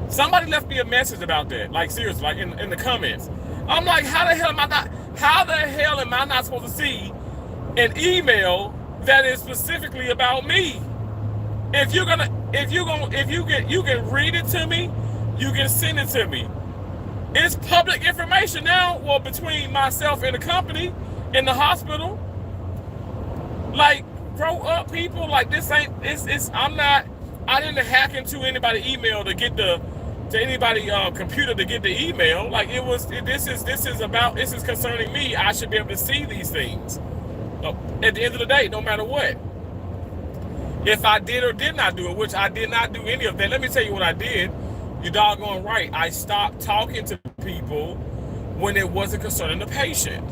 A: Somebody left me a message about that, like seriously, like in the comments. I'm like, how the hell am I not supposed to see an email that is specifically about me? If you can read it to me, you can send it to me. It's public information now, well, between myself and the company in the hospital. Like, grow up, people. Like, this ain't, I didn't hack into anybody's email to get to anybody computer to get the email. Like, this is concerning me. I should be able to see these things. At the end of the day, no matter what. If I did or did not do it, which I did not do any of that. Let me tell you what I did. You're doggone right. I stopped talking to people when it wasn't concerning the patient.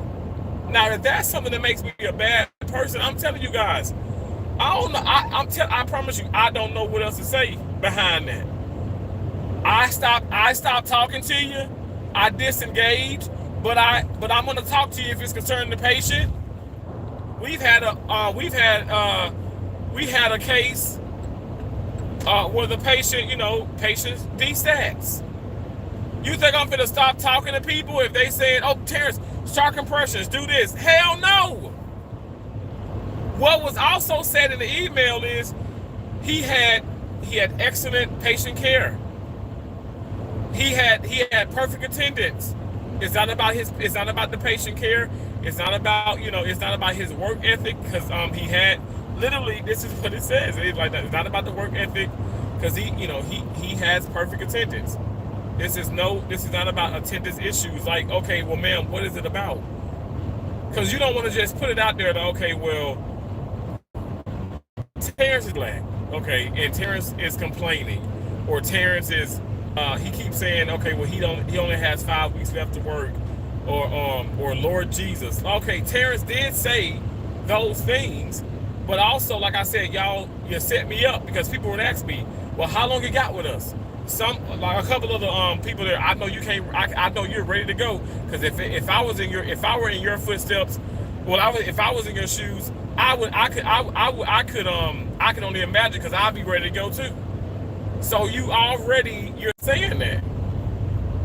A: Now, if that's something that makes me a bad person, I'm telling you guys, I don't know. I promise you, I don't know what else to say behind that. I stopped talking to you. I disengaged, but I'm gonna talk to you if it's concerning the patient. We had a case where the patient, patients destats. You think I'm gonna stop talking to people if they said, "Oh, Terrence, start compressions, do this"? Hell no. What was also said in the email is he had excellent patient care. He had perfect attendance. It's not about the patient care. It's not about his work ethic, because he had literally, this is what it says. It's like that. It's not about the work ethic, because he has perfect attendance. This is not about attendance issues. Like, okay, well, ma'am, what is it about? Because you don't want to just put it out there that, okay, well, Terrence is black, okay, and Terrence is complaining, or Terrence is he keeps saying, okay, well, he only has 5 weeks left to work, or Lord Jesus. Okay, Terrence did say those things, but also, like I said, you set me up, because people would ask me, well, how long you got with us? Like a couple of the people there, I know you can't. I know you're ready to go, because if I were in your footsteps, if I was in your shoes, I could only imagine, because I'd be ready to go too. So you're saying that,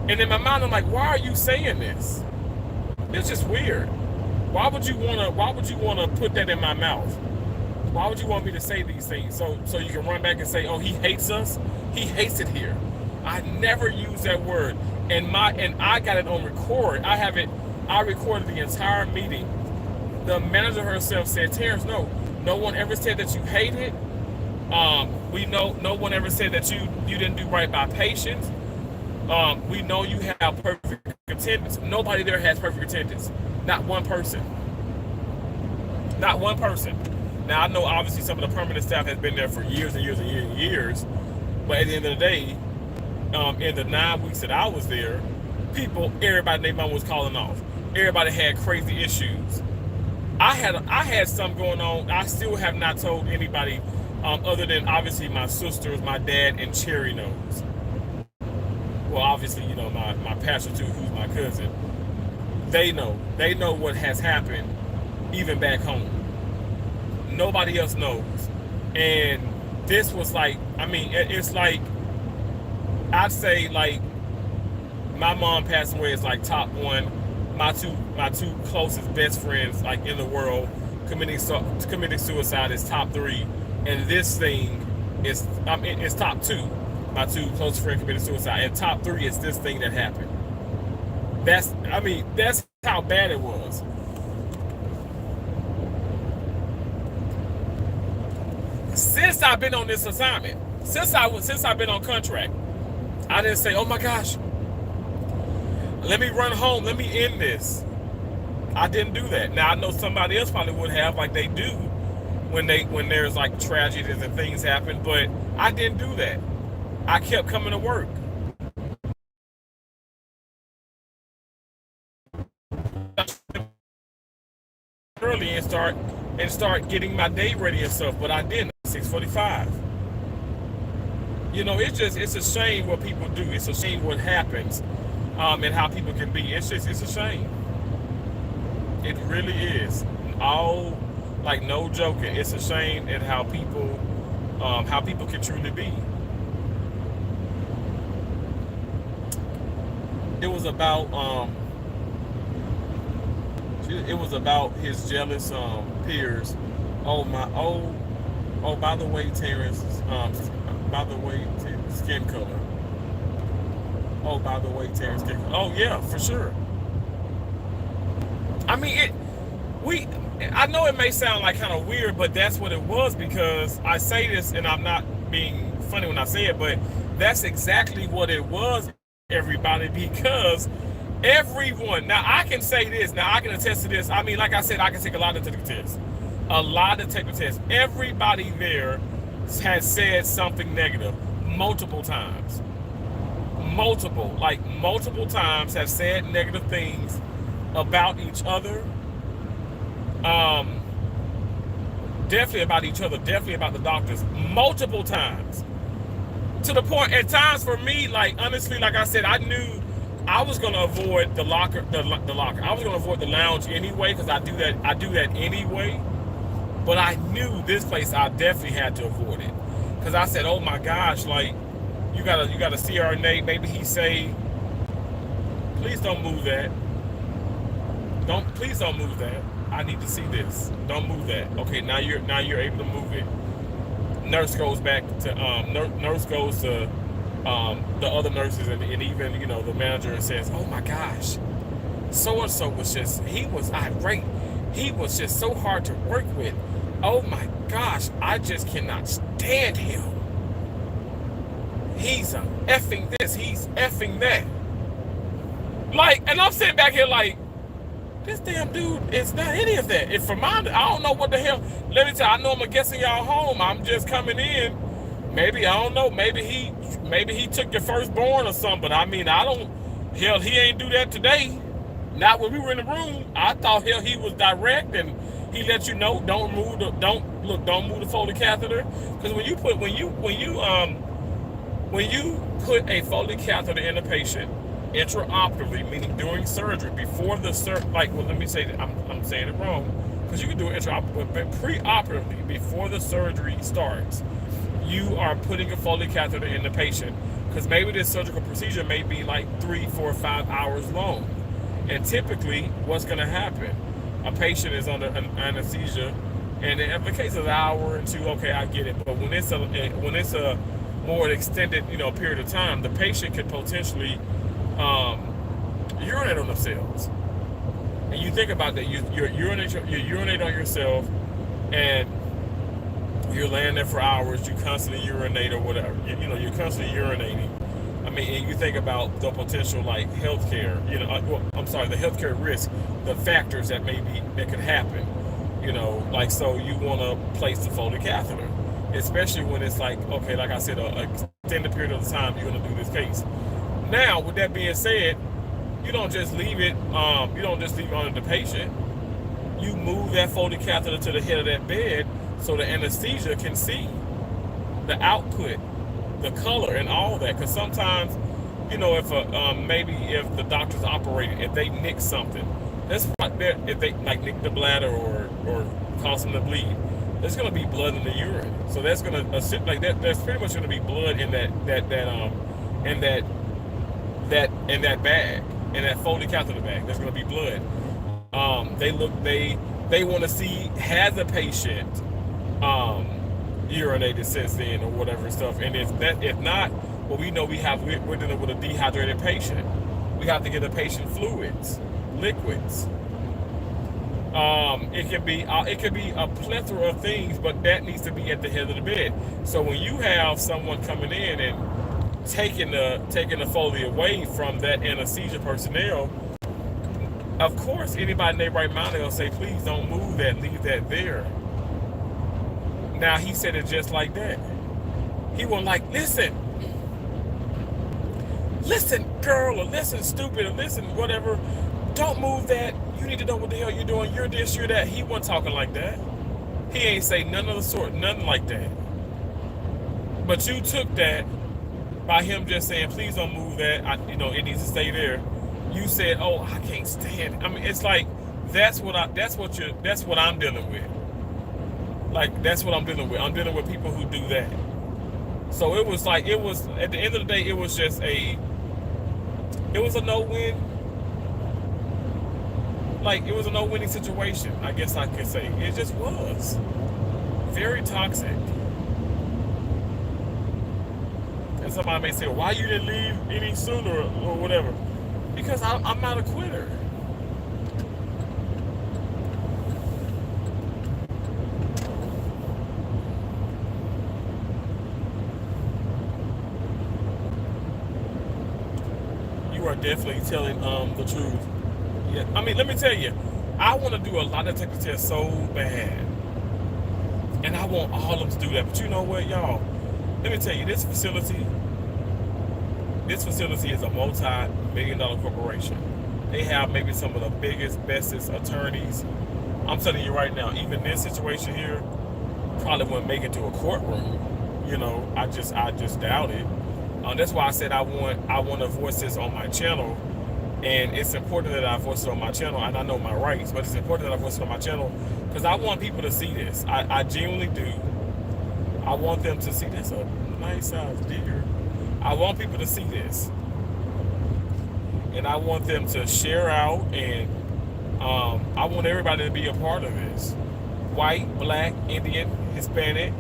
A: and in my mind I'm like, why are you saying this? It's just weird. Why would you wanna put that in my mouth? Why would you want me to say these things? So you can run back and say, oh, he hates us? He hates it here. I never use that word. And I got it on record. I recorded the entire meeting. The manager herself said, Terrence, no one ever said that you hate it. No one ever said that you didn't do right by patients. We know you have perfect attendance. Nobody there has perfect attendance. Not one person. Not one person. Now, I know obviously some of the permanent staff has been there for years and years and years and years, but at the end of the day, in the 9 weeks that I was there, everybody and their mom was calling off. Everybody had crazy issues. I had something going on. I still have not told anybody, other than obviously my sisters, my dad, and Cherry knows. Well, obviously, my pastor too, who's my cousin. They know what has happened, even back home. Nobody else knows. And this was like, it's like, I'd say, like, my mom passing away is like top one. My two closest best friends, like, in the world, committing suicide is top 3, and this thing is it's top 2. My two closest friends committed suicide, and top 3 is this thing that happened. That's how bad it was. Since I've been on this assignment, since I've been on contract, I didn't say, oh my gosh, let me run home, let me end this. I didn't do that. Now, I know somebody else probably would have, like they do when there's like tragedies and things happen, but I didn't do that. I kept coming to work. Early and start getting my day ready and stuff, but I didn't. 6:45. It's a shame what people do. It's a shame what happens. and how people can be. It's a shame. It really is. All, like, no joking. It's a shame at how people can truly be. It was about his jealous peers. Oh, by the way, Terrence, by the way, skin color. Oh, by the way, Terrence, skin color. Oh yeah, for sure. I mean, I know it may sound like kind of weird, but that's what it was, because I say this and I'm not being funny when I say it, but that's exactly what it was, everybody, because everyone, now I can say this, now I can attest to this. I mean, like I said, I can take a lot of technical tests. A lot of technical tests. Everybody there has said something negative multiple times. Multiple times have said negative things about each other. Definitely about each other, definitely about the doctors, multiple times. To the point, at times for me, like, honestly, like I said, I knew I was gonna avoid the locker. I was gonna avoid the lounge anyway, because I do that anyway. But I knew this place, I definitely had to avoid it, because I said, oh my gosh, like, you got a CRNA. Maybe he say, please don't move that. Please don't move that. I need to see this. Don't move that. Okay, now you're able to move it. Nurse goes back to nurse goes to the other nurses, and even, the manager, and says, oh my gosh, so and so he was irate. He was just so hard to work with. Oh my gosh, I just cannot stand him. He's effing this, he's effing that. Like, and I'm sitting back here like, this damn dude is not any of that. If for mine, I don't know what the hell. Let me tell you, I know I'm guessing y'all home. I'm just coming in. Maybe, I don't know. Maybe he took your firstborn or something. But I mean, he ain't do that today. Not when we were in the room. I thought he was direct, and he let you know, don't move the Foley catheter. Because when you put a Foley catheter in a patient intraoperatively, meaning during surgery, before the let me say that I'm saying it wrong, because you can do it intraoperatively, but preoperatively, before the surgery starts, you are putting a Foley catheter in the patient, because maybe this surgical procedure may be like 3, 4, 5 hours long. And typically, what's going to happen? A patient is under an anesthesia, and in the case of an hour or two, okay, I get it. But when it's a more extended, period of time, the patient could potentially urinate on themselves. And you think about that, you urinate on yourself, and you're laying there for hours, you constantly urinate or whatever. You're constantly urinating. I mean, and you think about the potential, like, healthcare, the healthcare risk, the factors that could happen, so you want to place the Foley catheter, especially when it's like, okay, like I said, an extended period of time you're going to do this case. Now, with that being said, you don't just leave it under the patient. You move that Foley catheter to the head of that bed so the anesthesia can see the output, the color, and all that. Because sometimes, if the doctor's operating, if they nick something, if they like nick the bladder or cause them to bleed, there's going to be blood in the urine. So that's going to like that. There's pretty much going to be blood in that bag, in that Foley catheter bag. There's going to be blood. They want to see, has a patient urinated since then or whatever stuff. And if not, well, we know we're dealing with a dehydrated patient. We have to get the patient fluids, liquids. It could be a plethora of things, but that needs to be at the head of the bed. So when you have someone coming in and taking the Foley away from that anesthesia personnel, of course, anybody in their right mind, they'll say, please don't move that, leave that there. Now, he said it just like that. He wasn't like, listen, girl, or listen, stupid, or listen, whatever. Don't move that. You need to know what the hell you're doing. You're this, you're that. He wasn't talking like that. He ain't say none of the sort, nothing like that. But you took that by him just saying, please don't move that, it needs to stay there. You said, oh, I can't stand it. I mean, it's like, that's what I'm dealing with. Like, that's what I'm dealing with. I'm dealing with people who do that. So it was at the end of the day, it was a no-win. Like, it was a no-winning situation, I guess I could say. It just was. Very toxic. And somebody may say, well, why you didn't leave any sooner or whatever? Because I'm not a quitter. You are definitely telling the truth. Yeah, I mean, let me tell you, I want to do a lot of detective tests so bad, and I want all of them to do that. But you know what, y'all? Let me tell you, this facility is a multi-million-dollar corporation. They have maybe some of the biggest, bestest attorneys. I'm telling you right now, even this situation here probably wouldn't make it to a courtroom. I just doubt it. That's why I said I want to voice this on my channel, and it's important that I voice it on my channel. And I know my rights, but it's important that I voice it on my channel because I want people to see this. I genuinely do. I want them to see this. A nice size deer. I want people to see this, and I want them to share out, and I want everybody to be a part of this. White, black, Indian, Hispanic,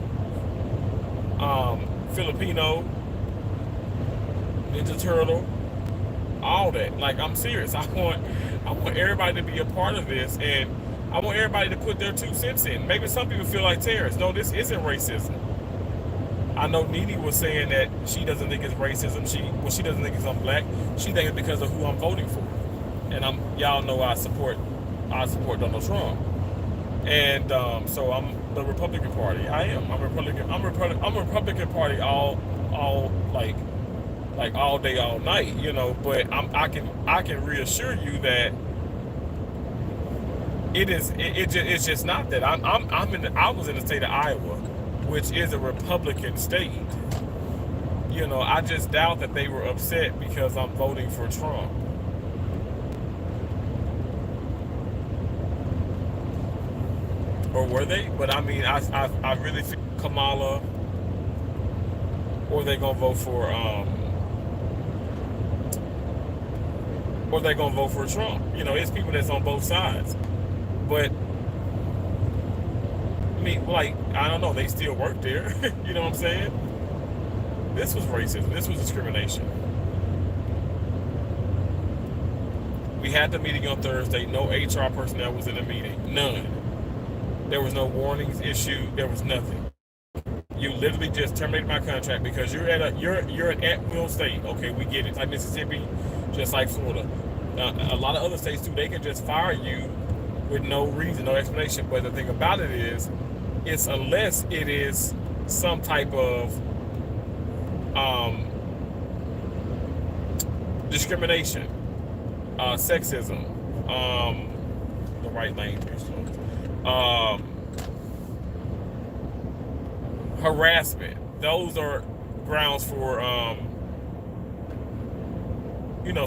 A: Filipino, Ninja Turtle, all that. Like, I'm serious. I want everybody to be a part of this, and I want everybody to put their 2 cents in. Maybe some people feel like terrorists. No, this isn't racism. I know Nene was saying that she doesn't think it's racism. She doesn't think it's I'm black. She thinks it's because of who I'm voting for. And y'all know I support Donald Trump. And so I'm the Republican Party. I am. I'm Republican Party all like all day, all night, but I can reassure you that it's just not that. I was in the state of Iowa, which is a Republican state. I just doubt that they were upset because I'm voting for Trump. Or were they? But I mean, I really think Kamala, or they gonna vote for Trump. It's people that's on both sides. But I mean, like, I don't know, they still work there. You know what I'm saying? This was racism. This was discrimination. We had the meeting on Thursday. No HR personnel was in the meeting. None. There was no warnings issued. There was nothing. You literally just terminated my contract because you're an at-will state. Okay, we get it. It's like Mississippi, just like Florida. A lot of other states too. They can just fire you with no reason, no explanation. But the thing about it is, it's unless it is some type of discrimination, sexism, the right language, harassment. Those are grounds for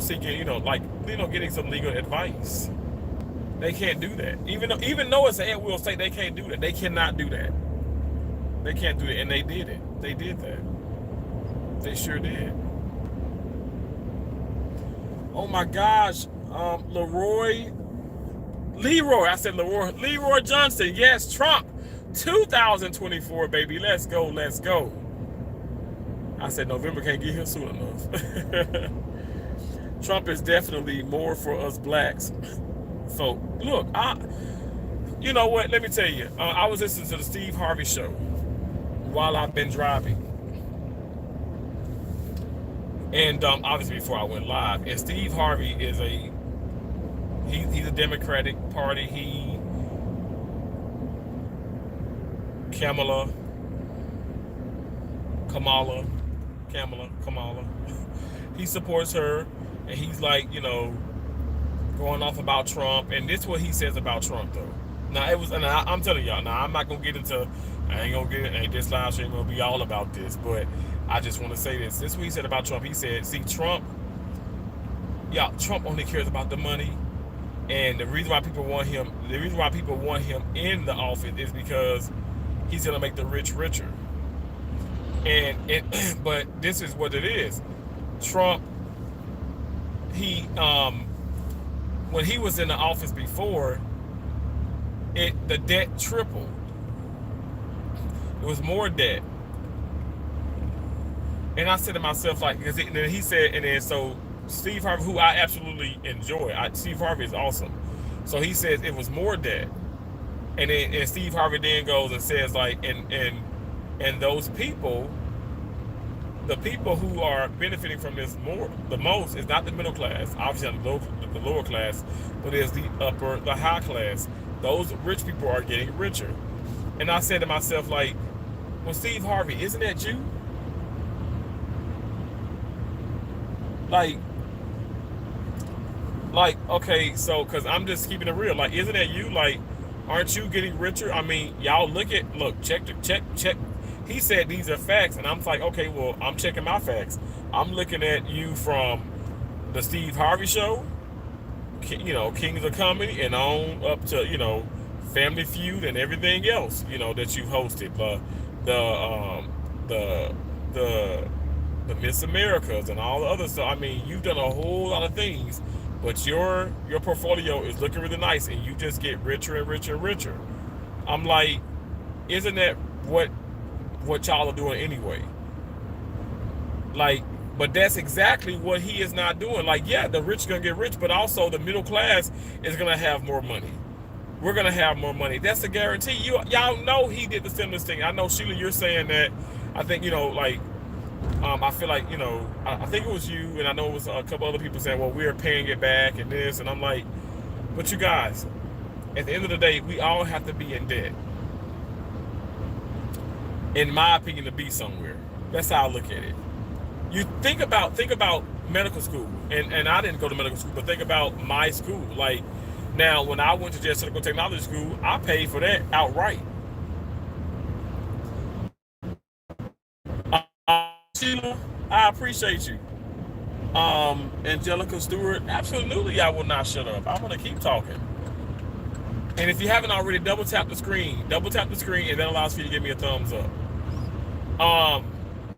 A: seeking, getting some legal advice. They can't do that. Even though it's an at-will state, they can't do that. They cannot do that. They can't do it, and they did it. They did that. They sure did. Oh my gosh, Leroy Johnson. Yes, Trump, 2024, baby. Let's go. I said November can't get here soon enough. Trump is definitely more for us blacks. So look, you know what? Let me tell you. I was listening to the Steve Harvey show while I've been driving, and obviously before I went live. And Steve Harvey is he's a Democratic Party. Kamala. He supports her, and he's like, going off about Trump, and this is what he says about Trump though. Now I'm telling y'all, now I'm not gonna get into, I ain't gonna get it, ain't this live stream gonna be all about this, but I just want to say this. This is what he said about Trump. He said, see, Trump only cares about the money. And the reason why people want him in the office is because he's gonna make the rich richer. But this is what it is. Trump, he when he was in the office before, the debt tripled. It was more debt. And I said to myself, like, because then he said, and then so Steve Harvey, who I absolutely enjoy, Steve Harvey is awesome. So he says it was more debt, and Steve Harvey then goes and says like, and those people, the people who are benefiting from this the most is not the middle class, obviously not the lower class, but is the high class. Those rich people are getting richer. And I said to myself, like, well, Steve Harvey, isn't that you? Like, okay, so, because I'm just keeping it real. Like, isn't that you? Like, aren't you getting richer? I mean, y'all check. He said these are facts, and I'm like, okay, well, I'm checking my facts. I'm looking at you from the Steve Harvey Show, Kings of Comedy, and on up to, Family Feud and everything else, that you've hosted. The Miss Americas and all the other stuff. I mean, you've done a whole lot of things, but your portfolio is looking really nice, and you just get richer and richer and richer. I'm like, isn't that what y'all are doing anyway? Like, but that's exactly what he is not doing. Like, yeah, the rich are gonna get rich, but also the middle class is gonna have more money. We're gonna have more money. That's a guarantee. Y'all know he did the stimulus thing. I know, Sheila, you're saying that. I think, I feel like, I think it was you, and I know it was a couple other people saying, well, we're paying it back and this, and I'm like, but you guys, at the end of the day, we all have to be in debt, in my opinion, to be somewhere. That's how I look at it. You think about medical school, and I didn't go to medical school, but think about my school. Like, now, when I went to Jessica Technology School, I paid for that outright. Sheila, I appreciate you. Angelica Stewart, absolutely, I will not shut up. I'm gonna keep talking. And if you haven't already, double tap the screen, and that allows for you to give me a thumbs up.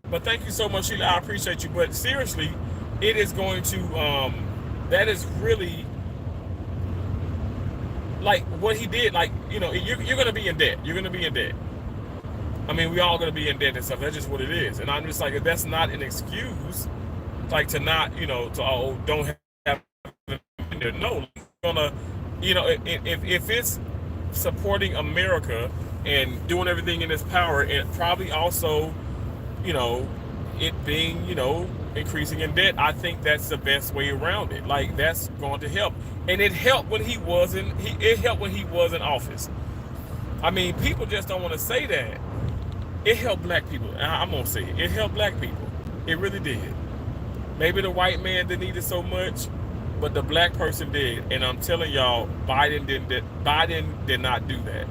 A: But thank you so much, Sheila. I appreciate you. But seriously, it is going to, that is really, like, what he did. Like, you're gonna be in debt. You're gonna be in debt. I mean, we all gonna be in debt and stuff. That's just what it is. And I'm just like, that's not an excuse, like, to not, don't have no. Gonna, if it's supporting America and doing everything in its power, and probably also, it being, increasing in debt, I think that's the best way around it. Like, that's going to help, and it helped when he was in office. I mean, people just don't want to say that. It helped black people. I'm gonna say it. It helped black people. It really did. Maybe the white man didn't need it so much, but the black person did. And I'm telling y'all, Biden did not do that.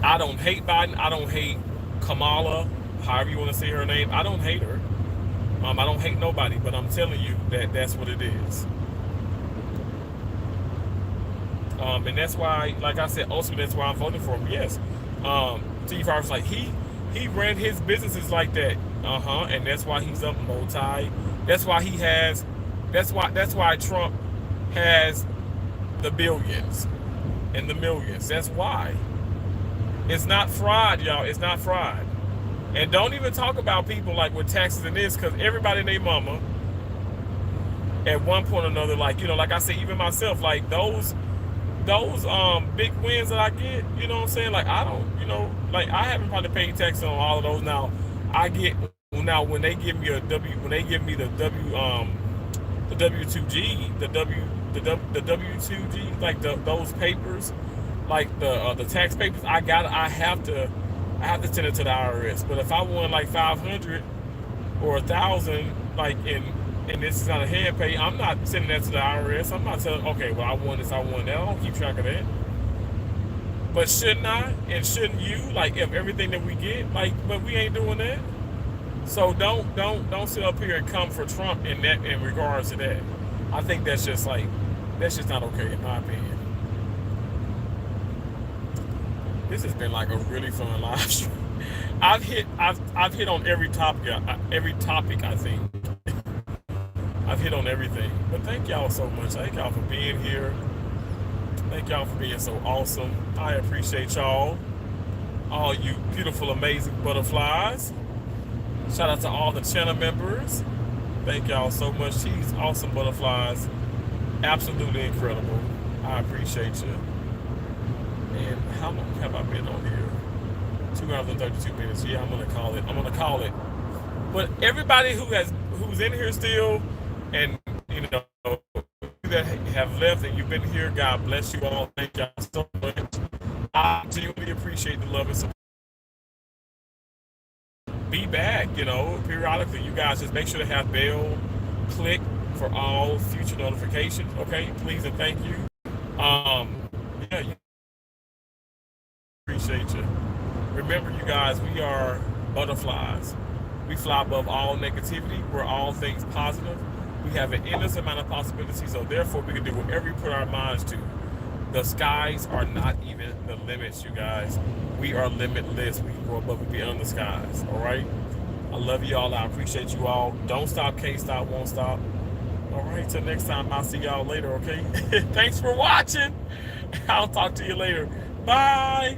A: I don't hate Biden. I don't hate Kamala, however you want to say her name. I don't hate her. I don't hate nobody, but I'm telling you that that's what it is. And that's why, like I said, ultimately that's why I'm voting for him. Yes. Steve Harvey's like, he ran his businesses like that. And that's why he's up that's why Trump has the billions and the millions. That's why. It's not fraud, y'all. It's not fraud. And don't even talk about people like with taxes and this, because everybody and their mama at one point or another, like, like I said, even myself, like those big wins that I get, you know what I'm saying? Like, I don't, like, I haven't probably paid taxes on all of those. Now I get, when they give me the W2G, the W2G, like those papers, like the tax papers, I have to send it to the IRS. But if I won like 500 or 1,000, like and this is not a hand pay, I'm not sending that to the IRS. I'm not telling, okay, well, I won this, I won that. I don't keep track of that. But shouldn't I? And shouldn't you? Like, if everything that we get, like, but we ain't doing that. So don't sit up here and come for Trump in regards to that. I think that's just not okay in my opinion. This has been like a really fun live stream. I've hit on every topic. I think I've hit on everything. But thank y'all so much. Thank y'all for being here. Thank y'all for being so awesome. I appreciate y'all. All you beautiful, amazing butterflies. Shout out to all the channel members. Thank y'all so much. These awesome butterflies. Absolutely incredible. I appreciate you. And how long have I been on here? 2 hours and 32 minutes. Yeah, I'm gonna call it. But everybody who's in here still, and you know, you that have left and you've been here, God bless you all. Thank y'all so much. I genuinely appreciate the love and support. Be back, periodically. You guys just make sure to have bell click for all future notifications. Okay, please and thank you. Yeah, appreciate you. Remember, you guys, we are butterflies. We fly above all negativity. We're all things positive. We have an endless amount of possibilities, so therefore we can do whatever we put our minds to. The skies are not even the limits, you guys. We are limitless. We can go above and beyond the skies, all right? I love you all. I appreciate you all. Don't stop, can't stop, won't stop. All right, till next time, I'll see y'all later, okay? Thanks for watching. I'll talk to you later. Bye.